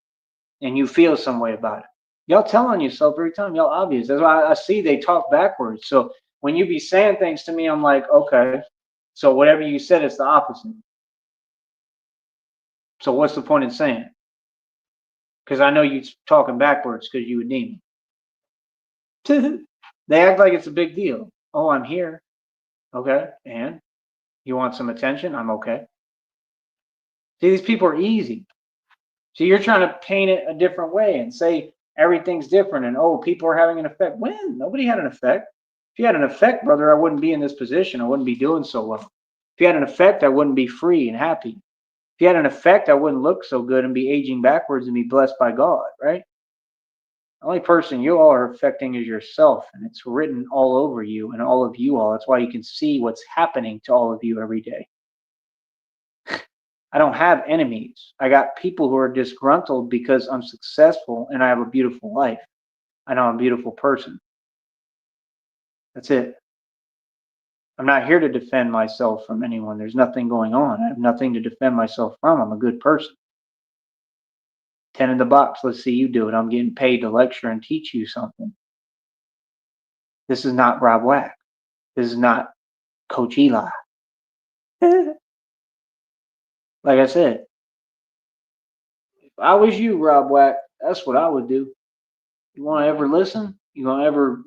and you feel some way about it. Y'all tell on yourself every time. Y'all obvious. That's why I see they talk backwards. So when you be saying things to me, I'm like, okay. So whatever you said, it's the opposite. So what's the point in saying it? Because I know you talking backwards because you would need me. They act like it's a big deal. Oh, I'm here. Okay. And you want some attention? I'm okay. See, these people are easy. So you're trying to paint it a different way and say everything's different and oh, people are having an effect. When? Nobody had an effect. If you had an effect, brother, I wouldn't be in this position. I wouldn't be doing so well. If you had an effect, I wouldn't be free and happy. If you had an effect, I wouldn't look so good and be aging backwards and be blessed by God, right? The only person you all are affecting is yourself, and it's written all over you and all of you all. That's why you can see what's happening to all of you every day. I don't have enemies. I got people who are disgruntled because I'm successful and I have a beautiful life. I know I'm a beautiful person. That's it. I'm not here to defend myself from anyone. There's nothing going on. I have nothing to defend myself from. I'm a good person. 10 in the box. Let's see you do it. I'm getting paid to lecture and teach you something. This is not Rob Wack. This is not Coach Eli. Like I said, if I was you, Rob Wack, that's what I would do. You want to ever listen? You want to ever,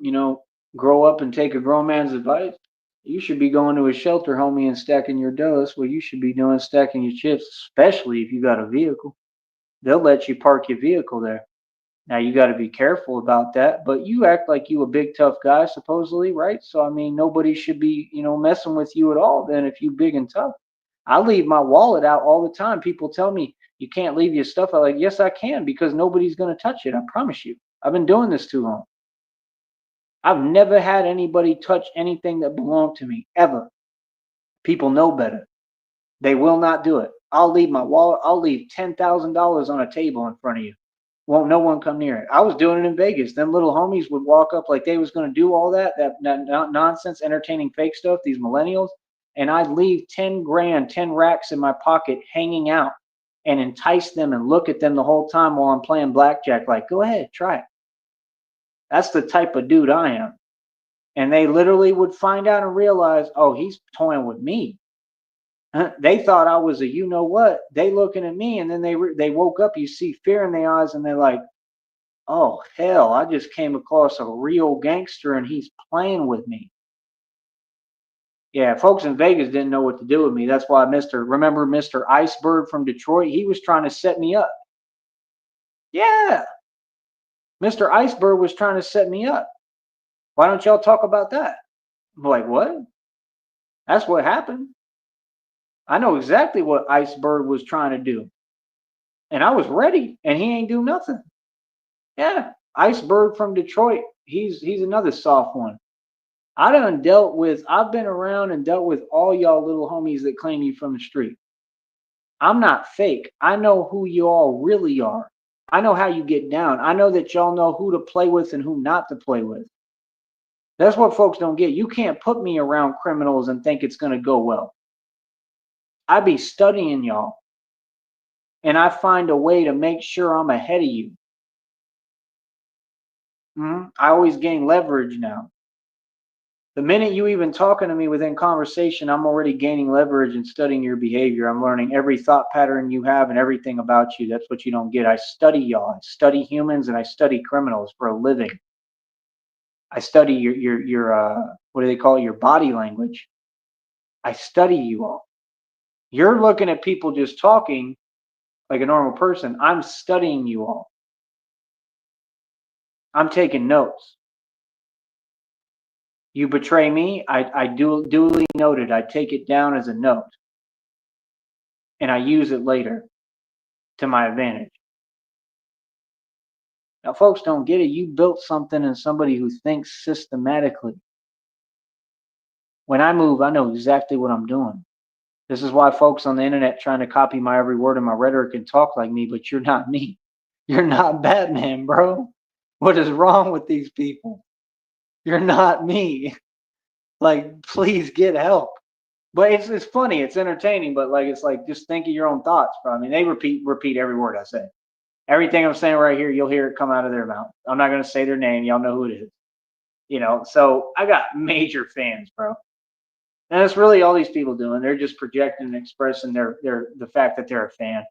grow up and take a grown man's advice? You should be going to a shelter, homie, and stacking your dough. That's what you should be doing, stacking your chips, especially if you got a vehicle. They'll let you park your vehicle there. Now you got to be careful about that, but you act like you a big tough guy, supposedly, right? So I mean, nobody should be, messing with you at all. Then if you big and tough, I leave my wallet out all the time. People tell me you can't leave your stuff out. Like, yes, I can because nobody's gonna touch it. I promise you. I've been doing this too long. I've never had anybody touch anything that belonged to me ever. People know better. They will not do it. I'll leave my wallet. I'll leave $10,000 on a table in front of you. Won't no one come near it. I was doing it in Vegas. Them little homies would walk up like they was going to do all that nonsense, entertaining fake stuff, these millennials, and I'd leave 10 grand, 10 racks in my pocket hanging out and entice them and look at them the whole time while I'm playing blackjack like, go ahead, try it. That's the type of dude I am. And they literally would find out and realize, oh, he's toying with me. They thought I was a you know what. They looking at me, and then they woke up. You see fear in their eyes, and they're like, oh hell, I just came across a real gangster, and he's playing with me. Yeah, folks in Vegas didn't know what to do with me. That's why remember Mr. Iceberg from Detroit? He was trying to set me up. Yeah, Mr. Iceberg was trying to set me up. Why don't y'all talk about that? I'm like, what? That's what happened. I know exactly what Iceberg was trying to do. And I was ready, and he ain't do nothing. Yeah, Iceberg from Detroit. He's another soft one. I've been around and dealt with all y'all little homies that claim you from the street. I'm not fake. I know who you all really are. I know how you get down. I know that y'all know who to play with and who not to play with. That's what folks don't get. You can't put me around criminals and think it's going to go well. I be studying y'all, and I find a way to make sure I'm ahead of you. I always gain leverage now. The minute you even talking to me within conversation, I'm already gaining leverage and studying your behavior. I'm learning every thought pattern you have and everything about you. That's what you don't get. I study y'all. I study humans and I study criminals for a living. I study your what do they call it? Your body language. I study you all. You're looking at people just talking like a normal person. I'm studying you all. I'm taking notes. You betray me, I duly noted. I take it down as a note, and I use it later to my advantage. Now, folks don't get it. You built something in somebody who thinks systematically. When I move, I know exactly what I'm doing. This is why folks on the internet trying to copy my every word of my rhetoric and talk like me, but you're not me. You're not Batman, bro. What is wrong with these people? You're not me. Like, please get help. But it's funny, it's entertaining, but like it's like just think of your own thoughts, bro. I mean, they repeat every word I say. Everything I'm saying right here, you'll hear it come out of their mouth. I'm not gonna say their name, y'all know who it is. So I got major fans, bro. And that's really all these people doing. They're just projecting and expressing their the fact that they're a fan.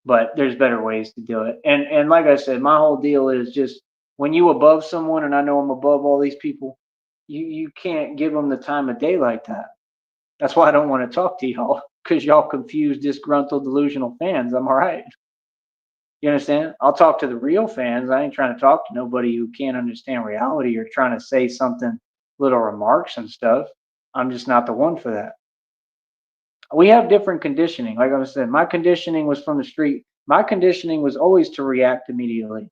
But there's better ways to do it. And like I said, my whole deal is just when you above someone, and I know I'm above all these people, you can't give them the time of day like that. That's why I don't want to talk to y'all, because y'all confused, disgruntled, delusional fans. I'm all right. You understand? I'll talk to the real fans. I ain't trying to talk to nobody who can't understand reality or trying to say something, little remarks and stuff. I'm just not the one for that. We have different conditioning. Like I said, my conditioning was from the street. My conditioning was always to react immediately.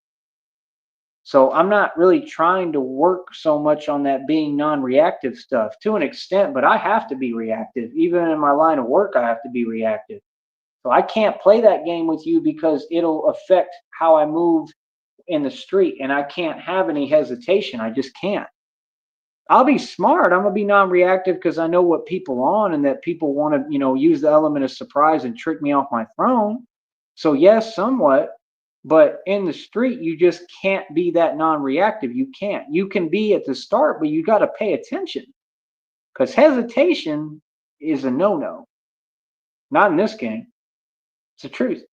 So I'm not really trying to work so much on that being non-reactive stuff to an extent, but I have to be reactive. Even in my line of work, I have to be reactive. So I can't play that game with you because it'll affect how I move in the street, and I can't have any hesitation. I just can't. I'll be smart. I'm gonna be non-reactive because I know what people on and that people want to, use the element of surprise and trick me off my throne. So yes, somewhat, but in the street, you just can't be that non-reactive. You can't. You can be at the start, but you got to pay attention because hesitation is a no-no. Not in this game. It's the truth.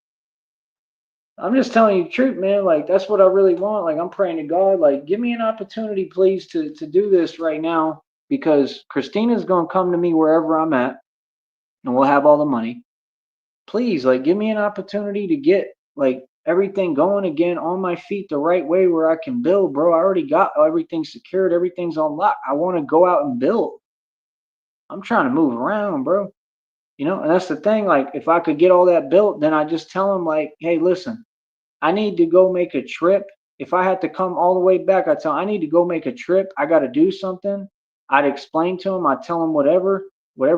I'm just telling you the truth, man. Like that's what I really want. Like I'm praying to God, like give me an opportunity, please, to do this right now because Christina's gonna come to me wherever I'm at, and we'll have all the money. Please, like give me an opportunity to get like everything going again on my feet the right way where I can build, bro. I already got everything secured, everything's on lock. I want to go out and build. I'm trying to move around, bro. And that's the thing. Like if I could get all that built, then I just tell them like, hey, listen. I need to go make a trip. If I had to come all the way back, I'd tell them, I need to go make a trip. I got to do something. I'd explain to them. I'd tell them whatever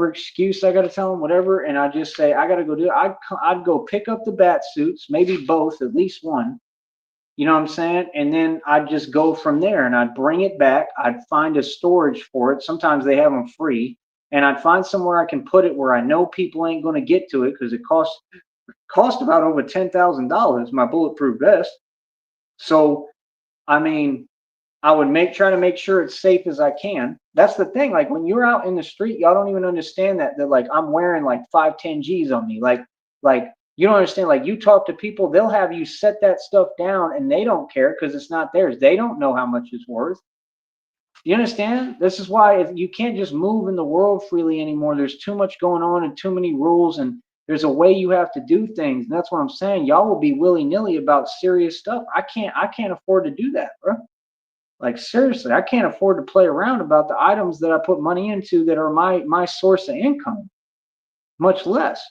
excuse I got to tell them, whatever. And I'd just say, I got to go do it. I'd go pick up the bat suits, maybe both, at least one. You know what I'm saying? And then I'd just go from there and I'd bring it back. I'd find a storage for it. Sometimes they have them free. And I'd find somewhere I can put it where I know people ain't going to get to it because it cost about over $10,000, my bulletproof vest. So, I mean, I would try to make sure it's safe as I can. That's the thing. Like when you're out in the street, y'all don't even understand that like I'm wearing like 5-10 G's on me. Like you don't understand. Like you talk to people, they'll have you set that stuff down and they don't care because it's not theirs. They don't know how much it's worth. You understand? This is why you can't just move in the world freely anymore. There's too much going on and too many rules, and there's a way you have to do things. And that's what I'm saying. Y'all will be willy-nilly about serious stuff. I can't afford to do that, bro. Like seriously, I can't afford to play around about the items that I put money into that are my source of income, much less.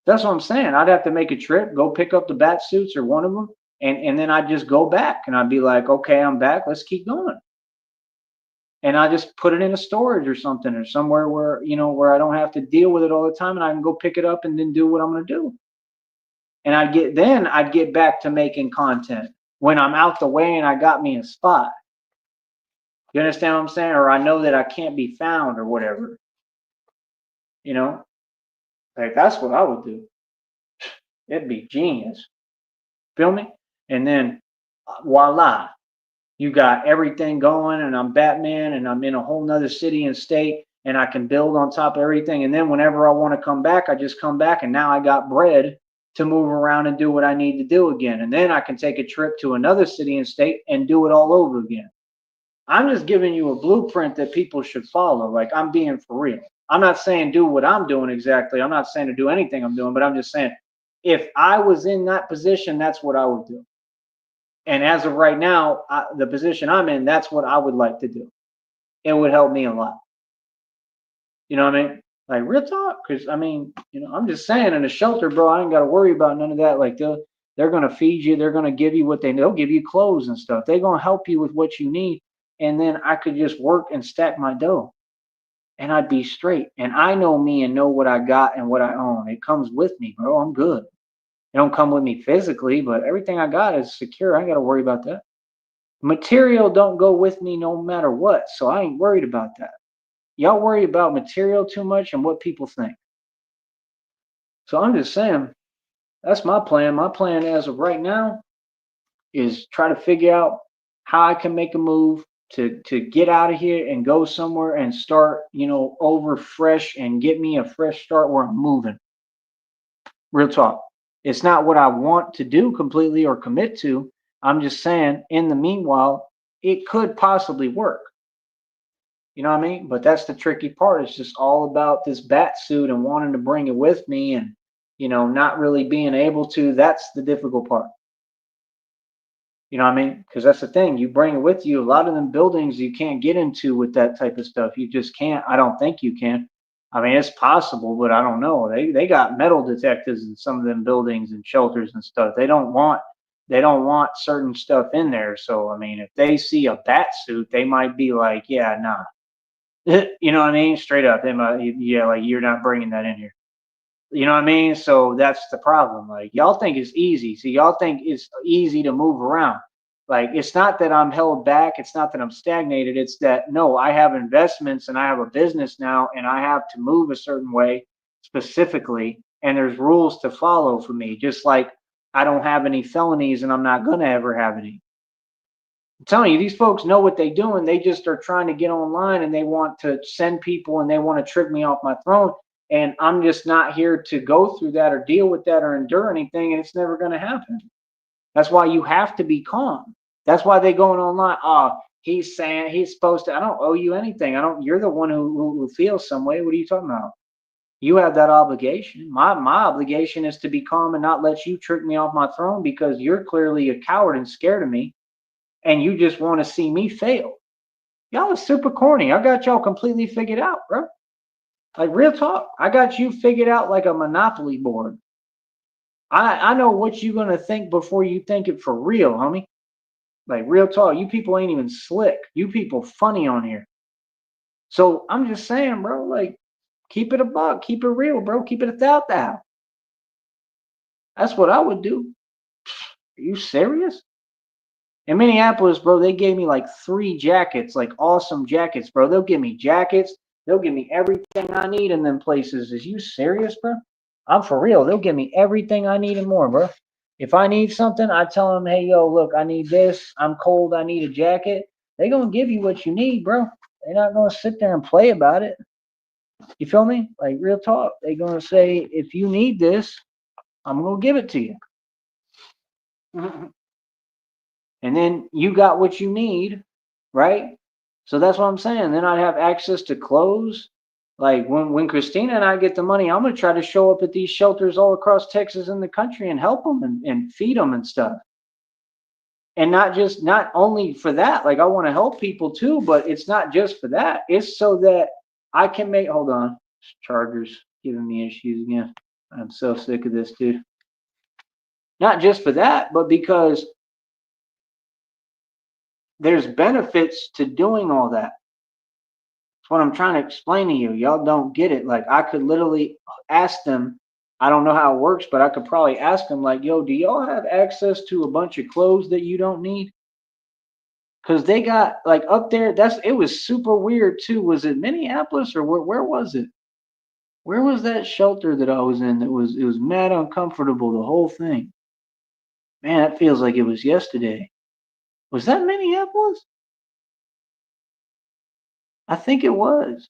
That's what I'm saying. I'd have to make a trip, go pick up the bat suits or one of them, and then I'd just go back and I'd be like, okay, I'm back. Let's keep going. And I just put it in a storage or something or somewhere where I don't have to deal with it all the time and I can go pick it up and then do what I'm going to do. And I'd get back to making content when I'm out the way and I got me a spot. You understand what I'm saying? Or I know that I can't be found or whatever. Like that's what I would do. It'd be genius. Feel me? And then voila, you got everything going and I'm Batman and I'm in a whole nother city and state and I can build on top of everything. And then whenever I want to come back, I just come back and now I got bread to move around and do what I need to do again. And then I can take a trip to another city and state and do it all over again. I'm just giving you a blueprint that people should follow. Like I'm being for real. I'm not saying do what I'm doing exactly. I'm not saying to do anything I'm doing, but I'm just saying if I was in that position, that's what I would do. And as of right now, the position I'm in, that's what I would like to do. It would help me a lot. You know what I mean? Like real talk, because I mean, I'm just saying, in a shelter, bro, I ain't got to worry about none of that. Like they're gonna feed you, they're gonna give you what they'll give you clothes and stuff. They're gonna help you with what you need, and then I could just work and stack my dough, and I'd be straight. And I know me and know what I got and what I own. It comes with me, bro. I'm good. It don't come with me physically, but everything I got is secure. I ain't got to worry about that. Material don't go with me no matter what, so I ain't worried about that. Y'all worry about material too much and what people think. So I'm just saying, that's my plan. My plan as of right now is try to figure out how I can make a move to get out of here and go somewhere and start, over fresh and get me a fresh start where I'm moving. Real talk. It's not what I want to do completely or commit to. I'm just saying, in the meanwhile, it could possibly work. You know what I mean? But that's the tricky part. It's just all about this bat suit and wanting to bring it with me and, not really being able to. That's the difficult part. You know what I mean? Because that's the thing. You bring it with you. A lot of them buildings you can't get into with that type of stuff. You just can't. I don't think you can. I mean, it's possible, but I don't know. They got metal detectors in some of them buildings and shelters and stuff. They don't want certain stuff in there. So I mean, if they see a bat suit, they might be like, yeah, nah. You know what I mean? Straight up, they might, yeah, like you're not bringing that in here. You know what I mean? So that's the problem. Like y'all think it's easy. See, y'all think it's easy to move around. Like it's not that I'm held back. It's not that I'm stagnated. It's that no, I have investments and I have a business now and I have to move a certain way specifically. And there's rules to follow for me. Just like I don't have any felonies and I'm not gonna ever have any. I'm telling you, these folks know what they're doing. They just are trying to get online and they want to send people and they want to trick me off my throne. And I'm just not here to go through that or deal with that or endure anything. And it's never going to happen. That's why you have to be calm. That's why they going online. Oh, he's saying he's supposed to. I don't owe you anything. I don't. You're the one who feels some way. What are you talking about? You have that obligation. My obligation is to be calm and not let you trick me off my throne because you're clearly a coward and scared of me and you just want to see me fail. Y'all are super corny. I got y'all completely figured out, bro. Like real talk. I got you figured out like a Monopoly board. I know what you're gonna think before you think it for real, homie. Like real talk. You people ain't even slick. You people funny on here. So I'm just saying, bro, like keep it a buck, keep it real, bro. Keep it 1,000. That's what I would do. Are you serious? In Minneapolis, bro, they gave me like 3 jackets, like awesome jackets, bro. They'll give me jackets. They'll give me everything I need in them places. Is you serious, bro? I'm for real. They'll give me everything I need and more, bro. If I need something, I tell them, hey, yo, look, I need this. I'm cold. I need a jacket. They're going to give you what you need, bro. They're not going to sit there and play about it. You feel me? Like real talk. They're going to say, if you need this, I'm going to give it to you. And then you got what you need, right? So that's what I'm saying. Then I'd have access to clothes. Like when Christina and I get the money, I'm gonna try to show up at these shelters all across Texas and the country and help them and feed them and stuff. And not only for that, like I want to help people too, but it's not just for that. It's so that I can make. Hold on, Chargers giving me issues again. I'm so sick of this, dude. Not just for that, but because there's benefits to doing all that. That's what I'm trying to explain to you. Y'all don't get it. Like I could literally ask them. I don't know how it works, but I could probably ask them like, yo, do y'all have access to a bunch of clothes that you don't need? Because they got like up there, it was super weird too. Was it Minneapolis or where was it? Where was that shelter that I was in it was mad uncomfortable, the whole thing. Man, that feels like it was yesterday. Was that Minneapolis? I think it was.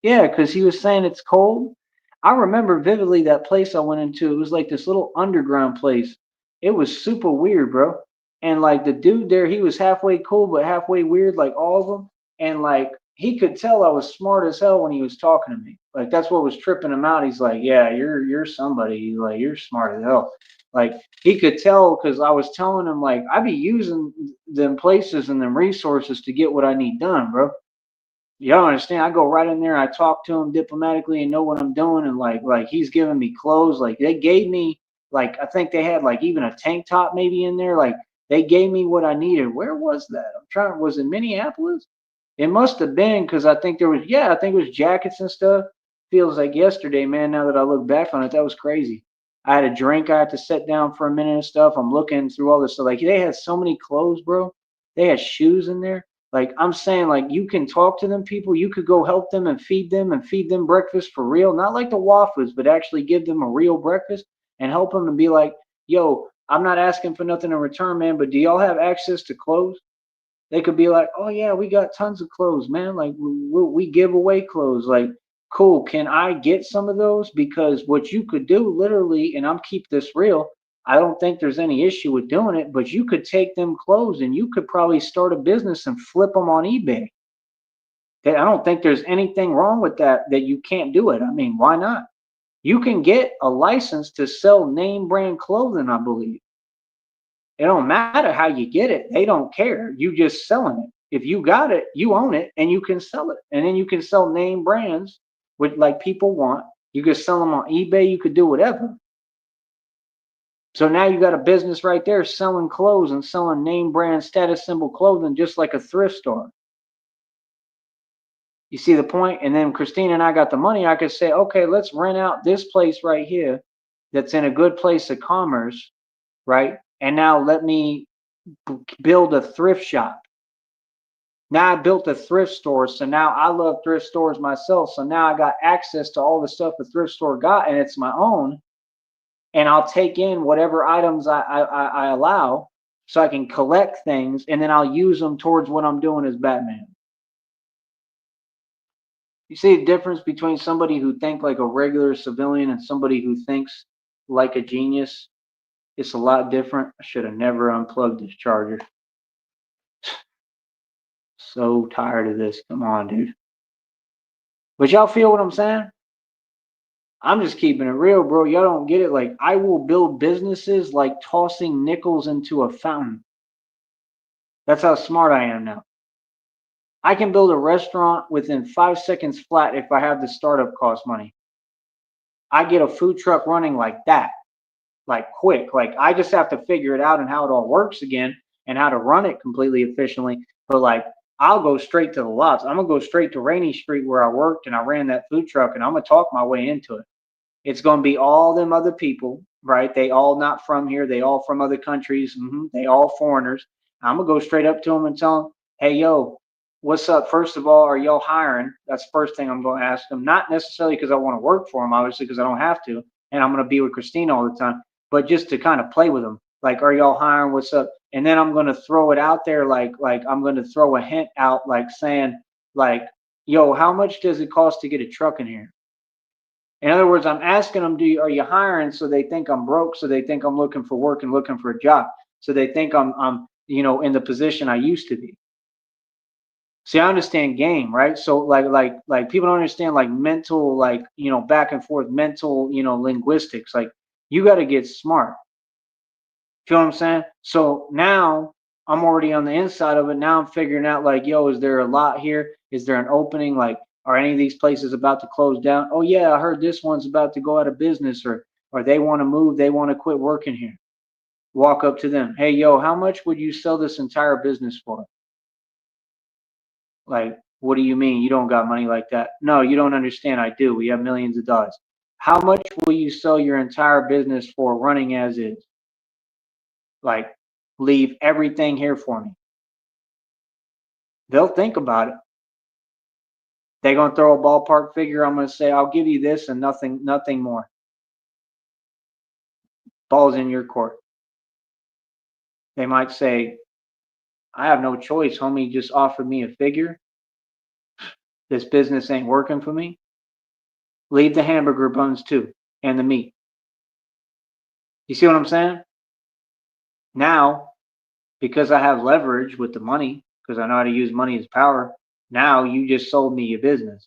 Yeah, because he was saying it's cold. I remember vividly that place I went into. It was like this little underground place. It was super weird, bro. And like the dude there, he was halfway cool but halfway weird, like all of them. And like he could tell I was smart as hell when he was talking to me. Like that's what was tripping him out. He's like, "Yeah, you're somebody. Like you're smart as hell." Like he could tell because I was telling him like I be using them places and them resources to get what I need done, bro. You don't understand. I go right in there. I talk to him diplomatically and know what I'm doing. And like he's giving me clothes. Like they gave me like I think they had like even a tank top maybe in there. Like they gave me what I needed. Where was that? I'm trying. Was it Minneapolis? It must have been because I think there was I think it was jackets and stuff. Feels like yesterday, man. Now that I look back on it, that was crazy. I had a drink. I had to sit down for a minute and stuff. I'm looking through all this stuff. Like they had so many clothes, bro. They had shoes in there. Like I'm saying, like you can talk to them people. You could go help them and feed them breakfast for real. Not like the waffles, but actually give them a real breakfast and help them and be like, yo, I'm not asking for nothing in return, man. But do y'all have access to clothes? They could be like, oh yeah, we got tons of clothes, man. Like we give away clothes. Like, cool. Can I get some of those? Because what you could do literally, and I'm keep this real. I don't think there's any issue with doing it, but you could take them clothes and you could probably start a business and flip them on eBay. I don't think there's anything wrong with that you can't do it. I mean, why not? You can get a license to sell name brand clothing, I believe. It don't matter how you get it. They don't care. You just selling it. If you got it, you own it and you can sell it. And then you can sell name brands which like people want. You could sell them on eBay. You could do whatever. So now you got a business right there selling clothes and selling name brand status symbol clothing just like a thrift store. You see the point? And then Christina and I got the money. I could say, okay, let's rent out this place right here that's in a good place of commerce, right? And now let me build a thrift shop. Now I built a thrift store, so now I love thrift stores myself. So now I got access to all the stuff the thrift store got, and it's my own. And I'll take in whatever items I allow, so I can collect things, and then I'll use them towards what I'm doing as Batman. You see the difference between somebody who thinks like a regular civilian and somebody who thinks like a genius? It's a lot different. I should have never unplugged this charger. So tired of this. Come on, dude. But y'all feel what I'm saying? I'm just keeping it real, bro. Y'all don't get it. Like, I will build businesses like tossing nickels into a fountain. That's how smart I am now. I can build a restaurant within 5 seconds flat if I have the startup cost money. I get a food truck running like that, like quick. Like, I just have to figure it out and how it all works again and how to run it completely efficiently. But, like, I'll go straight to the lots. I'm going to go straight to Rainy Street where I worked and I ran that food truck and I'm going to talk my way into it. It's going to be all them other people, right? They all not from here. They all from other countries. They all foreigners. I'm going to go straight up to them and tell them, hey, yo, what's up? First of all, are y'all hiring? That's the first thing I'm going to ask them. Not necessarily because I want to work for them, obviously, because I don't have to. And I'm going to be with Christina all the time, but just to kind of play with them. Like, are y'all hiring? What's up? And then I'm going to throw it out there. Like I'm going to throw a hint out, like saying, like, yo, how much does it cost to get a truck in here? In other words, I'm asking them, are you hiring? So they think I'm broke. So they think I'm looking for work and looking for a job. So they think I'm in the position I used to be. See, I understand game, right? So like people don't understand like mental, like, back and forth mental, linguistics. Like you got to get smart. Feel what I'm saying? So now I'm already on the inside of it. Now I'm figuring out like, yo, is there a lot here? Is there an opening? Like, are any of these places about to close down? Oh yeah, I heard this one's about to go out of business, or they want to move, they want to quit working here. Walk up to them. Hey, yo, how much would you sell this entire business for? Like, what do you mean? You don't got money like that? No, you don't understand. I do. We have millions of dollars. How much will you sell your entire business for running as is? Like, leave everything here for me. They'll think about it. They're going to throw a ballpark figure. I'm going to say, I'll give you this and nothing more. Ball's in your court. They might say, I have no choice. Homie just offered me a figure. This business ain't working for me. Leave the hamburger buns too and the meat. You see what I'm saying? Now, because I have leverage with the money, because I know how to use money as power, now you just sold me your business.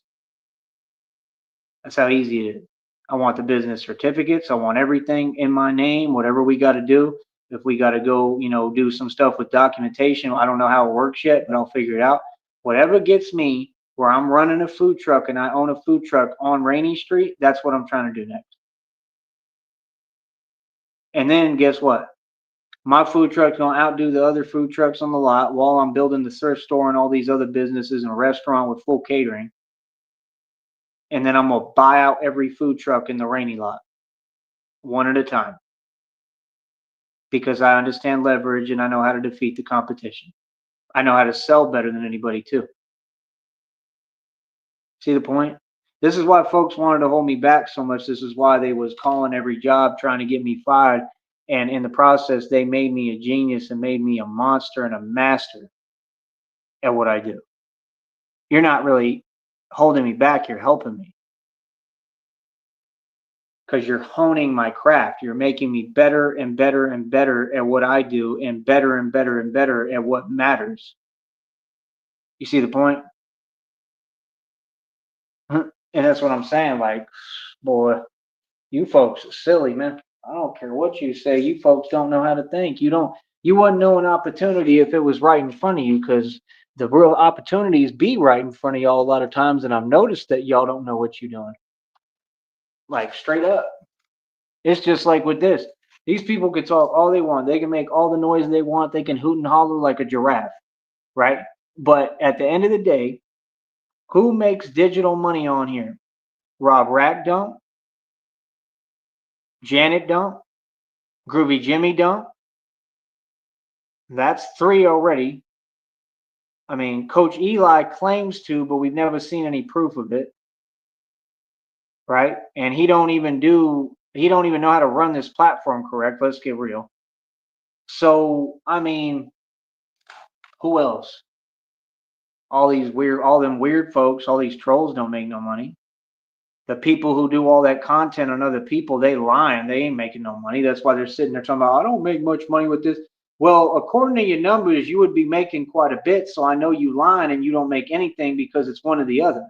That's how easy it is. I want the business certificates. I want everything in my name, whatever we got to do. If we got to go, do some stuff with documentation, I don't know how it works yet, but I'll figure it out. Whatever gets me where I'm running a food truck and I own a food truck on Rainey Street, that's what I'm trying to do next. And then guess what? My food truck's going to outdo the other food trucks on the lot while I'm building the thrift store and all these other businesses and a restaurant with full catering. And then I'm going to buy out every food truck in the Rainey lot one at a time because I understand leverage and I know how to defeat the competition. I know how to sell better than anybody too. See the point? This is why folks wanted to hold me back so much. This is why they was calling every job trying to get me fired. And in the process, they made me a genius and made me a monster and a master at what I do. You're not really holding me back. You're helping me. Because you're honing my craft. You're making me better and better and better at what I do and better and better and better at what matters. You see the point? And that's what I'm saying. Like, boy, you folks are silly, man. I don't care what you say. You folks don't know how to think. You wouldn't know an opportunity if it was right in front of you, because the real opportunities be right in front of y'all a lot of times. And I've noticed that y'all don't know what you're doing. Like, straight up. It's just like with this. These people can talk all they want. They can make all the noise they want. They can hoot and holler like a giraffe, right? But at the end of the day, who makes digital money on here? Rob Rack don't. Janet don't. Groovy Jimmy don't. That's 3 already. I mean, Coach Eli claims to, but we've never seen any proof of it, right? And he don't even know how to run this platform correct. Let's get real. So, I mean, who else? All them weird folks, all these trolls don't make no money. The people who do all that content on other people, they lying. They ain't making no money. That's why they're sitting there talking about, I don't make much money with this. Well, according to your numbers, you would be making quite a bit. So I know you lying and you don't make anything because it's one or the other,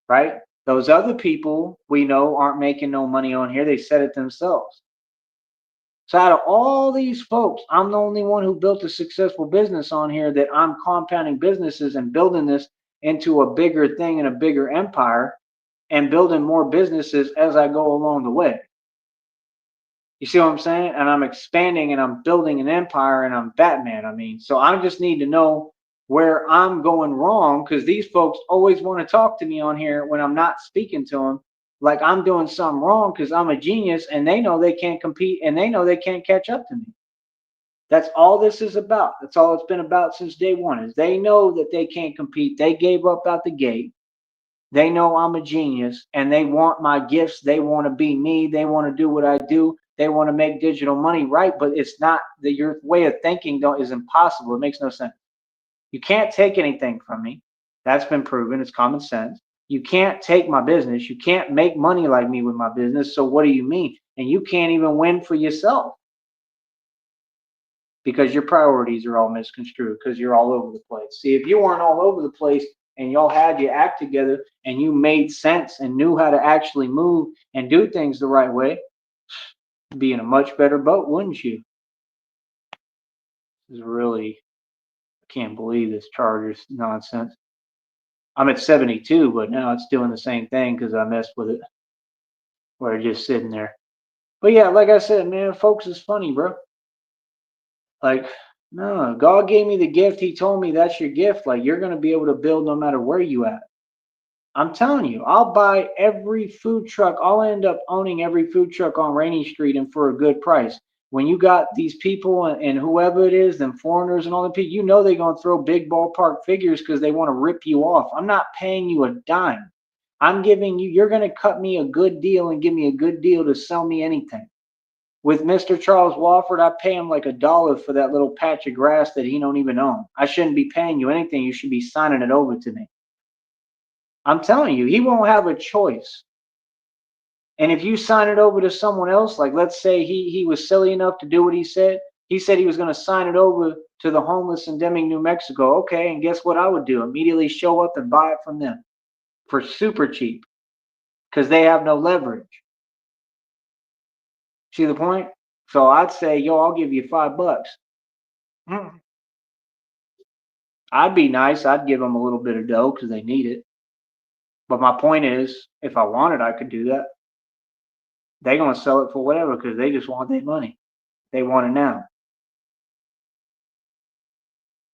right? Those other people we know aren't making no money on here. They said it themselves. So out of all these folks, I'm the only one who built a successful business on here, that I'm compounding businesses and building this into a bigger thing and a bigger empire and building more businesses as I go along the way. You see what I'm saying? And I'm expanding and I'm building an empire and I'm Batman. I mean, so I just need to know where I'm going wrong, because these folks always want to talk to me on here when I'm not speaking to them like I'm doing something wrong because I'm a genius, and they know they can't compete and they know they can't catch up to me. That's all this is about. That's all it's been about since day one, is they know that they can't compete. They gave up out the gate. They know I'm a genius and they want my gifts. They want to be me. They want to do what I do. They want to make digital money, right? But it's not that your way of thinking is impossible. It makes no sense. You can't take anything from me. That's been proven. It's common sense. You can't take my business. You can't make money like me with my business. So what do you mean? And you can't even win for yourself because your priorities are all misconstrued, because you're all over the place. See, if you weren't all over the place and y'all had your act together and you made sense and knew how to actually move and do things the right way, you'd be in a much better boat, wouldn't you? This is really, I can't believe this Chargers nonsense. I'm at 72, but now it's doing the same thing because I messed with it. Where it's just sitting there. But yeah, like I said, man, folks is funny, bro. Like, no, God gave me the gift. He told me that's your gift. Like, you're going to be able to build no matter where you at. I'm telling you, I'll buy every food truck. I'll end up owning every food truck on Rainey Street, and for a good price. When you got these people and whoever it is, them foreigners and all the people, you know they're going to throw big ballpark figures because they want to rip you off. I'm not paying you a dime. I'm giving you, you're going to cut me a good deal and give me a good deal to sell me anything. With Mr. Charles Wofford, I pay him like $1 for that little patch of grass that he don't even own. I shouldn't be paying you anything. You should be signing it over to me. I'm telling you, he won't have a choice. And if you sign it over to someone else, like let's say he was silly enough to do what he said he was going to sign it over to the homeless in Deming, New Mexico. Okay, and guess what I would do? Immediately show up and buy it from them for super cheap because they have no leverage. See the point? So I'd say, yo, I'll give you $5. Hmm. I'd be nice. I'd give them a little bit of dough because they need it. But my point is, if I wanted, I could do that. They're gonna sell it for whatever because they just want their money. They want it now.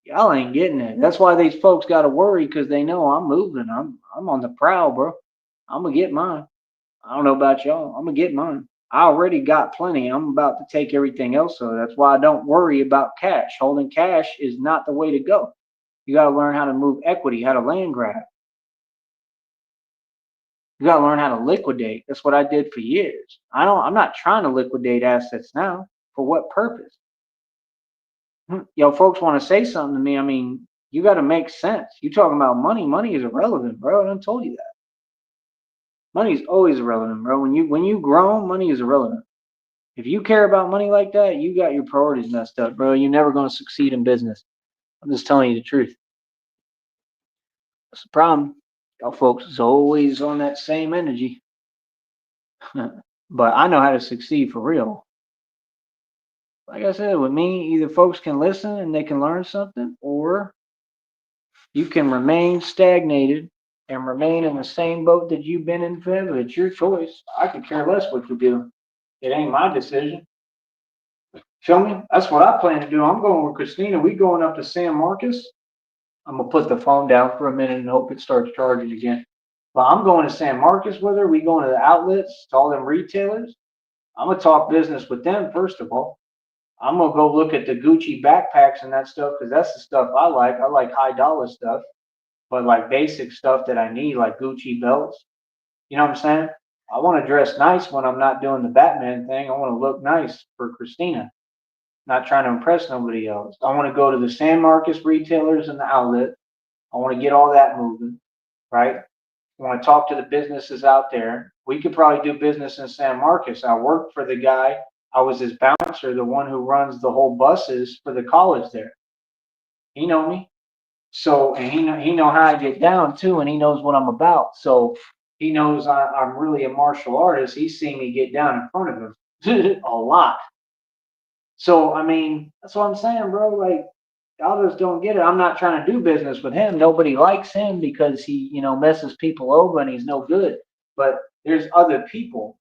Y'all ain't getting it. That's why these folks got to worry because they know I'm moving. I'm on the prowl, bro. I'm gonna get mine. I don't know about y'all. I'm gonna get mine. I already got plenty. I'm about to take everything else. So that's why I don't worry about cash. Holding cash is not the way to go. You got to learn how to move equity, how to land grab. You got to learn how to liquidate. That's what I did for years. I'm not trying to liquidate assets now. For what purpose? Yo, folks want to say something to me. I mean, you got to make sense. You talking about money? Money is irrelevant, bro. I done told you that. Money is always irrelevant, bro. When you grow, money is irrelevant. If you care about money like that, you got your priorities messed up, bro. You're never going to succeed in business. I'm just telling you the truth. That's the problem. Y'all folks is always on that same energy. But I know how to succeed for real. Like I said, with me, either folks can listen and they can learn something, or you can remain stagnated and remain in the same boat that you've been in forever. It's your choice. I could care less what you do. It ain't my decision. Feel me? That's what I plan to do. I'm going with Christina. We going up to San Marcos. I'm gonna put the phone down for a minute and hope it starts charging again. But I'm going to San Marcos with her. We going to the outlets, to all them retailers. I'm gonna talk business with them first of all. I'm gonna go look at the Gucci backpacks and that stuff because that's the stuff I like. I like high dollar stuff, but like basic stuff that I need, like Gucci belts. You know what I'm saying? I want to dress nice when I'm not doing the Batman thing. I want to look nice for Christina, not trying to impress nobody else. I want to go to the San Marcos retailers and the outlet. I want to get all that moving, right? I want to talk to the businesses out there. We could probably do business in San Marcos. I worked for the guy. I was his bouncer, the one who runs the whole buses for the college there. He know me. So, and he know how I get down too, and he knows what I'm about. So he knows I'm really a martial artist. He's seen me get down in front of him a lot. So I mean, that's what I'm saying, bro. Like, y'all just don't get it. I'm not trying to do business with him. Nobody likes him because he, messes people over and he's no good. But there's other people.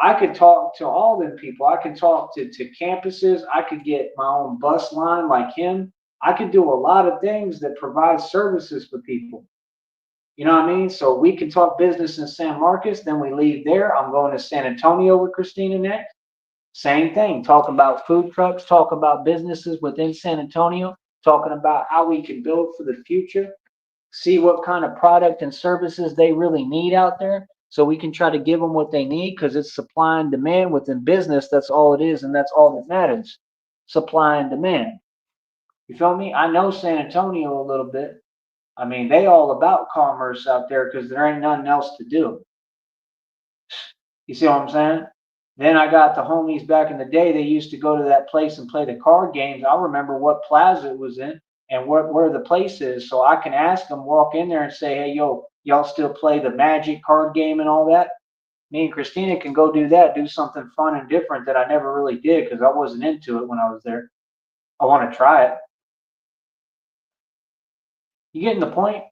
I could talk to all them people. I could talk to campuses. I could get my own bus line like him. I could do a lot of things that provide services for people. You know what I mean? So we can talk business in San Marcos, then we leave there. I'm going to San Antonio with Christina next. Same thing. Talk about food trucks, talk about businesses within San Antonio, talking about how we can build for the future, see what kind of product and services they really need out there. So we can try to give them what they need because it's supply and demand within business. That's all it is, and that's all that matters. Supply and demand. You feel me? I know San Antonio a little bit. I mean, they all about commerce out there because there ain't nothing else to do. You see what I'm saying? Then I got the homies back in the day. They used to go to that place and play the card games. I remember what plaza it was in and where the place is. So I can ask them, walk in there and say, hey, yo, y'all still play the Magic card game and all that? Me and Christina can go do that, do something fun and different that I never really did because I wasn't into it when I was there. I want to try it. You getting the point?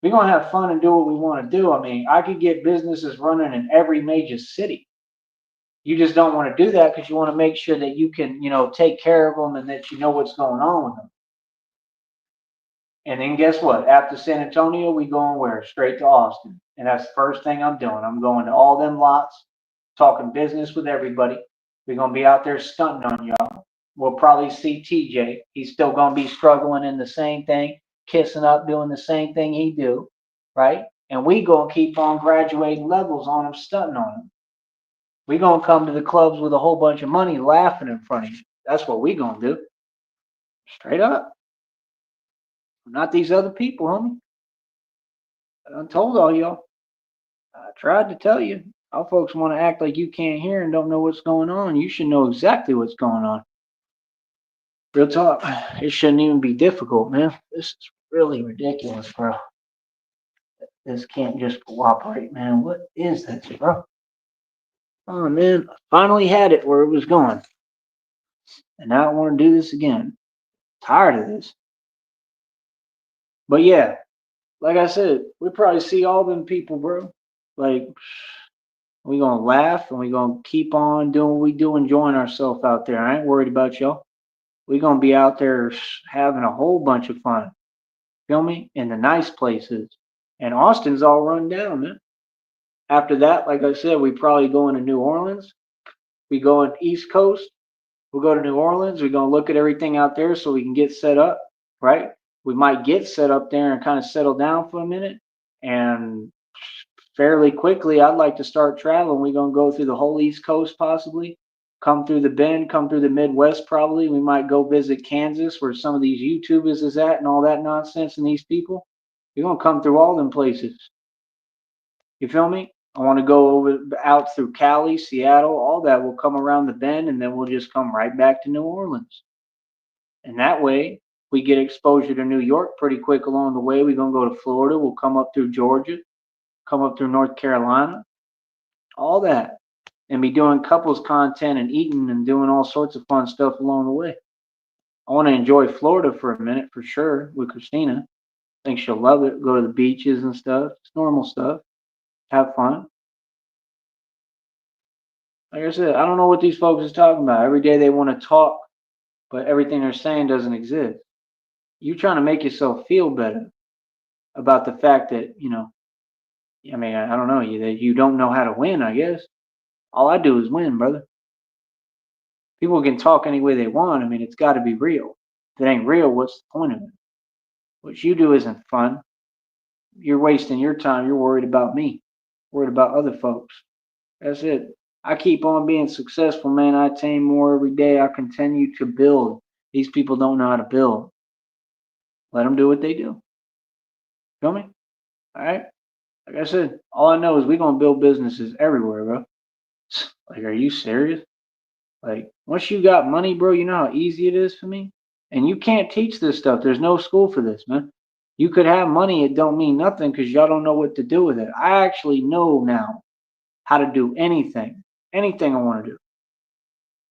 We're going to have fun and do what we want to do. I mean, I could get businesses running in every major city. You just don't want to do that because you want to make sure that you can, take care of them and that you know what's going on with them. And then guess what? After San Antonio, we going where? Straight to Austin. And that's the first thing I'm doing. I'm going to all them lots, talking business with everybody. We're going to be out there stunting on y'all. We'll probably see TJ. He's still going to be struggling in the same thing, kissing up, doing the same thing he do, right? And we going to keep on graduating levels on him, stunting on him. We gonna come to the clubs with a whole bunch of money laughing in front of you. That's what we gonna do. Straight up. Not these other people, homie. I told all y'all. I tried to tell you. Our folks want to act like you can't hear and don't know what's going on. You should know exactly what's going on. Real talk. It shouldn't even be difficult, man. This is really ridiculous, bro. This can't just cooperate, man. What is this, bro? Oh man, I finally had it where it was going. And now I want to do this again. Tired of this. But yeah, like I said, we probably see all them people, bro. Like we gonna laugh and we gonna keep on doing what we do, enjoying ourselves out there. I ain't worried about y'all. We gonna be out there having a whole bunch of fun. Feel me? In the nice places. And Austin's all run down, man. After that, like I said, we probably going to New Orleans. We go on East Coast. We'll go to New Orleans. We're gonna look at everything out there so we can get set up, right? We might get set up there and kind of settle down for a minute. And fairly quickly, I'd like to start traveling. We're gonna go through the whole East Coast possibly, come through the Bend, come through the Midwest probably. We might go visit Kansas where some of these YouTubers is at and all that nonsense and these people. We're gonna come through all them places. You feel me? I want to go over out through Cali, Seattle, all that. We'll come around the bend and then we'll just come right back to New Orleans. And that way we get exposure to New York pretty quick along the way. We're gonna go to Florida, we'll come up through Georgia, come up through North Carolina, all that. And be doing couples content and eating and doing all sorts of fun stuff along the way. I want to enjoy Florida for a minute for sure with Christina. I think she'll love it. Go to the beaches and stuff. It's normal stuff. Have fun. Like I said, I don't know what these folks is talking about. Every day they want to talk, but everything they're saying doesn't exist. You trying to make yourself feel better about the fact that, I mean, I don't know, that you don't know how to win, I guess. All I do is win, brother. People can talk any way they want. I mean, it's got to be real. If it ain't real, what's the point of it? What you do isn't fun. You're wasting your time. You're worried about me, worried about other folks. That's it. I keep on being successful, man. I attain more every day. I continue to build. These people don't know how to build. Let them do what they do. Feel me? All right. Like I said, all I know is we're gonna build businesses everywhere, bro. Like, are you serious? Like, once you got money, bro, you know how easy it is for me. And you can't teach this stuff. There's no school for this, man. You could have money, it don't mean nothing because y'all don't know what to do with it. I actually know now how to do anything I want to do,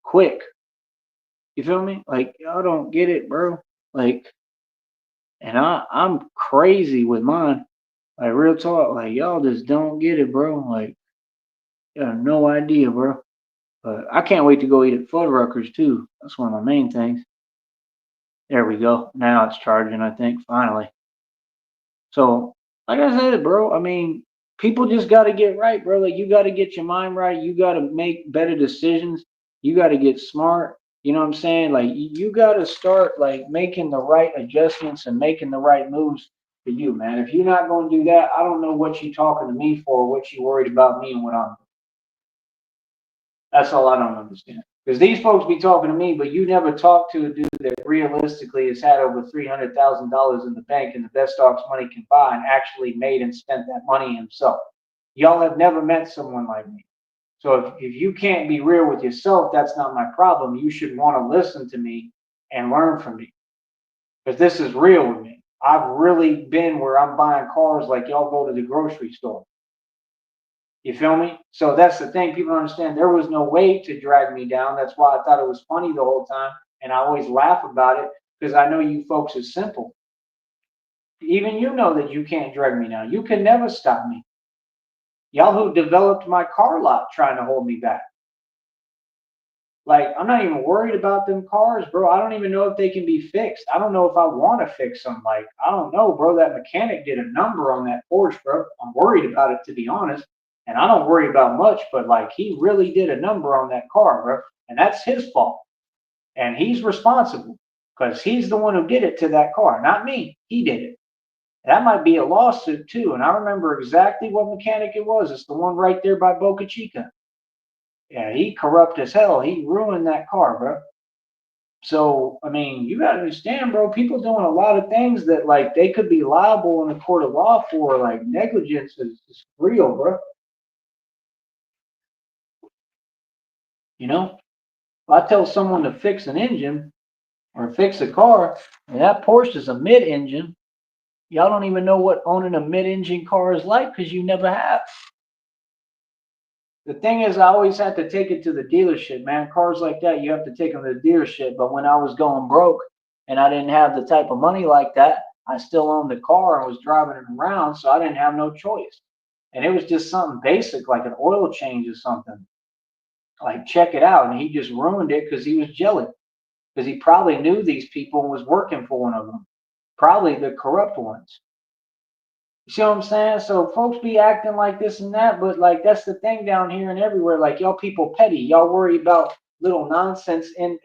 quick. You feel me? Like y'all don't get it, bro. Like, and I'm crazy with mine. Like real talk. Like y'all just don't get it, bro. Like you have no idea, bro. But I can't wait to go eat at Fuddruckers too. That's one of my main things. There we go. Now it's charging, I think, finally. So, like I said, bro, I mean, people just got to get right, bro. Like, you got to get your mind right. You got to make better decisions. You got to get smart. You know what I'm saying? Like, you got to start, like, making the right adjustments and making the right moves for you, man. If you're not going to do that, I don't know what you talking to me for, what you worried about me and what I'm. That's all I don't understand. Because these folks be talking to me, but you never talk to a dude that realistically has had over $300,000 in the bank and the best stocks money can buy and actually made and spent that money himself. Y'all have never met someone like me. So if you can't be real with yourself, that's not my problem. You should want to listen to me and learn from me. Because this is real with me. I've really been where I'm buying cars like y'all go to the grocery store. You feel me? So that's the thing. People don't understand. There was no way to drag me down. That's why I thought it was funny the whole time. And I always laugh about it because I know you folks are simple. Even you know that you can't drag me down. You can never stop me. Y'all who developed my car lot trying to hold me back. Like, I'm not even worried about them cars, bro. I don't even know if they can be fixed. I don't know if I want to fix them. Like, I don't know, bro. That mechanic did a number on that Porsche, bro. I'm worried about it, to be honest. And I don't worry about much, but like, he really did a number on that car, bro. And that's his fault. And he's responsible because he's the one who did it to that car, not me. He did it. That might be a lawsuit, too. And I remember exactly what mechanic it was. It's the one right there by Boca Chica. Yeah, he corrupt as hell. He ruined that car, bro. So, I mean, you gotta understand, bro, people doing a lot of things that like they could be liable in a court of law for, like negligence is real, bro. You know? If I tell someone to fix an engine or fix a car, and that Porsche is a mid-engine, y'all don't even know what owning a mid-engine car is like because you never have. The thing is, I always had to take it to the dealership, man. Cars like that, you have to take them to the dealership. But when I was going broke and I didn't have the type of money like that, I still owned the car and was driving it around, so I didn't have no choice. And it was just something basic, like an oil change or something. Like, check it out. And he just ruined it because he was jealous. Because he probably knew these people and was working for one of them. Probably the corrupt ones. You see what I'm saying? So folks be acting like this and that, but like that's the thing down here and everywhere. Like y'all people petty. Y'all worry about little nonsense in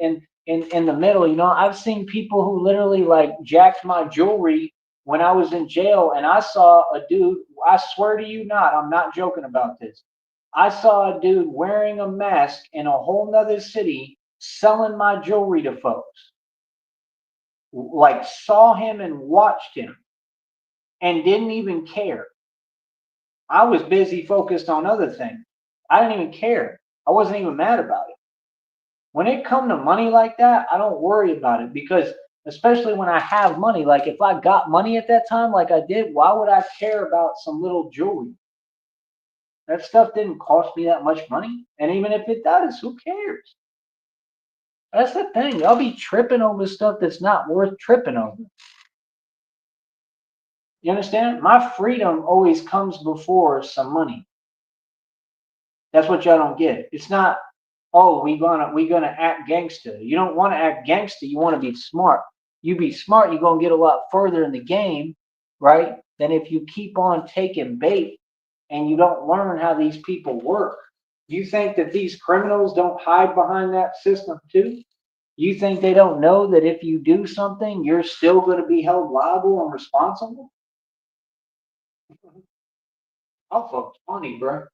the middle. You know, I've seen people who literally like jacked my jewelry when I was in jail, and I saw a dude. I swear to you, not. I'm not joking about this. I saw a dude wearing a mask in a whole nother city selling my jewelry to folks. Like saw him and watched him and didn't even care. I was busy focused on other things. I didn't even care. I wasn't even mad about it. When it come to money like that, I don't worry about it because especially when I have money, like if I got money at that time like I did, why would I care about some little jewelry? That stuff didn't cost me that much money. And even if it does, who cares? That's the thing. Y'all be tripping over stuff that's not worth tripping over. You understand? My freedom always comes before some money. That's what y'all don't get. It's not, oh, we gonna act gangster. You don't want to act gangster. You want to be smart. You be smart, you're gonna get a lot further in the game, right? Than if you keep on taking bait and you don't learn how these people work. You think that these criminals don't hide behind that system too? You think they don't know that if you do something, you're still going to be held liable and responsible? Oh, folks, funny, bro.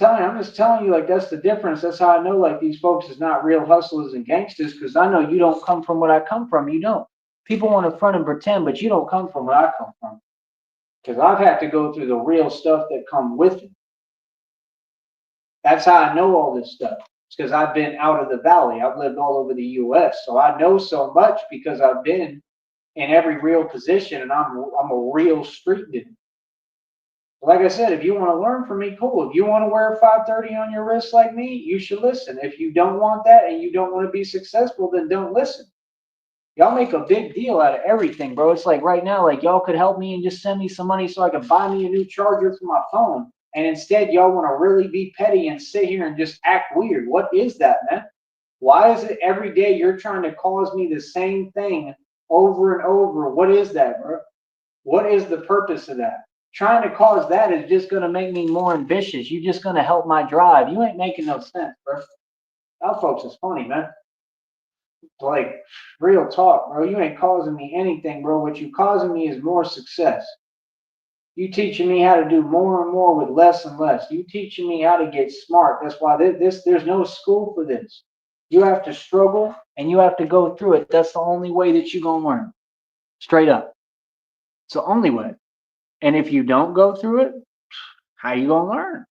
I'm just telling you, like that's the difference. That's how I know, like these folks is not real hustlers and gangsters, because I know you don't come from what I come from. You don't. People want to front and pretend, but you don't come from where I come from. Because I've had to go through the real stuff that come with it. That's how I know all this stuff. It's because I've been out of the valley. I've lived all over the U.S., so I know so much because I've been in every real position, and I'm a real street dude. Like I said, if you want to learn from me, cool. If you want to wear a 530 on your wrist like me, you should listen. If you don't want that and you don't want to be successful, then don't listen. Y'all make a big deal out of everything, bro. It's like right now, like y'all could help me and just send me some money so I could buy me a new charger for my phone. And instead, y'all want to really be petty and sit here and just act weird. What is that, man? Why is it every day you're trying to cause me the same thing over and over? What is that, bro? What is the purpose of that? Trying to cause that is just going to make me more ambitious. You're just going to help my drive. You ain't making no sense, bro. Y'all folks is funny, man. Like, real talk, bro. You ain't causing me anything, bro. What you causing me is more success. You teaching me how to do more and more with less and less. You teaching me how to get smart. That's why there's no school for this. You have to struggle and you have to go through it. That's the only way that you're going to learn. Straight up. It's the only way. And if you don't go through it, how you going to learn?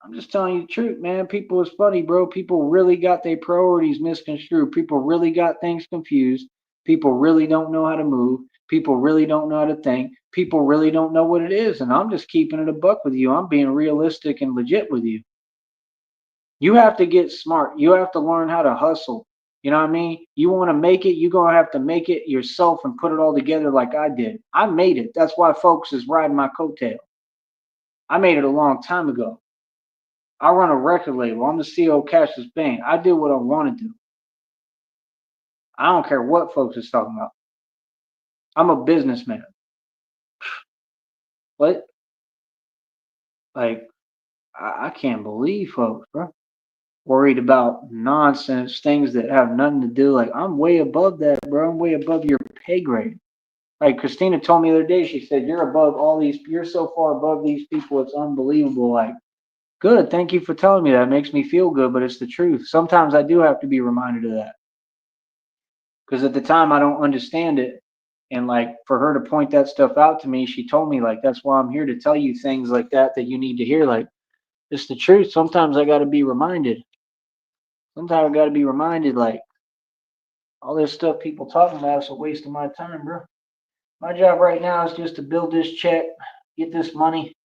I'm just telling you the truth, man. People is funny, bro. People really got their priorities misconstrued. People really got things confused. People really don't know how to move. People really don't know how to think. People really don't know what it is. And I'm just keeping it a buck with you. I'm being realistic and legit with you. You have to get smart. You have to learn how to hustle. You know what I mean? You want to make it, you're going to have to make it yourself and put it all together like I did. I made it. That's why folks is riding my coattail. I made it a long time ago. I run a record label. I'm the CEO of Cashless Bank. I do what I want to do. I don't care what folks is talking about. I'm a businessman. What? Like, I can't believe folks, bro. Worried about nonsense, things that have nothing to do. Like, I'm way above that, bro. I'm way above your pay grade. Like, Christina told me the other day, she said, you're above all these, you're so far above these people, it's unbelievable. Like, good. Thank you for telling me that. It makes me feel good, but it's the truth. Sometimes I do have to be reminded of that. Because at the time I don't understand it. And like for her to point that stuff out to me, she told me like that's why I'm here to tell you things like that you need to hear. Like it's the truth. Sometimes I gotta be reminded. Sometimes I gotta be reminded like all this stuff people talking about is a waste of my time, bro. My job right now is just to build this check, get this money,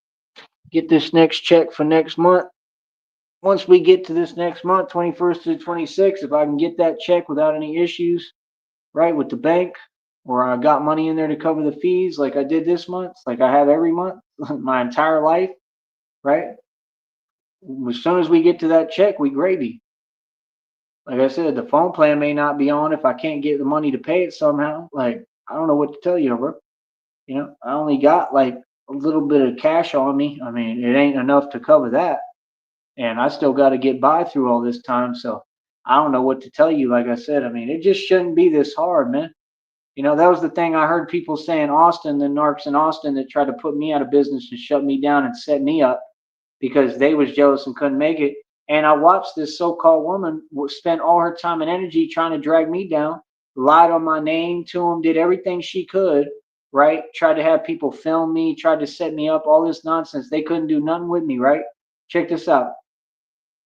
Get this next check for next month. Once we get to this next month, 21st to 26th, if I can get that check without any issues, right, with the bank, or I got money in there to cover the fees like I did this month, like I have every month, my entire life, right? As soon as we get to that check, we gravy. Like I said, the phone plan may not be on if I can't get the money to pay it somehow. Like, I don't know what to tell you, bro. I only got like a little bit of cash on me. I mean, it ain't enough to cover that. And I still got to get by through all this time. So I don't know what to tell you. Like I said, I mean, it just shouldn't be this hard, man. That was the thing I heard people say in Austin, the narcs in Austin that tried to put me out of business and shut me down and set me up because they was jealous and couldn't make it. And I watched this so-called woman spend all her time and energy trying to drag me down, lied on my name to them, did everything she could, right? Tried to have people film me, tried to set me up, all this nonsense. They couldn't do nothing with me, right? Check this out.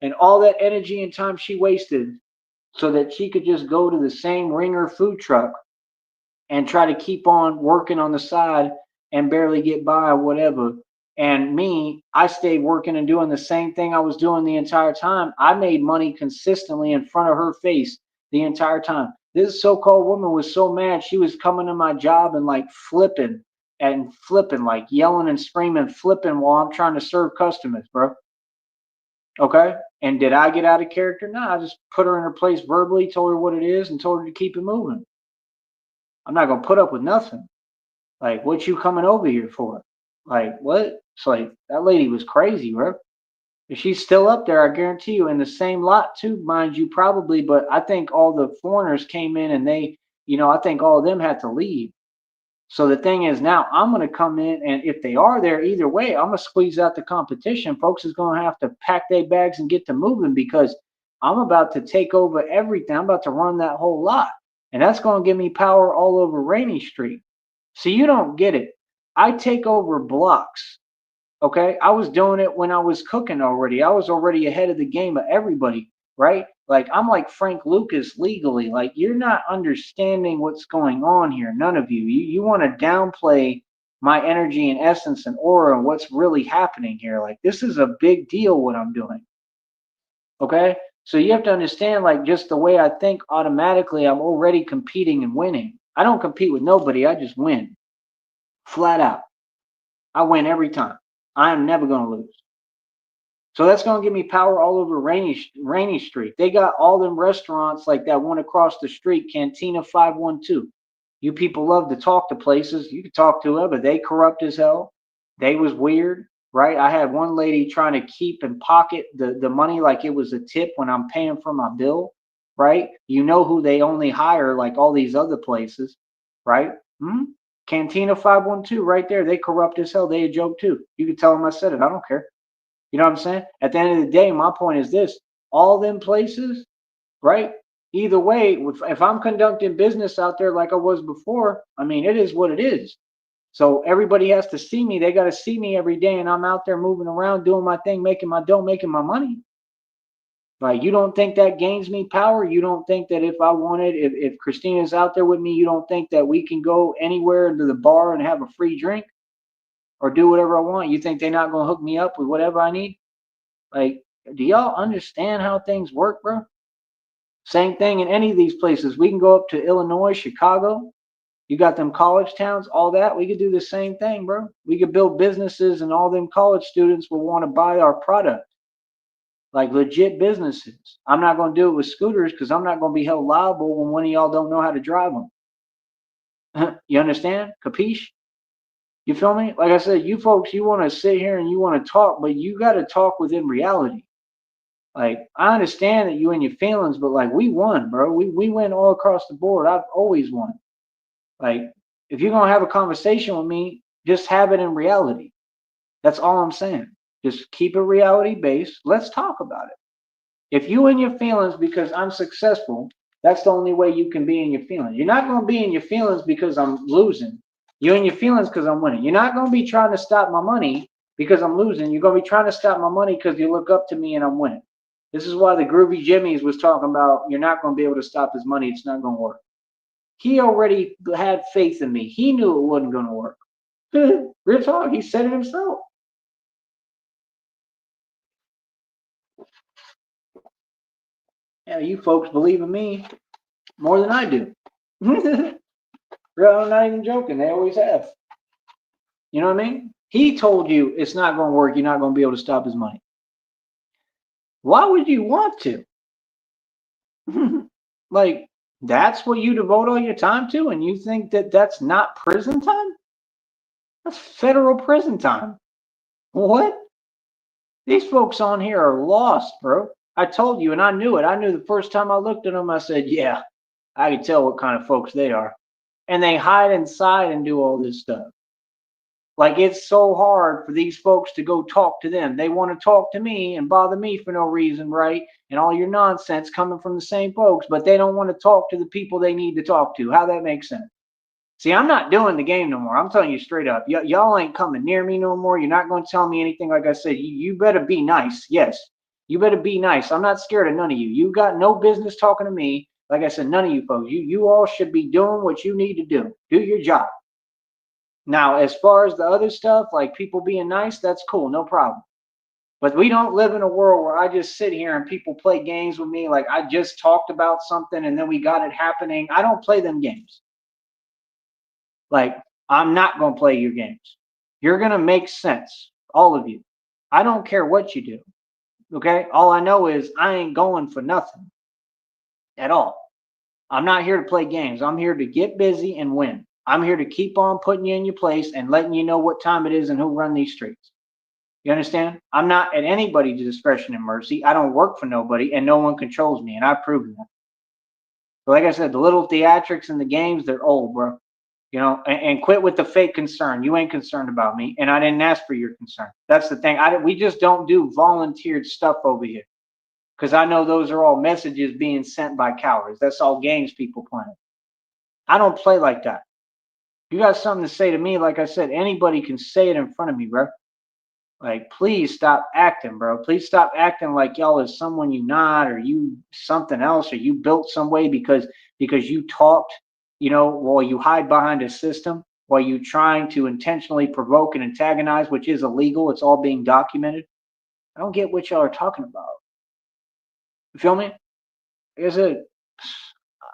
And all that energy and time she wasted so that she could just go to the same ringer food truck and try to keep on working on the side and barely get by or whatever. And me, I stayed working and doing the same thing I was doing the entire time. I made money consistently in front of her face the entire time. This so-called woman was so mad, she was coming to my job and like flipping, like yelling and screaming, flipping while I'm trying to serve customers, bro. Okay. And did I get out of character? No, I just put her in her place verbally, told her what it is, and told her to keep it moving. I'm not gonna put up with nothing. Like, what you coming over here for? Like, what? It's like that lady was crazy, bro. If she's still up there, I guarantee you, in the same lot too, mind you, probably. But I think all the foreigners came in and I think all of them had to leave. So the thing is, now I'm going to come in, and if they are there, either way, I'm going to squeeze out the competition. Folks is going to have to pack their bags and get to moving because I'm about to take over everything. I'm about to run that whole lot, and that's going to give me power all over Rainy Street. So you don't get it. I take over blocks. Okay. I was doing it when I was cooking already. I was already ahead of the game of everybody, right? Like I'm like Frank Lucas legally. Like you're not understanding what's going on here. None of you. You want to downplay my energy and essence and aura and what's really happening here. Like this is a big deal what I'm doing. Okay. So you have to understand, like just the way I think automatically, I'm already competing and winning. I don't compete with nobody. I just win flat out. I win every time. I am never going to lose. So that's going to give me power all over Rainy Street. They got all them restaurants like that one across the street, Cantina 512. You people love to talk to places. You can talk to whoever. They corrupt as hell. They was weird, right? I had one lady trying to keep and pocket the money like it was a tip when I'm paying for my bill, right? You know who they only hire, like all these other places, right? Hmm? Cantina 512 right there. They corrupt as hell. They a joke too. You can tell them I said it. I don't care. You know what I'm saying? At the end of the day, my point is this: all them places, right? Either way, if I'm conducting business out there like I was before, I mean, it is what it is. So everybody has to see me. They got to see me every day, and I'm out there moving around, doing my thing, making my dough, making my money. Like, you don't think that gains me power? You don't think that if I wanted, if Christina's out there with me, you don't think that we can go anywhere into the bar and have a free drink or do whatever I want? You think they're not going to hook me up with whatever I need? Like, do y'all understand how things work, bro? Same thing in any of these places. We can go up to Illinois, Chicago. You got them college towns, all that. We could do the same thing, bro. We could build businesses, and all them college students will want to buy our product, like legit businesses. I'm not going to do it with scooters because I'm not going to be held liable when one of y'all don't know how to drive them. You understand? Capiche? You feel me? Like I said, you folks, you want to sit here and you want to talk, but you got to talk within reality. Like, I understand that you and your feelings, but like we won, bro. We win all across the board. I've always won. Like, if you're gonna have a conversation with me, just have it in reality. That's all I'm saying. Just keep it reality based. Let's talk about it. If you in your feelings because I'm successful, that's the only way you can be in your feelings. You're not gonna be in your feelings because I'm losing. You're in your feelings because I'm winning. You're not gonna be trying to stop my money because I'm losing. You're gonna be trying to stop my money because you look up to me and I'm winning. This is why the Groovy Jimmys was talking about you're not going to be able to stop his money. It's not going to work. He already had faith in me. He knew it wasn't going to work. Real talk. He said it himself. Yeah, you folks believe in me more than I do. Bro, I'm not even joking. They always have. You know what I mean? He told you it's not going to work. You're not going to be able to stop his money. Why would you want to? Like, that's what you devote all your time to, and you think that that's not prison time? That's federal prison time. What? These folks on here are lost, bro. I told you, and I knew it. I knew the first time I looked at them, I said, yeah, I can tell what kind of folks they are. And they hide inside and do all this stuff. Like, it's so hard for these folks to go talk to them. They want to talk to me and bother me for no reason, right? And all your nonsense coming from the same folks, but they don't want to talk to the people they need to talk to. How that makes sense? See, I'm not doing the game no more. I'm telling you straight up. Y'all ain't coming near me no more. You're not going to tell me anything. Like I said, you better be nice. Yes, you better be nice. I'm not scared of none of you. You got no business talking to me. Like I said, none of you folks. You all should be doing what you need to do. Do your job. Now, as far as the other stuff, like people being nice, that's cool. No problem. But we don't live in a world where I just sit here and people play games with me. Like I just talked about something and then we got it happening. I don't play them games. Like, I'm not going to play your games. You're going to make sense, all of you. I don't care what you do. Okay? All I know is I ain't going for nothing at all. I'm not here to play games. I'm here to get busy and win. I'm here to keep on putting you in your place and letting you know what time it is and who run these streets. You understand? I'm not at anybody's discretion and mercy. I don't work for nobody and no one controls me, and I've proven that. But like I said, the little theatrics and the games, they're old, bro. You know, and quit with the fake concern. You ain't concerned about me, and I didn't ask for your concern. That's the thing. We just don't do volunteered stuff over here because I know those are all messages being sent by cowards. That's all games people playing. I don't play like that. You got something to say to me, like I said, anybody can say it in front of me, bro. Like, please stop acting, bro. Please stop acting like y'all is someone you not, or you something else, or you built some way because you talked, you know, while you hide behind a system, while you trying to intentionally provoke and antagonize, which is illegal. It's all being documented. I don't get what y'all are talking about. You feel me? Like I said,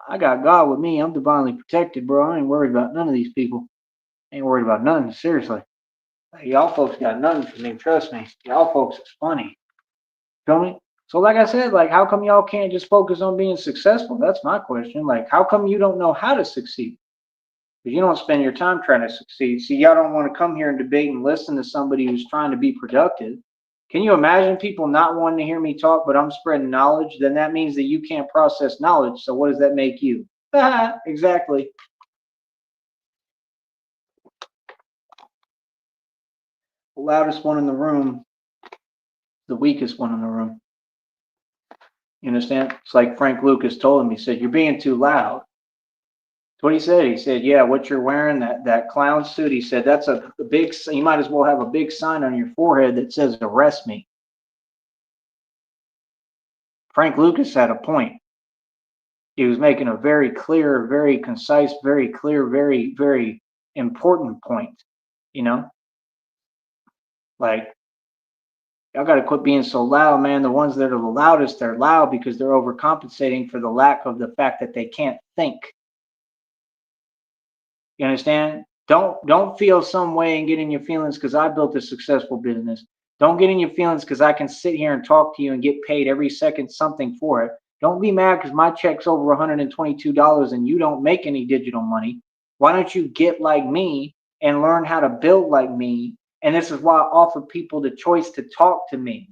I got God with me. I'm divinely protected, bro. I ain't worried about none of these people. I ain't worried about nothing. Seriously. Y'all folks got nothing for me. Trust me. Y'all folks is funny. Feel me? So like I said, like how come y'all can't just focus on being successful? That's my question. Like how come you don't know how to succeed? Because you don't spend your time trying to succeed. See, y'all don't want to come here and debate and listen to somebody who's trying to be productive. Can you imagine people not wanting to hear me talk, but I'm spreading knowledge? Then that means that you can't process knowledge. So what does that make you? Exactly. The loudest one in the room, the weakest one in the room. You understand? It's like Frank Lucas told him. He said, "You're being too loud." That's what he said. He said, "Yeah, what you're wearing, that clown suit." He said, "That's a big. You might as well have a big sign on your forehead that says arrest me." Frank Lucas had a point. He was making a very clear, very concise, very clear, very, very important point. You know, like y'all got to quit being so loud, man. The ones that are the loudest, they're loud because they're overcompensating for the lack of the fact that they can't think. You understand? Don't feel some way and get in your feelings because I built a successful business. Don't get in your feelings because I can sit here and talk to you and get paid every second something for it. Don't be mad because my check's over $122 and you don't make any digital money. Why don't you get like me and learn how to build like me? And this is why I offer people the choice to talk to me.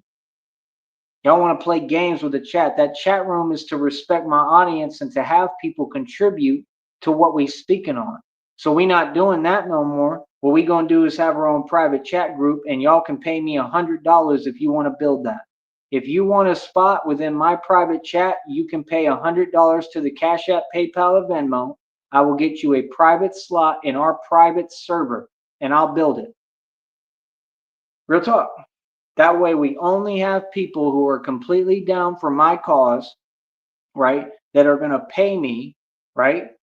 Y'all want to play games with the chat. That chat room is to respect my audience and to have people contribute to what we speaking on. So we not doing that no more. What we gonna do is have our own private chat group, and y'all can pay me $100 if you want to build that. If you want a spot within my private chat, you can pay $100 to the Cash App, PayPal, or Venmo. I will get you a private slot in our private server, and I'll build it. Real talk. That way we only have people who are completely down for my cause, right? That are going to pay me, right?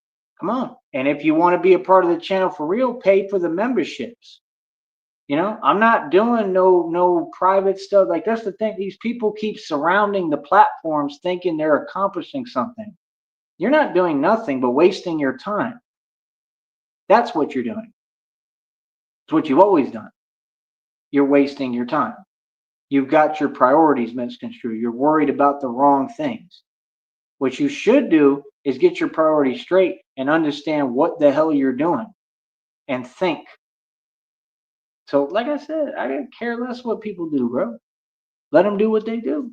Come on. And if you want to be a part of the channel for real, pay for the memberships. You know, I'm not doing no private stuff. Like that's the thing. These people keep surrounding the platforms thinking they're accomplishing something. You're not doing nothing but wasting your time. That's what you're doing. It's what you've always done. You're wasting your time. You've got your priorities misconstrued. You're worried about the wrong things. What you should do is get your priorities straight and understand what the hell you're doing and think. So, like I said, I don't care less what people do, bro. Let them do what they do.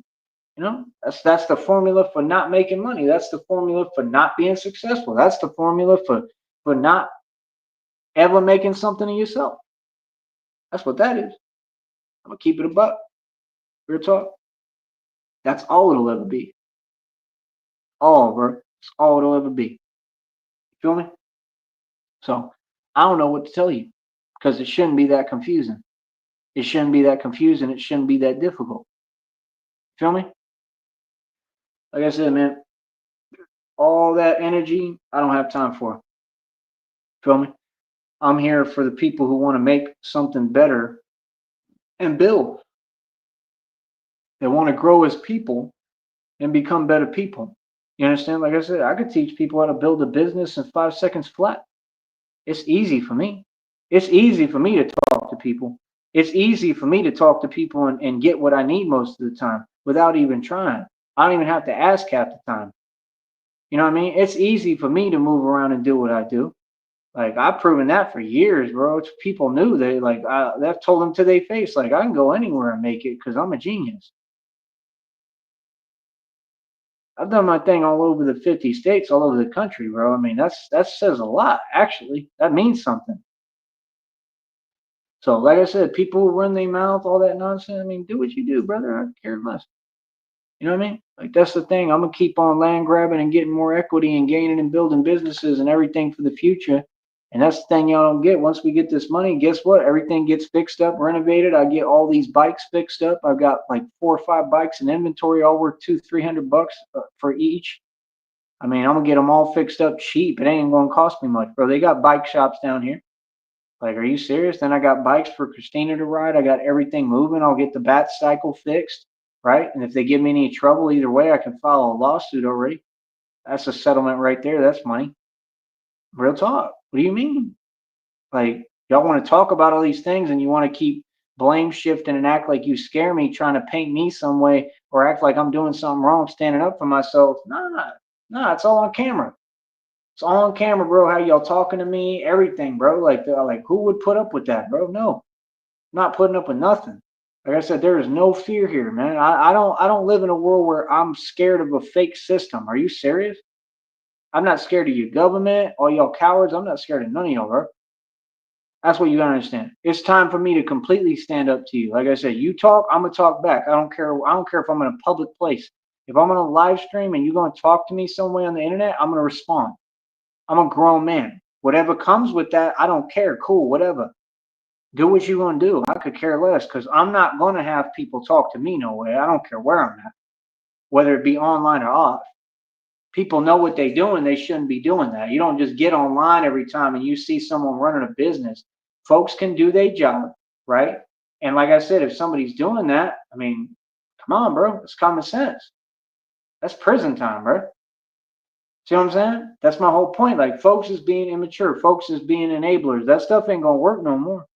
You know, that's the formula for not making money. That's the formula for not being successful. That's the formula for not ever making something of yourself. That's what that is. I'm gonna keep it a buck. Real talk. That's all it'll ever be. All, bro. It's all it'll ever be. You feel me? So I don't know what to tell you because it shouldn't be that confusing. It shouldn't be that confusing. It shouldn't be that difficult. Feel me? Like I said, man, all that energy, I don't have time for. Feel me? I'm here for the people who want to make something better and build. They want to grow as people and become better people. You understand? Like I said, I could teach people how to build a business in 5 seconds flat. It's easy for me. It's easy for me to talk to people. It's easy for me to talk to people and get what I need most of the time without even trying. I don't even have to ask half the time. You know what I mean? It's easy for me to move around and do what I do. Like I've proven that for years, bro. It's, people knew they like they've told them to their face, like I can go anywhere and make it because I'm a genius. I've done my thing all over the 50 states, all over the country, bro. I mean, that says a lot, actually. That means something. So, like I said, people who run their mouth, all that nonsense. I mean, do what you do, brother. I care less. You know what I mean? Like that's the thing. I'm gonna keep on land grabbing and getting more equity and gaining and building businesses and everything for the future. And that's the thing y'all don't get. Once we get this money, guess what? Everything gets fixed up, renovated. I get all these bikes fixed up. I've got like 4 or 5 bikes in inventory, all worth $200-300 for each. I mean, I'm gonna get them all fixed up cheap. It ain't gonna cost me much, bro. They got bike shops down here. Like, are you serious? Then I got bikes for Christina to ride. I got everything moving. I'll get the bat cycle fixed, right? And if they give me any trouble either way, I can file a lawsuit already. That's a settlement right there. That's money. Real talk. What do you mean? Like, y'all want to talk about all these things and you want to keep blame shifting and act like you scare me, trying to paint me some way or act like I'm doing something wrong, standing up for myself. Nah, it's all on camera. It's all on camera, bro. How y'all talking to me, everything, bro. Like who would put up with that, bro? No, I'm not putting up with nothing. Like I said, there is no fear here, man. I don't live in a world where I'm scared of a fake system. Are you serious? I'm not scared of your government, all y'all cowards. I'm not scared of none of y'all, bro. That's what you gotta understand. It's time for me to completely stand up to you. Like I said, you talk, I'm gonna talk back. I don't care. I don't care if I'm in a public place. If I'm on a live stream and you're gonna talk to me some way on the internet, I'm gonna respond. I'm a grown man. Whatever comes with that, I don't care. Cool, whatever. Do what you're gonna do. I could care less because I'm not gonna have people talk to me no way. I don't care where I'm at, whether it be online or off. People know what they're doing. They shouldn't be doing that. You don't just get online every time and you see someone running a business. Folks can do their job, right? And like I said, if somebody's doing that, I mean, come on, bro. It's common sense. That's prison time, bro. See what I'm saying? That's my whole point. Like, folks is being immature. Folks is being enablers. That stuff ain't gonna work no more. I'm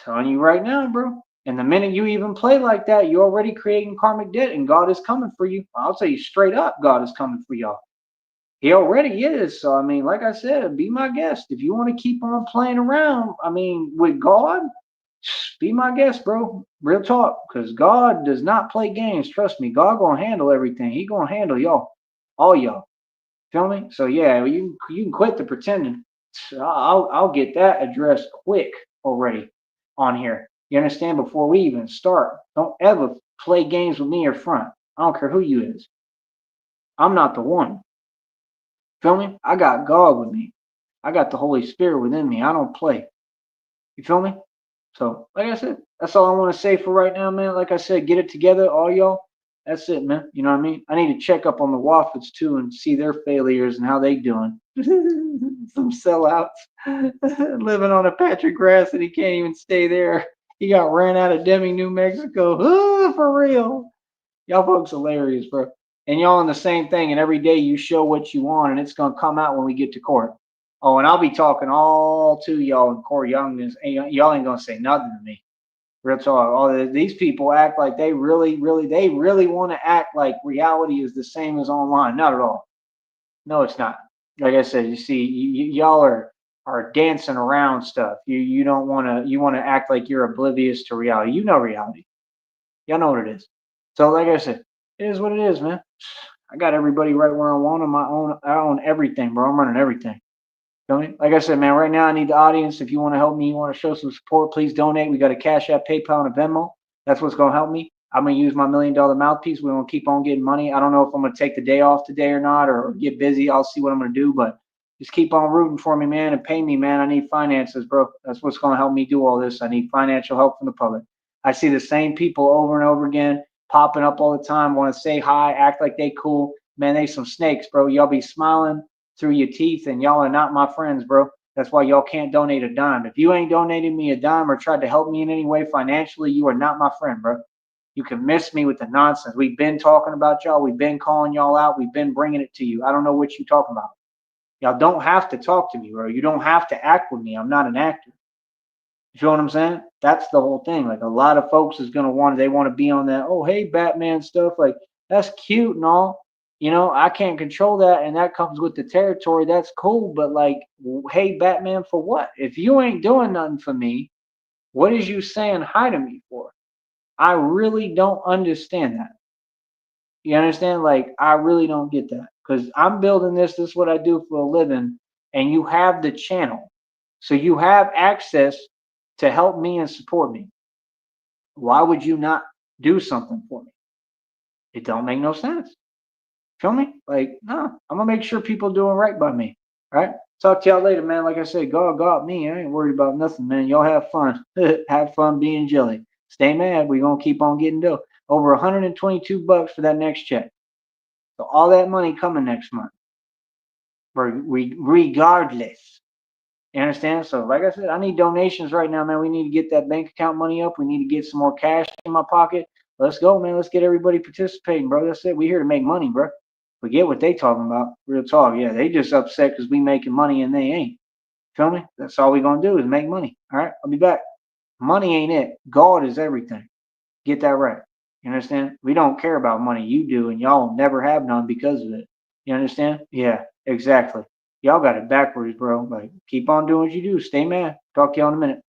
telling you right now, bro. And the minute you even play like that, you're already creating karmic debt, and God is coming for you. I'll tell you straight up, God is coming for y'all. He already is. So I mean, like I said, be my guest. If you want to keep on playing around, I mean, with God, be my guest, bro. Real talk. Because God does not play games. Trust me, God gonna handle everything. He gonna handle y'all, all y'all. Feel me? So yeah, you can quit the pretending. I'll get that addressed quick already on here. You understand? Before we even start, don't ever play games with me or front. I don't care who you is. I'm not the one. Feel me? I got God with me. I got the Holy Spirit within me. I don't play. You feel me? So, like I said, that's all I want to say for right now, man. Like I said, get it together, all y'all. That's it, man. You know what I mean? I need to check up on the Woffits too and see their failures and how they doing. Some sellouts living on a patch of grass and he can't even stay there. He got ran out of Deming, New Mexico. For real. Y'all folks hilarious, bro. And y'all on the same thing. And every day you show what you want, and it's gonna come out when we get to court. Oh, and I'll be talking all to y'all in court. Y'all ain't gonna say nothing to me. Real talk. All these people act like they really want to act like reality is the same as online. Not at all. No, it's not. Like I said, you see, y'all are dancing around stuff. You don't want to. You want to act like you're oblivious to reality. You know reality. Y'all know what it is. So, like I said, it is what it is, man. I got everybody right where I want them. I own everything, bro. I'm running everything. Feel me? Like I said, man, right now I need the audience. If you want to help me, you want to show some support, please donate. We got a Cash App, PayPal, and a Venmo. That's what's going to help me. I'm going to use my $1 million mouthpiece. We're going to keep on getting money. I don't know if I'm going to take the day off today or not, or get busy. I'll see what I'm going to do, but just keep on rooting for me, man, and pay me, man. I need finances, bro. That's what's going to help me do all this. I need financial help from the public. I see the same people over and over again popping up all the time, want to say hi, act like they cool. Man, they some snakes, bro. Y'all be smiling through your teeth, and y'all are not my friends, bro. That's why y'all can't donate a dime. If you ain't donated me a dime or tried to help me in any way financially, you are not my friend, bro. You can miss me with the nonsense. We've been talking about y'all. We've been calling y'all out. We've been bringing it to you. I don't know what you talking about. Y'all don't have to talk to me, bro. You don't have to act with me. I'm not an actor. You feel what I'm saying? That's the whole thing. Like a lot of folks is gonna they want to be on that, oh hey Batman stuff. Like that's cute and all. I can't control that, and that comes with the territory. That's cool, but like, hey Batman for what? If you ain't doing nothing for me, what is you saying hi to me for? I really don't understand that. You understand? Like, I really don't get that because I'm building this. This is what I do for a living, and you have the channel, so you have access to help me and support me. Why would you not do something for me? It don't make no sense. Feel me? Like, no, I'm gonna make sure people doing right by me. All right. Talk to y'all later, man. Like I said, God got me. I ain't worried about nothing, man. Y'all have fun. Have fun being jelly. Stay mad. We're gonna keep on getting dough. Over 122 bucks for that next check. So all that money coming next month. Regardless. You understand? So, like I said, I need donations right now, man. We need to get that bank account money up. We need to get some more cash in my pocket. Let's go, man. Let's get everybody participating, bro. That's it. We here to make money, bro. Forget what they talking about. Real talk. Yeah, they just upset because we making money and they ain't. Feel me? That's all we gonna do is make money. All right. I'll be back. Money ain't it. God is everything. Get that right. You understand? We don't care about money. You do, and y'all will never have none because of it. You understand? Yeah, exactly. Y'all got it backwards, bro. Like, keep on doing what you do. Stay mad. Talk to y'all in a minute.